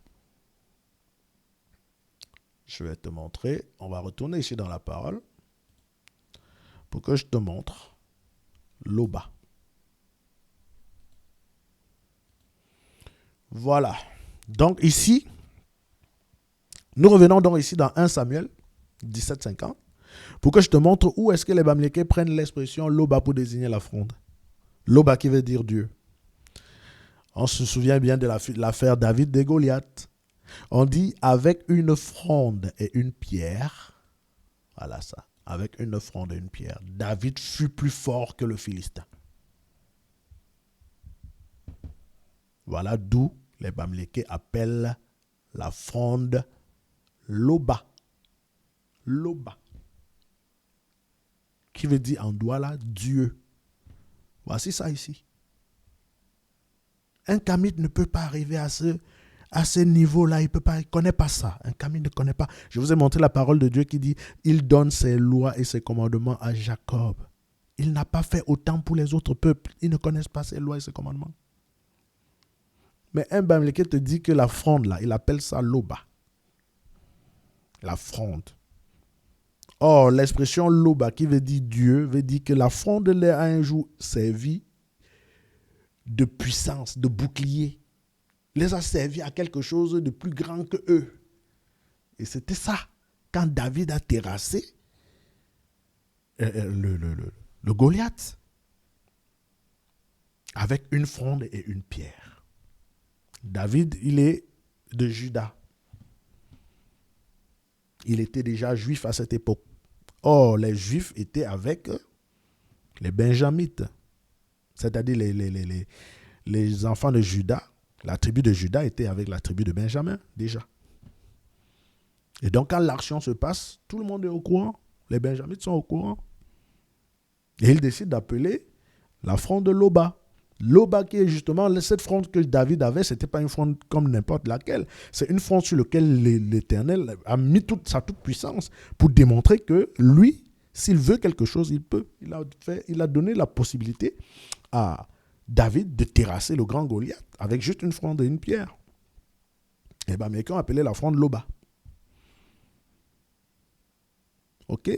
On va retourner ici dans la parole pour que je te montre l'oba. Voilà. Donc ici, nous revenons donc ici dans 1 Samuel 17,50 pour que je te montre où est-ce que les Bamilekés prennent l'expression l'oba pour désigner la fronde. L'oba qui veut dire Dieu. On se souvient bien de l'affaire David et Goliath. On dit avec une fronde et une pierre. Voilà ça. Avec une fronde et une pierre. David fut plus fort que le Philistin. Voilà d'où les Bamilekés appellent la fronde l'oba. L'oba. Qui veut dire en doigt là Dieu. Voici ça ici. Un Kamite ne peut pas arriver à ce niveau-là. Il ne connaît pas ça. Un Kamite ne connaît pas. Je vous ai montré la parole de Dieu qui dit il donne ses lois et ses commandements à Jacob. Il n'a pas fait autant pour les autres peuples. Ils ne connaissent pas ses lois et ses commandements. Mais un Bamileke te dit que la fronde, là, il appelle ça l'oba. La fronde. Or, l'expression l'oba, qui veut dire Dieu, veut dire que la fronde leur a un jour servi de puissance, de bouclier. Les a servi à quelque chose de plus grand que eux. Et c'était ça. Quand David a terrassé le Goliath avec une fronde et une pierre. David, il est de Juda. Il était déjà juif à cette époque. Or, les juifs étaient avec les Benjamites, c'est-à-dire les enfants de Juda. La tribu de Juda était avec la tribu de Benjamin déjà. Et donc, quand l'action se passe, tout le monde est au courant. Les Benjamites sont au courant. Et ils décident d'appeler la fronde de l'oba. L'oba qui est justement, cette fronde que David avait, ce n'était pas une fronde comme n'importe laquelle. C'est une fronde sur laquelle l'Éternel a mis toute sa toute-puissance pour démontrer que lui, s'il veut quelque chose, il peut. Il a donné la possibilité à David de terrasser le grand Goliath avec juste une fronde et une pierre. Et bien, Américains ont appelé la fronde l'oba. Ok?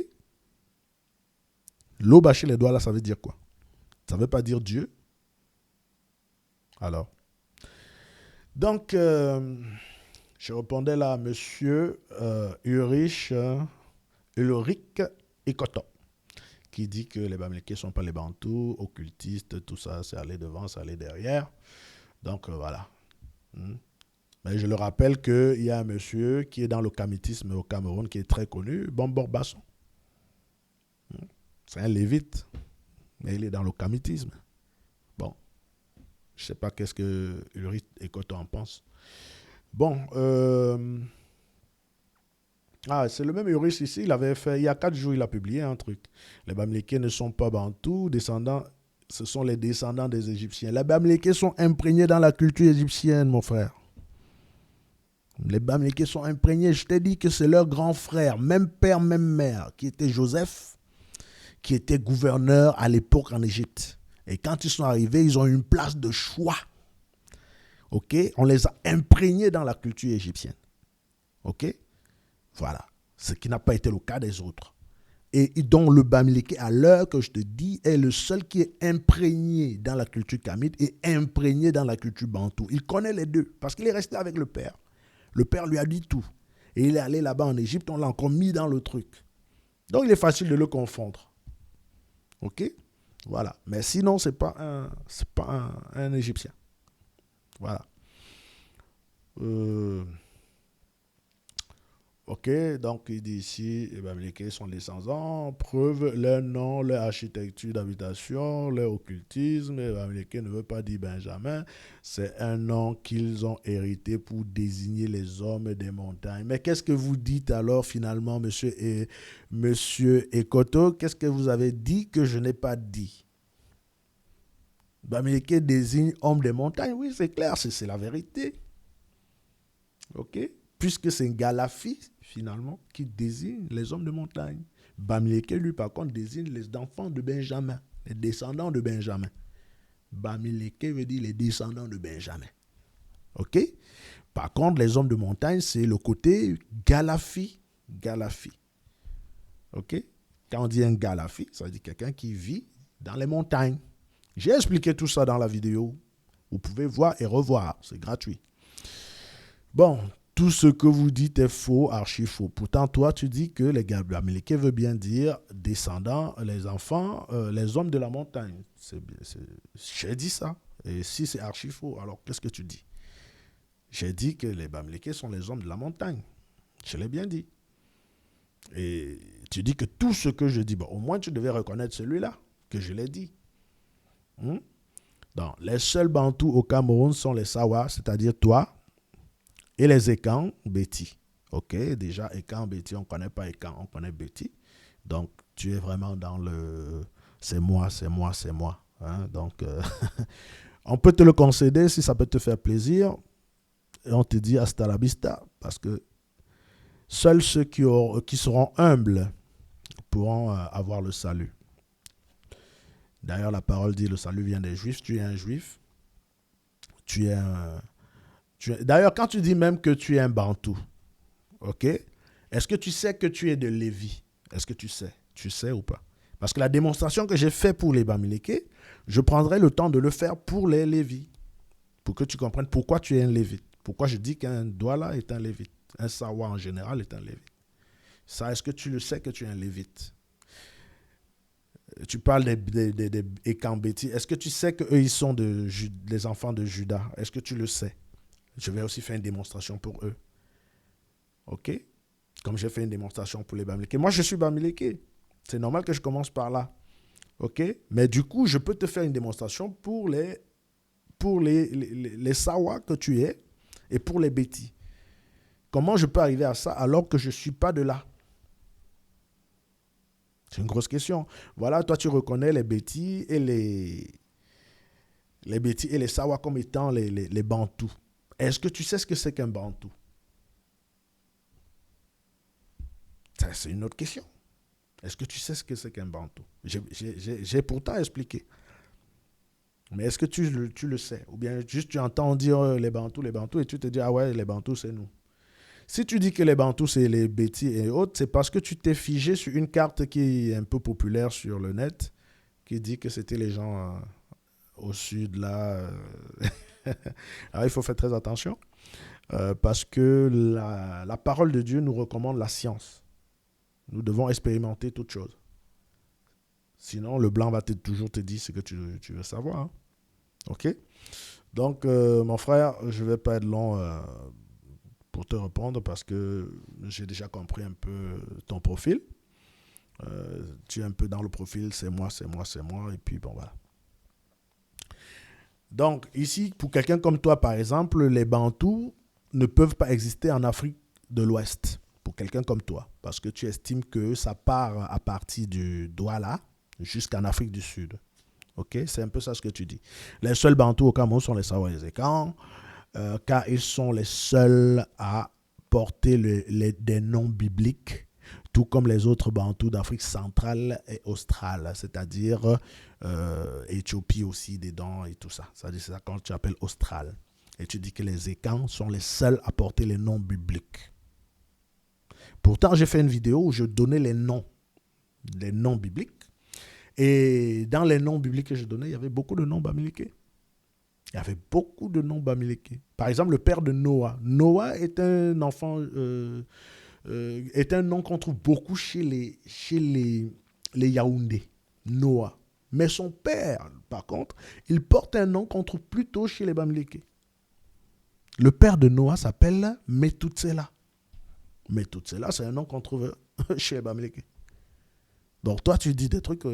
L'oba chez les doigts, là, ça veut dire quoi? Ça ne veut pas dire Dieu. Alors, donc, je répondais là à monsieur Ulrich et Koto, qui dit que les Bamilekés ne sont pas les Bantous, occultistes, tout ça, c'est aller devant, c'est aller derrière. Donc, voilà. Mais je le rappelle qu'il y a un monsieur qui est dans le kamitisme au Cameroun, qui est très connu, Bombor Basson. C'est un lévite, mais il est dans le kamitisme. Bon. Je ne sais pas qu'est-ce que Ulrich et Koto en pensent. Bon, c'est le même Ulrich ici, il avait fait, il y a 4 jours, il a publié un truc. Les Bamilekés ne sont pas bantous, ce sont les descendants des Égyptiens. Les Bamilekés sont imprégnés dans la culture égyptienne, mon frère. Les Bamileke sont imprégnés. Je t'ai dit que c'est leur grand frère, même père, même mère, qui était Joseph, qui était gouverneur à l'époque en Égypte. Et quand ils sont arrivés, ils ont eu une place de choix. Ok? On les a imprégnés dans la culture égyptienne. Ok? Voilà. Ce qui n'a pas été le cas des autres. Et dont le Bamileke, à l'heure que je te dis, est le seul qui est imprégné dans la culture kamite et imprégné dans la culture bantou. Il connaît les deux parce qu'il est resté avec le père. Le père lui a dit tout. Et il est allé là-bas en Égypte, on l'a encore mis dans le truc. Donc il est facile de le confondre. Ok? Voilà. Mais sinon, ce n'est pas un Égyptien. Voilà. Ok, donc il dit ici, les Bamileke sont descendants, preuve leur nom, leur architecture d'habitation, leur occultisme. Les Bamileke ne veut pas dire Benjamin, c'est un nom qu'ils ont hérité pour désigner les hommes des montagnes. Mais qu'est-ce que vous dites alors finalement, monsieur Ekoto? Qu'est-ce que vous avez dit que je n'ai pas dit? Bamileke désigne homme des montagnes, oui, c'est clair, c'est la vérité. Ok? Puisque c'est Galafi, finalement, qui désigne les hommes de montagne. Bamileke, lui, par contre, désigne les enfants de Benjamin, les descendants de Benjamin. Bamileke veut dire les descendants de Benjamin. Ok? Par contre, les hommes de montagne, c'est le côté Galafi. Galafi. Ok? Quand on dit un Galafi, ça veut dire quelqu'un qui vit dans les montagnes. J'ai expliqué tout ça dans la vidéo. Vous pouvez voir et revoir. C'est gratuit. Bon, tout ce que vous dites est faux, archi faux. Pourtant, toi, tu dis que les Bamileke veut bien dire descendants, les enfants, les hommes de la montagne. J'ai dit ça. Et si c'est archi faux, alors qu'est-ce que tu dis? J'ai dit que les Bamileke sont les hommes de la montagne. Je l'ai bien dit. Et tu dis que tout ce que je dis, bon, au moins tu devais reconnaître celui-là, que je l'ai dit. Donc, les seuls Bantous au Cameroun sont les Sawa, c'est-à-dire toi, et les Ekans, Betty. Ok, déjà, Ekan, Betty, on ne connaît pas Ekan, on connaît Betty. Donc, tu es vraiment dans le c'est moi, c'est moi, c'est moi. Hein? Donc, on peut te le concéder si ça peut te faire plaisir. Et on te dit hasta la vista. Parce que seuls ceux qui seront humbles pourront avoir le salut. D'ailleurs, la parole dit le salut vient des Juifs. Tu es un Juif. Tu es un. D'ailleurs, quand tu dis même que tu es un Bantou, ok, est-ce que tu sais que tu es de Lévi? Est-ce que tu sais? Tu sais ou pas? Parce que la démonstration que j'ai faite pour les Bamileke, je prendrai le temps de le faire pour les Lévis. Pour que tu comprennes pourquoi tu es un Lévite. Pourquoi je dis qu'un Douala est un Lévite. Un Sawa en général est un Lévite. Ça, est-ce que tu le sais que tu es un Lévite? Tu parles des Ekambeti. Est-ce que tu sais qu'eux, ils sont des enfants de Judas? Est-ce que tu le sais? Je vais aussi faire une démonstration pour eux. Ok? Comme j'ai fait une démonstration pour les Bamileke. Moi, je suis Bamileke. C'est normal que je commence par là. Ok? Mais du coup, je peux te faire une démonstration pour les Sawa que tu es et pour les Beti. Comment je peux arriver à ça alors que je ne suis pas de là? C'est une grosse question. Voilà, toi, tu reconnais les Beti et les Beti et les Sawa comme étant les Bantous. Est-ce que tu sais ce que c'est qu'un Bantou? Ça, c'est une autre question. Est-ce que tu sais ce que c'est qu'un Bantou? J'ai pourtant expliqué. Mais est-ce que tu le sais? Ou bien juste tu entends dire les Bantous, et tu te dis, ah ouais, les Bantous, c'est nous. Si tu dis que les Bantous, c'est les Beti et autres, c'est parce que tu t'es figé sur une carte qui est un peu populaire sur le net, qui dit que c'était les gens au sud, là. Alors, il faut faire très attention, parce que la parole de Dieu nous recommande la science. Nous devons expérimenter toute chose. Sinon, le blanc va toujours te dire ce que tu veux savoir. Hein. OK? Donc, mon frère, je ne vais pas être long pour te répondre parce que j'ai déjà compris un peu ton profil. Tu es un peu dans le profil, c'est moi, c'est moi, c'est moi. Et puis, bon, voilà. Donc, ici, pour quelqu'un comme toi, par exemple, les Bantous ne peuvent pas exister en Afrique de l'Ouest. Pour quelqu'un comme toi. Parce que tu estimes que ça part à partir du Douala jusqu'en Afrique du Sud. Ok? C'est un peu ça ce que tu dis. Les seuls Bantous au Cameroun sont les Sawa et les Ekans, car ils sont les seuls à porté des noms bibliques, tout comme les autres bantous d'Afrique centrale et australe, c'est-à-dire Éthiopie aussi dedans et tout ça. C'est ça quand tu appelles austral. Et tu dis que les Écans sont les seuls à porter les noms bibliques. Pourtant, j'ai fait une vidéo où je donnais les noms bibliques. Et dans les noms bibliques que je donnais, il y avait beaucoup de noms bamileke. Il y avait beaucoup de noms bamileke. Par exemple, le père de Noah. Noah est un enfant, est un nom qu'on trouve beaucoup chez les Yaoundés. Noah. Mais son père, par contre, il porte un nom qu'on trouve plutôt chez les bamileke. Le père de Noah s'appelle Methuselah. Methuselah, c'est un nom qu'on trouve chez les bamileke. Donc toi, tu dis des trucs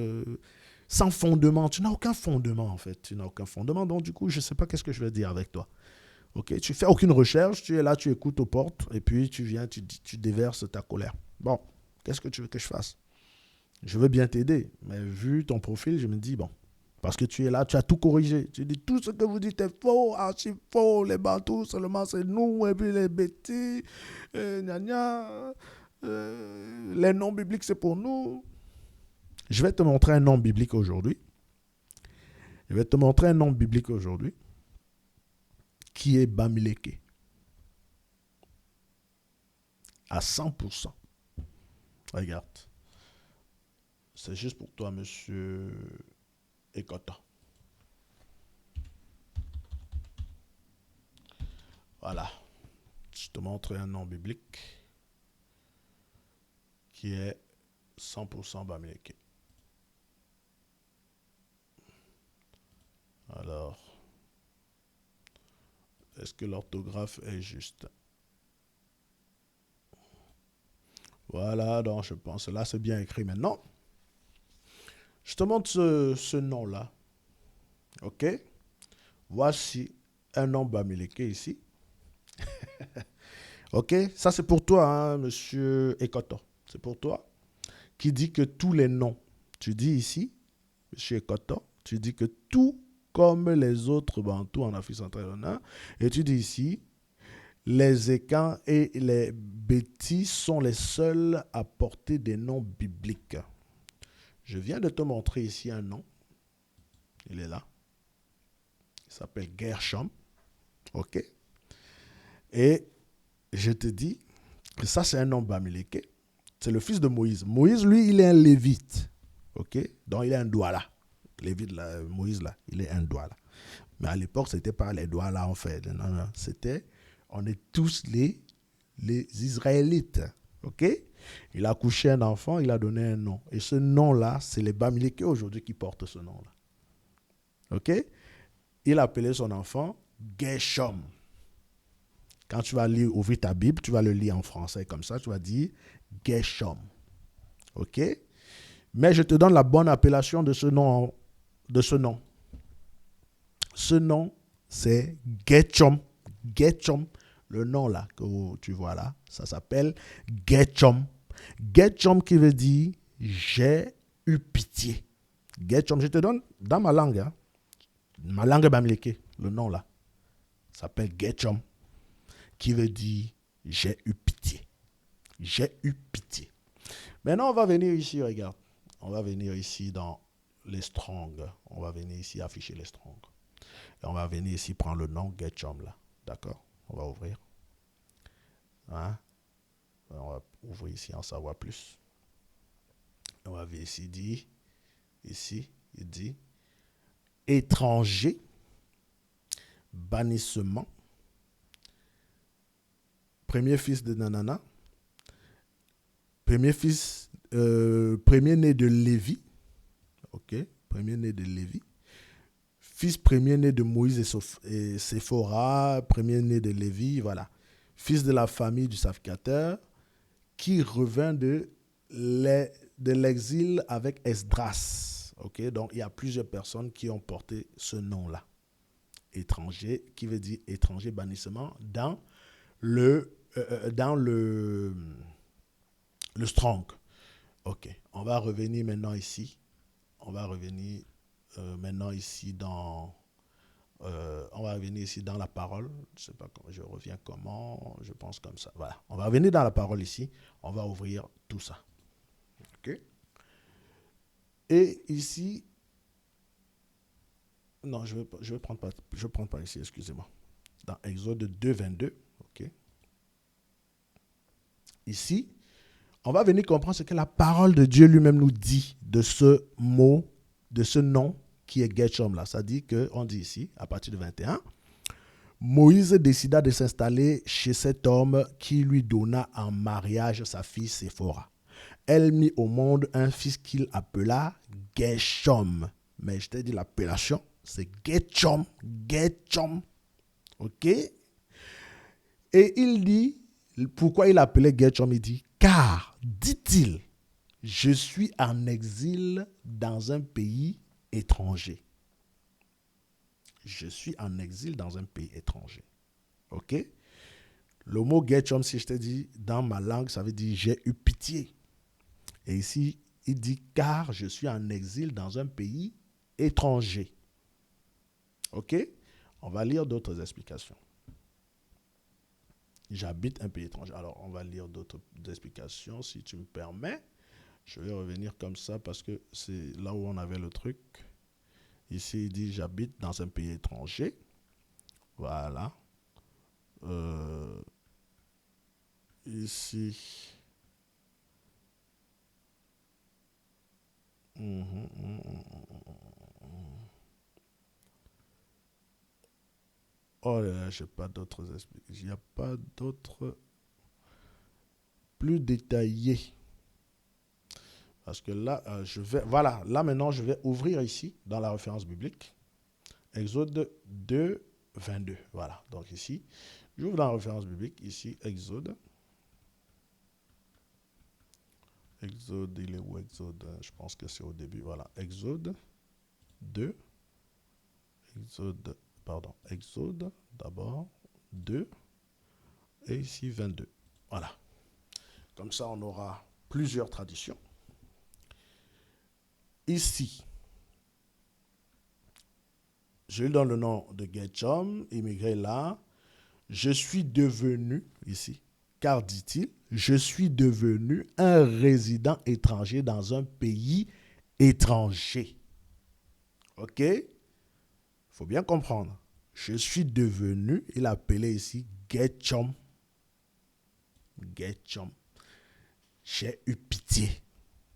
sans fondement. Tu n'as aucun fondement, en fait. Tu n'as aucun fondement. Donc du coup, je ne sais pas qu'est-ce que je vais dire avec toi. Ok, tu fais aucune recherche. Tu es là, tu écoutes aux portes. Et puis tu viens, tu déverses ta colère. Bon, qu'est-ce que tu veux que je fasse? Je veux bien t'aider. Mais vu ton profil, je me dis, bon, parce que tu es là, tu as tout corrigé. Tu dis, tout ce que vous dites est faux, archi faux. Les bantous, seulement c'est nous. Et puis les bêtis, gna gna, les noms bibliques, c'est pour nous. Je vais te montrer un nom biblique aujourd'hui. Je vais te montrer un nom biblique aujourd'hui qui est Bamileke. À 100%. Regarde. C'est juste pour toi, monsieur Ekota. Voilà. Je te montre un nom biblique qui est 100% Bamileke. Alors, est-ce que l'orthographe est juste? Voilà, donc je pense là c'est bien écrit maintenant. Je te montre ce nom-là. Ok? Voici un nom Bamileke ici. Ok? Ça c'est pour toi, hein, monsieur Ekoto. C'est pour toi. Qui dit que tous les noms, tu dis ici, monsieur Ekoto, tu dis que tout comme les autres bantous en Afrique centrale, et tu dis ici, les Écans et les Bétis sont les seuls à porter des noms bibliques. Je viens de te montrer ici un nom. Il est là. Il s'appelle Gershom. OK? Et je te dis que ça, c'est un nom Bamileke. C'est le fils de Moïse. Moïse, lui, il est un lévite. OK? Donc, il est un douala. Lévite, là, Moïse, là, il est un douala. Mais à l'époque, ce n'était pas les douala, en fait. Non, non. C'était, on est tous les Israélites. OK? Il a couché un enfant, il a donné un nom. Et ce nom-là, c'est les Bamileke aujourd'hui qui portent ce nom-là. OK? Il a appelé son enfant Gershom. Quand tu vas lire, ouvrir ta Bible, tu vas le lire en français comme ça, tu vas dire Gershom. OK? Mais je te donne la bonne appellation de ce nom. Ce nom, c'est Gershom. Gershom. Le nom là que tu vois là, ça s'appelle Gershom. Gershom qui veut dire j'ai eu pitié. Gershom, je te donne dans ma langue, hein, ma langue bamileke, le nom là, s'appelle Gershom, qui veut dire j'ai eu pitié. J'ai eu pitié. Maintenant, on va venir ici, regarde. On va venir ici dans les Strong. On va venir ici afficher les Strong. Et on va venir ici prendre le nom Gershom là. D'accord? On va ouvrir. Hein? On va ouvrir ici, en savoir plus. On va venir ici, il dit étranger, bannissement, premier fils de Nanana, premier né de Lévi, ok, premier né de Lévi, fils premier né de Moïse et Séphora, premier né de Lévi, voilà, fils de la famille du sacrificateur, qui revint de l'exil avec Esdras. Ok, donc il y a plusieurs personnes qui ont porté ce nom-là. Étranger, qui veut dire étranger, bannissement, dans le Strong. Ok, on va revenir maintenant ici. On va revenir maintenant ici dans On va revenir ici dans la parole. Je ne sais pas comment je reviens comment. Je pense comme ça. Voilà. On va revenir dans la parole ici. On va ouvrir tout ça. OK? Et ici, non, je vais prendre par ici, excusez-moi. Dans Exode 2, 22. OK? Ici, on va venir comprendre ce que la parole de Dieu lui-même nous dit de ce mot, de ce nom qui est Gershom là. Ça dit qu'on dit ici, à partir de 21, Moïse décida de s'installer chez cet homme qui lui donna en mariage sa fille Séphora. Elle mit au monde un fils qu'il appela Gershom. Mais je t'ai dit l'appellation, c'est Gershom. Gershom. OK? Et il dit, pourquoi il appelait Gershom? Il dit, car, dit-il, je suis en exil dans un pays étranger. Je suis en exil dans un pays étranger. OK? Le mot Gershom, si je te dis dans ma langue, ça veut dire j'ai eu pitié. Et ici, il dit car je suis en exil dans un pays étranger. OK? On va lire d'autres explications. J'habite un pays étranger. Alors, on va lire d'autres explications si tu me permets. Je vais revenir comme ça parce que c'est là où on avait le truc. Ici, il dit j'habite dans un pays étranger. Voilà. Ici. Oh là là, je n'ai pas d'autres explications. Il n'y a pas d'autres plus détaillés. Parce que là, voilà, là maintenant, je vais ouvrir ici, dans la référence biblique, Exode 2, 22. Voilà, donc ici, j'ouvre dans la référence biblique, ici, Exode. Exode, il est où Exode? Je pense que c'est au début, voilà. Exode 2, Exode, d'abord, 2, et ici 22. Voilà. Comme ça, on aura plusieurs traditions. Ici, je lui donne le nom de Gershom, immigré là. Je suis devenu, ici, car dit-il, je suis devenu un résident étranger dans un pays étranger. OK? Il faut bien comprendre. Je suis devenu, il appelait ici Gershom. Gershom. J'ai eu pitié.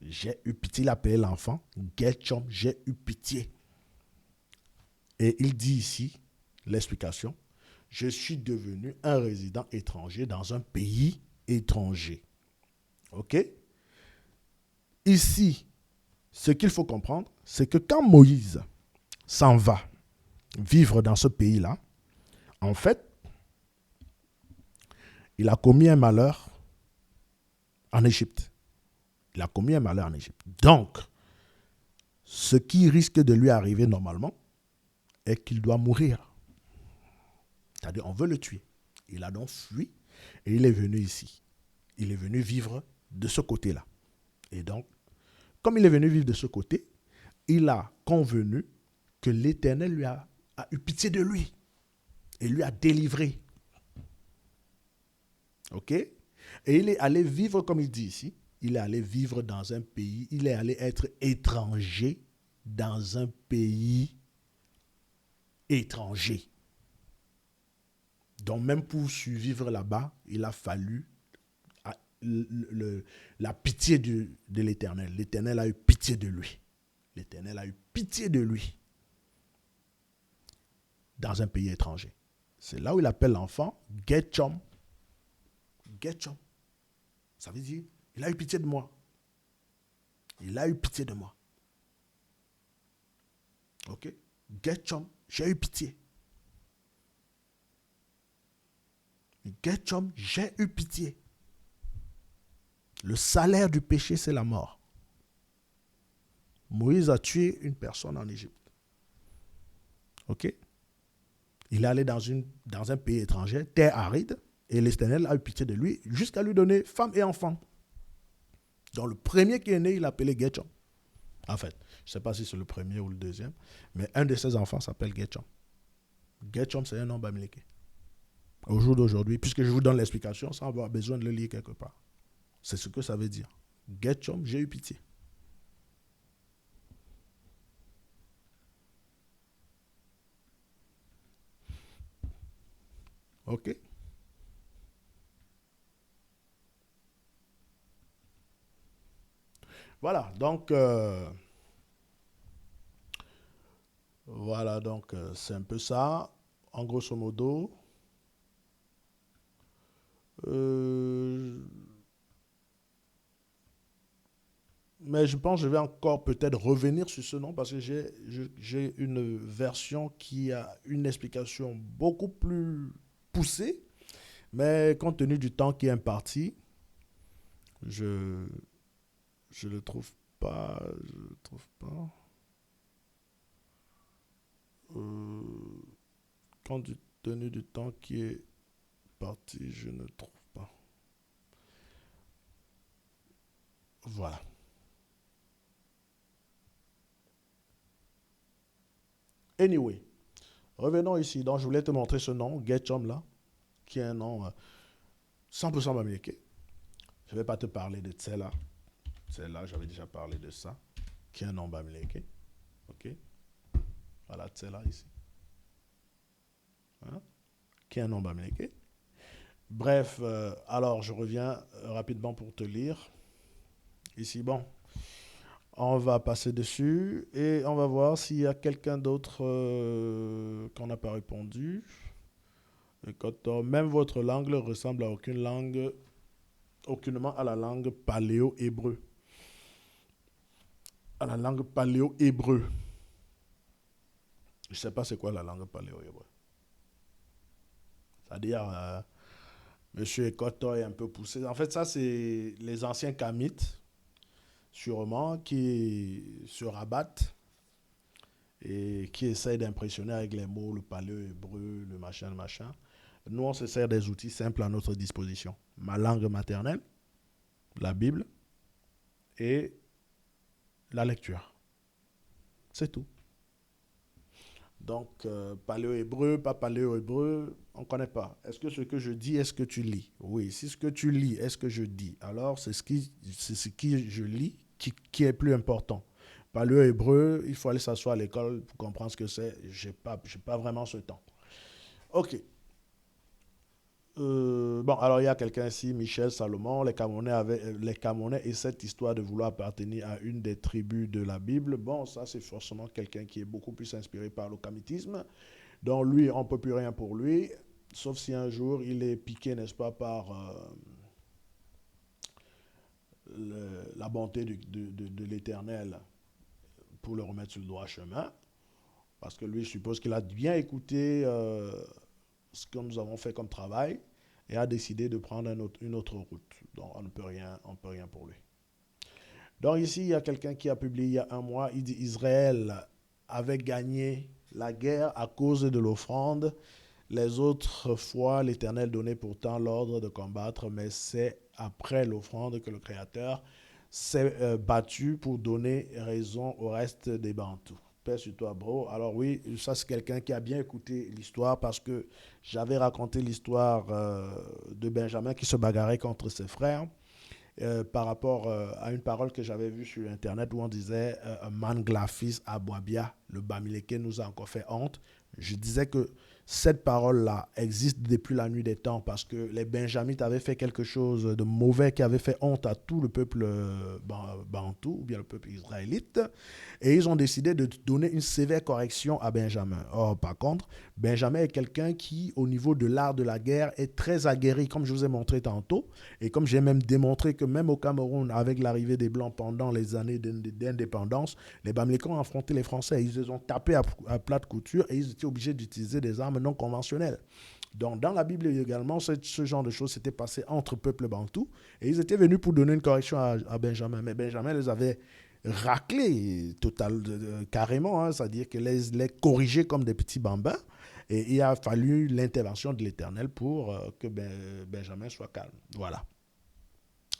J'ai eu pitié. Il appelait l'enfant Gershom. J'ai eu pitié. Et il dit ici, l'explication, je suis devenu un résident étranger dans un pays étranger. OK? Ici, ce qu'il faut comprendre, c'est que quand Moïse s'en va vivre dans ce pays-là, en fait, il a commis un malheur en Égypte. Il a commis un malheur en Égypte. Donc, ce qui risque de lui arriver normalement est qu'il doit mourir. C'est-à-dire, on veut le tuer. Il a donc fui et il est venu ici. Il est venu vivre de ce côté-là. Et donc, comme il est venu vivre de ce côté, il a convenu que l'Éternel a eu pitié de lui et lui a délivré. OK? Et il est allé vivre, comme il dit ici, il est allé vivre dans un pays, il est allé être étranger dans un pays étranger. Donc même pour survivre là-bas, il a fallu la pitié de l'Éternel. L'Éternel a eu pitié de lui. L'Éternel a eu pitié de lui dans un pays étranger. C'est là où il appelle l'enfant Gershom. Gershom. Ça veut dire, il a eu pitié de moi. Il a eu pitié de moi. Ok? Gershom, j'ai eu pitié. Gershom, j'ai eu pitié. Le salaire du péché, c'est la mort. Moïse a tué une personne en Égypte. Ok? Il est allé dans un pays étranger, terre aride, et l'Éternel a eu pitié de lui jusqu'à lui donner femme et enfant. Donc le premier qui est né, il l'appelait Gershom. En fait, je ne sais pas si c'est le premier ou le deuxième, mais un de ses enfants s'appelle Gershom. Getchom, c'est un nom bamileke. Au jour d'aujourd'hui, puisque je vous donne l'explication sans avoir besoin de le lire quelque part. C'est ce que ça veut dire. Getchom, j'ai eu pitié. OK? Voilà, donc c'est un peu ça. En grosso modo, euh, mais je pense que je vais encore peut-être revenir sur ce nom parce que j'ai une version qui a une explication beaucoup plus poussée, mais compte tenu du temps qui est imparti, je je le trouve pas, je le trouve pas. Euh, compte tenu du temps qui est parti, je ne trouve pas. Voilà. Anyway, revenons ici. Donc je voulais te montrer ce nom, Getchom là, qui est un nom 100% américain. Je ne vais pas te parler de Tsela. Tsela, j'avais déjà parlé de ça, qui est un nom américain. Ok. Voilà, Tsela ici. Hein? Qui est un nom américain. Bref, alors je reviens rapidement pour te lire. Ici, bon, on va passer dessus et on va voir s'il y a quelqu'un d'autre qu'on n'a pas répondu. Même votre langue ressemble à aucune langue, aucunement à la langue paléo-hébreu. À la langue paléo-hébreu. Je ne sais pas c'est quoi la langue paléo-hébreu. C'est-à-dire, Monsieur Ekoto est un peu poussé. En fait, ça, c'est les anciens Kamites, sûrement, qui se rabattent et qui essayent d'impressionner avec les mots, le paléo-hébreu, le machin, le machin. Nous, on se sert des outils simples à notre disposition. Ma langue maternelle, la Bible et la lecture. C'est tout. Donc, paléo-hébreu, pas paléo-hébreu, on ne connaît pas. Est-ce que ce que je dis, est-ce que tu lis? Oui, si ce que tu lis, est-ce que je dis? Alors, c'est ce qui je lis qui est plus important. Paléo-hébreu, il faut aller s'asseoir à l'école pour comprendre ce que c'est. J'ai pas vraiment ce temps. Ok. Bon, alors il y a quelqu'un ici, Michel Salomon, les Camerounais et cette histoire de vouloir appartenir à une des tribus de la Bible. Bon, ça c'est forcément quelqu'un qui est beaucoup plus inspiré par le kamitisme. Donc lui, on ne peut plus rien pour lui, sauf si un jour il est piqué, n'est-ce pas, par la bonté de l'Éternel pour le remettre sur le droit chemin. Parce que lui, je suppose qu'il a bien écouté ce que nous avons fait comme travail et a décidé de prendre une autre route. Donc on ne peut rien pour lui. Donc ici, il y a quelqu'un qui a publié il y a un mois, il dit Israël avait gagné la guerre à cause de l'offrande. Les autres fois, l'Éternel donnait pourtant l'ordre de combattre, mais c'est après l'offrande que le Créateur s'est battu pour donner raison au reste des Bantous. Paix sur toi, bro. Alors oui, ça c'est quelqu'un qui a bien écouté l'histoire parce que j'avais raconté l'histoire de Benjamin qui se bagarrait contre ses frères par rapport à une parole que j'avais vue sur Internet où on disait Manglafis Abouabia, le Bamileke nous a encore fait honte. Je disais que cette parole-là existe depuis la nuit des temps parce que les Benjamites avaient fait quelque chose de mauvais qui avait fait honte à tout le peuple bantou ou bien le peuple israélite et ils ont décidé de donner une sévère correction à Benjamin. Or, par contre, Benjamin est quelqu'un qui, au niveau de l'art de la guerre, est très aguerri, comme je vous ai montré tantôt, et comme j'ai même démontré que même au Cameroun, avec l'arrivée des Blancs pendant les années d'indépendance, les Bamileke ont affronté les Français. Ils les ont tapés à plat de couture et ils étaient obligés d'utiliser des armes non conventionnelles. Donc, dans la Bible également, ce genre de choses s'était passé entre peuples bantous et ils étaient venus pour donner une correction à Benjamin. Mais Benjamin les avait raclés carrément, hein, c'est-à-dire que les corriger comme des petits bambins. Et il a fallu l'intervention de l'Éternel pour que Benjamin soit calme. Voilà.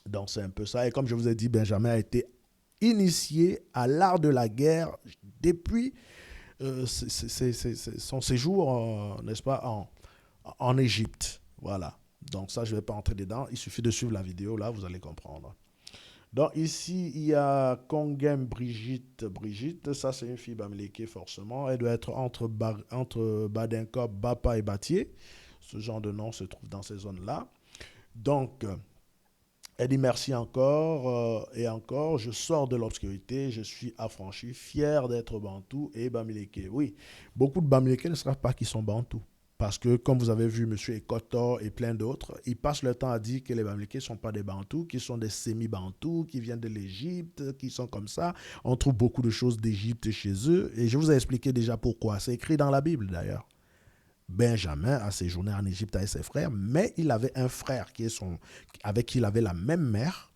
Donc c'est un peu ça. Et comme je vous ai dit, Benjamin a été initié à l'art de la guerre depuis son séjour, n'est-ce pas, en Égypte. Voilà. Donc ça, je ne vais pas entrer dedans. Il suffit de suivre la vidéo, là, vous allez comprendre. Donc ici, il y a Kongem Brigitte. Brigitte, ça c'est une fille bamileke forcément. Elle doit être entre Badenkob, Bapa et Batié. Ce genre de nom se trouve dans ces zones-là. Donc, elle dit merci encore et encore. Je sors de l'obscurité, je suis affranchi, fier d'être bantou et bamileke. Oui, beaucoup de bamileke ne savent pas qu'ils sont bantous. Parce que, comme vous avez vu, M. Ekotor et plein d'autres, ils passent leur temps à dire que les Bamileke ne sont pas des Bantous, qu'ils sont des semi-Bantous, qui viennent de l'Égypte, qui sont comme ça. On trouve beaucoup de choses d'Égypte chez eux. Et je vous ai expliqué déjà pourquoi. C'est écrit dans la Bible, d'ailleurs. Benjamin a séjourné en Égypte avec ses frères, mais il avait un frère avec qui il avait la même mère,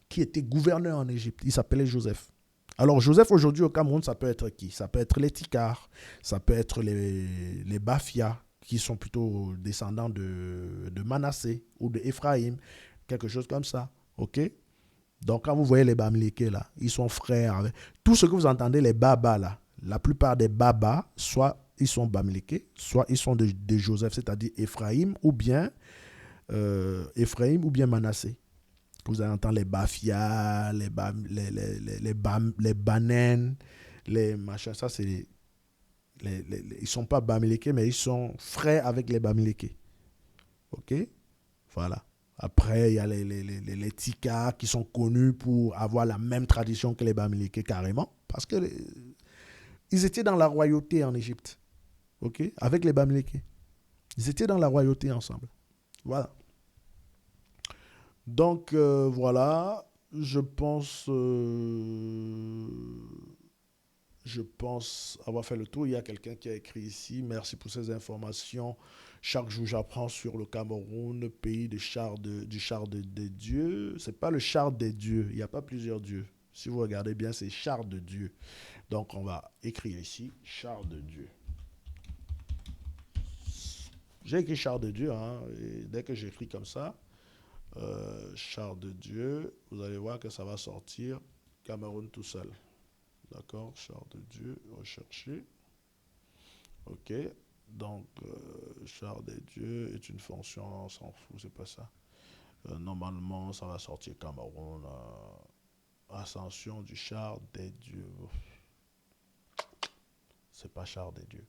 qui était gouverneur en Égypte. Il s'appelait Joseph. Alors, Joseph, aujourd'hui, au Cameroun, ça peut être qui? Ça peut être les Tikars, ça peut être les Bafia, qui sont plutôt descendants de Manassé ou de Ephraïm, quelque chose comme ça. OK? Donc, quand vous voyez les Bamileke, là, ils sont frères. Tout ce que vous entendez, les Babas, là, la plupart des Babas, soit ils sont Bamileke, soit ils sont de Joseph, c'est-à-dire Ephraïm ou bien Manassé. Vous allez entendre les Bafia, les Banen, les machins. Ça, c'est ils ne sont pas Bamileke, mais ils sont frères avec les Bamileke. OK? Voilà. Après, il y a les Tika qui sont connus pour avoir la même tradition que les Bamileke carrément. Parce que ils étaient dans la royauté en Égypte. OK? Avec les Bamileke. Ils étaient dans la royauté ensemble. Voilà. Donc, voilà. Je pense avoir fait le tour. Il y a quelqu'un qui a écrit ici. Merci pour ces informations. Chaque jour, j'apprends sur le Cameroun, pays du char des dieux. Ce n'est pas le char des dieux. Il n'y a pas plusieurs dieux. Si vous regardez bien, c'est char de Dieu. Donc, on va écrire ici char de Dieu. J'ai écrit char de Dieu. Hein, et dès que j'écris comme ça, char de Dieu, vous allez voir que ça va sortir Cameroun tout seul. D'accord, char de Dieu, rechercher. OK. Donc, char des dieux est une fonction, on s'en fout, c'est pas ça. Normalement, ça va sortir Cameroun. Ascension du char des dieux. C'est pas char des dieux.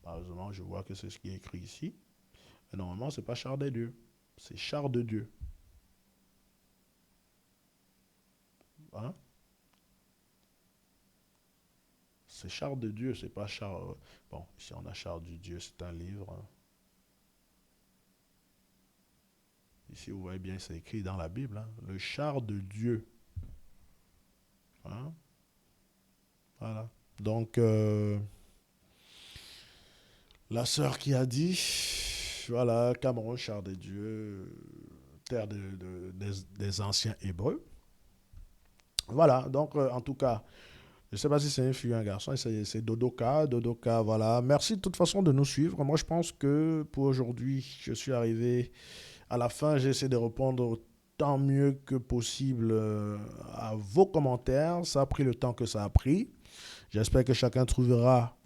Malheureusement, je vois que c'est ce qui est écrit ici. Mais normalement, c'est pas char des dieux. C'est char de Dieu. Hein? C'est char de Dieu, c'est pas char. Bon, ici on a char du Dieu, c'est un livre. Hein. Ici, vous voyez bien, c'est écrit dans la Bible. Hein. Le char de Dieu. Hein? Voilà. Donc, la sœur qui a dit, voilà, Cameroun, char de Dieu, terre des anciens Hébreux. Voilà, donc en tout cas, je ne sais pas si c'est une fille ou un garçon, c'est Dodoka. Dodoka, voilà. Merci de toute façon de nous suivre. Moi, je pense que pour aujourd'hui, je suis arrivé à la fin. J'ai essayé de répondre tant mieux que possible à vos commentaires. Ça a pris le temps que ça a pris. J'espère que chacun trouvera,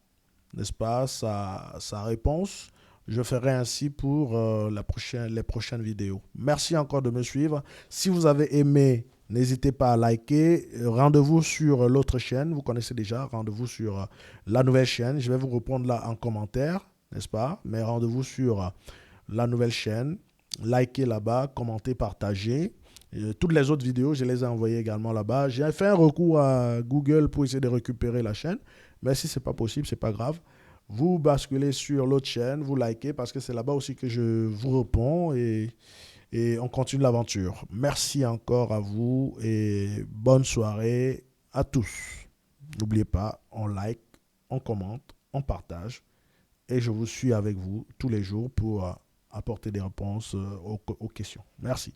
n'est-ce pas, sa réponse. Je ferai ainsi pour les prochaines vidéos. Merci encore de me suivre. Si vous avez aimé, n'hésitez pas à liker. Rendez-vous sur l'autre chaîne. Vous connaissez déjà. Rendez-vous sur la nouvelle chaîne. Je vais vous répondre là en commentaire, n'est-ce pas? Mais rendez-vous sur la nouvelle chaîne. Likez là-bas, commentez, partagez. Toutes les autres vidéos, je les ai envoyées également là-bas. J'ai fait un recours à Google pour essayer de récupérer la chaîne. Mais si ce n'est pas possible, ce n'est pas grave. Vous basculez sur l'autre chaîne, vous likez parce que c'est là-bas aussi que je vous réponds et on continue l'aventure. Merci encore à vous et bonne soirée à tous. N'oubliez pas, on like, on commente, on partage et je vous suis avec vous tous les jours pour apporter des réponses aux questions. Merci.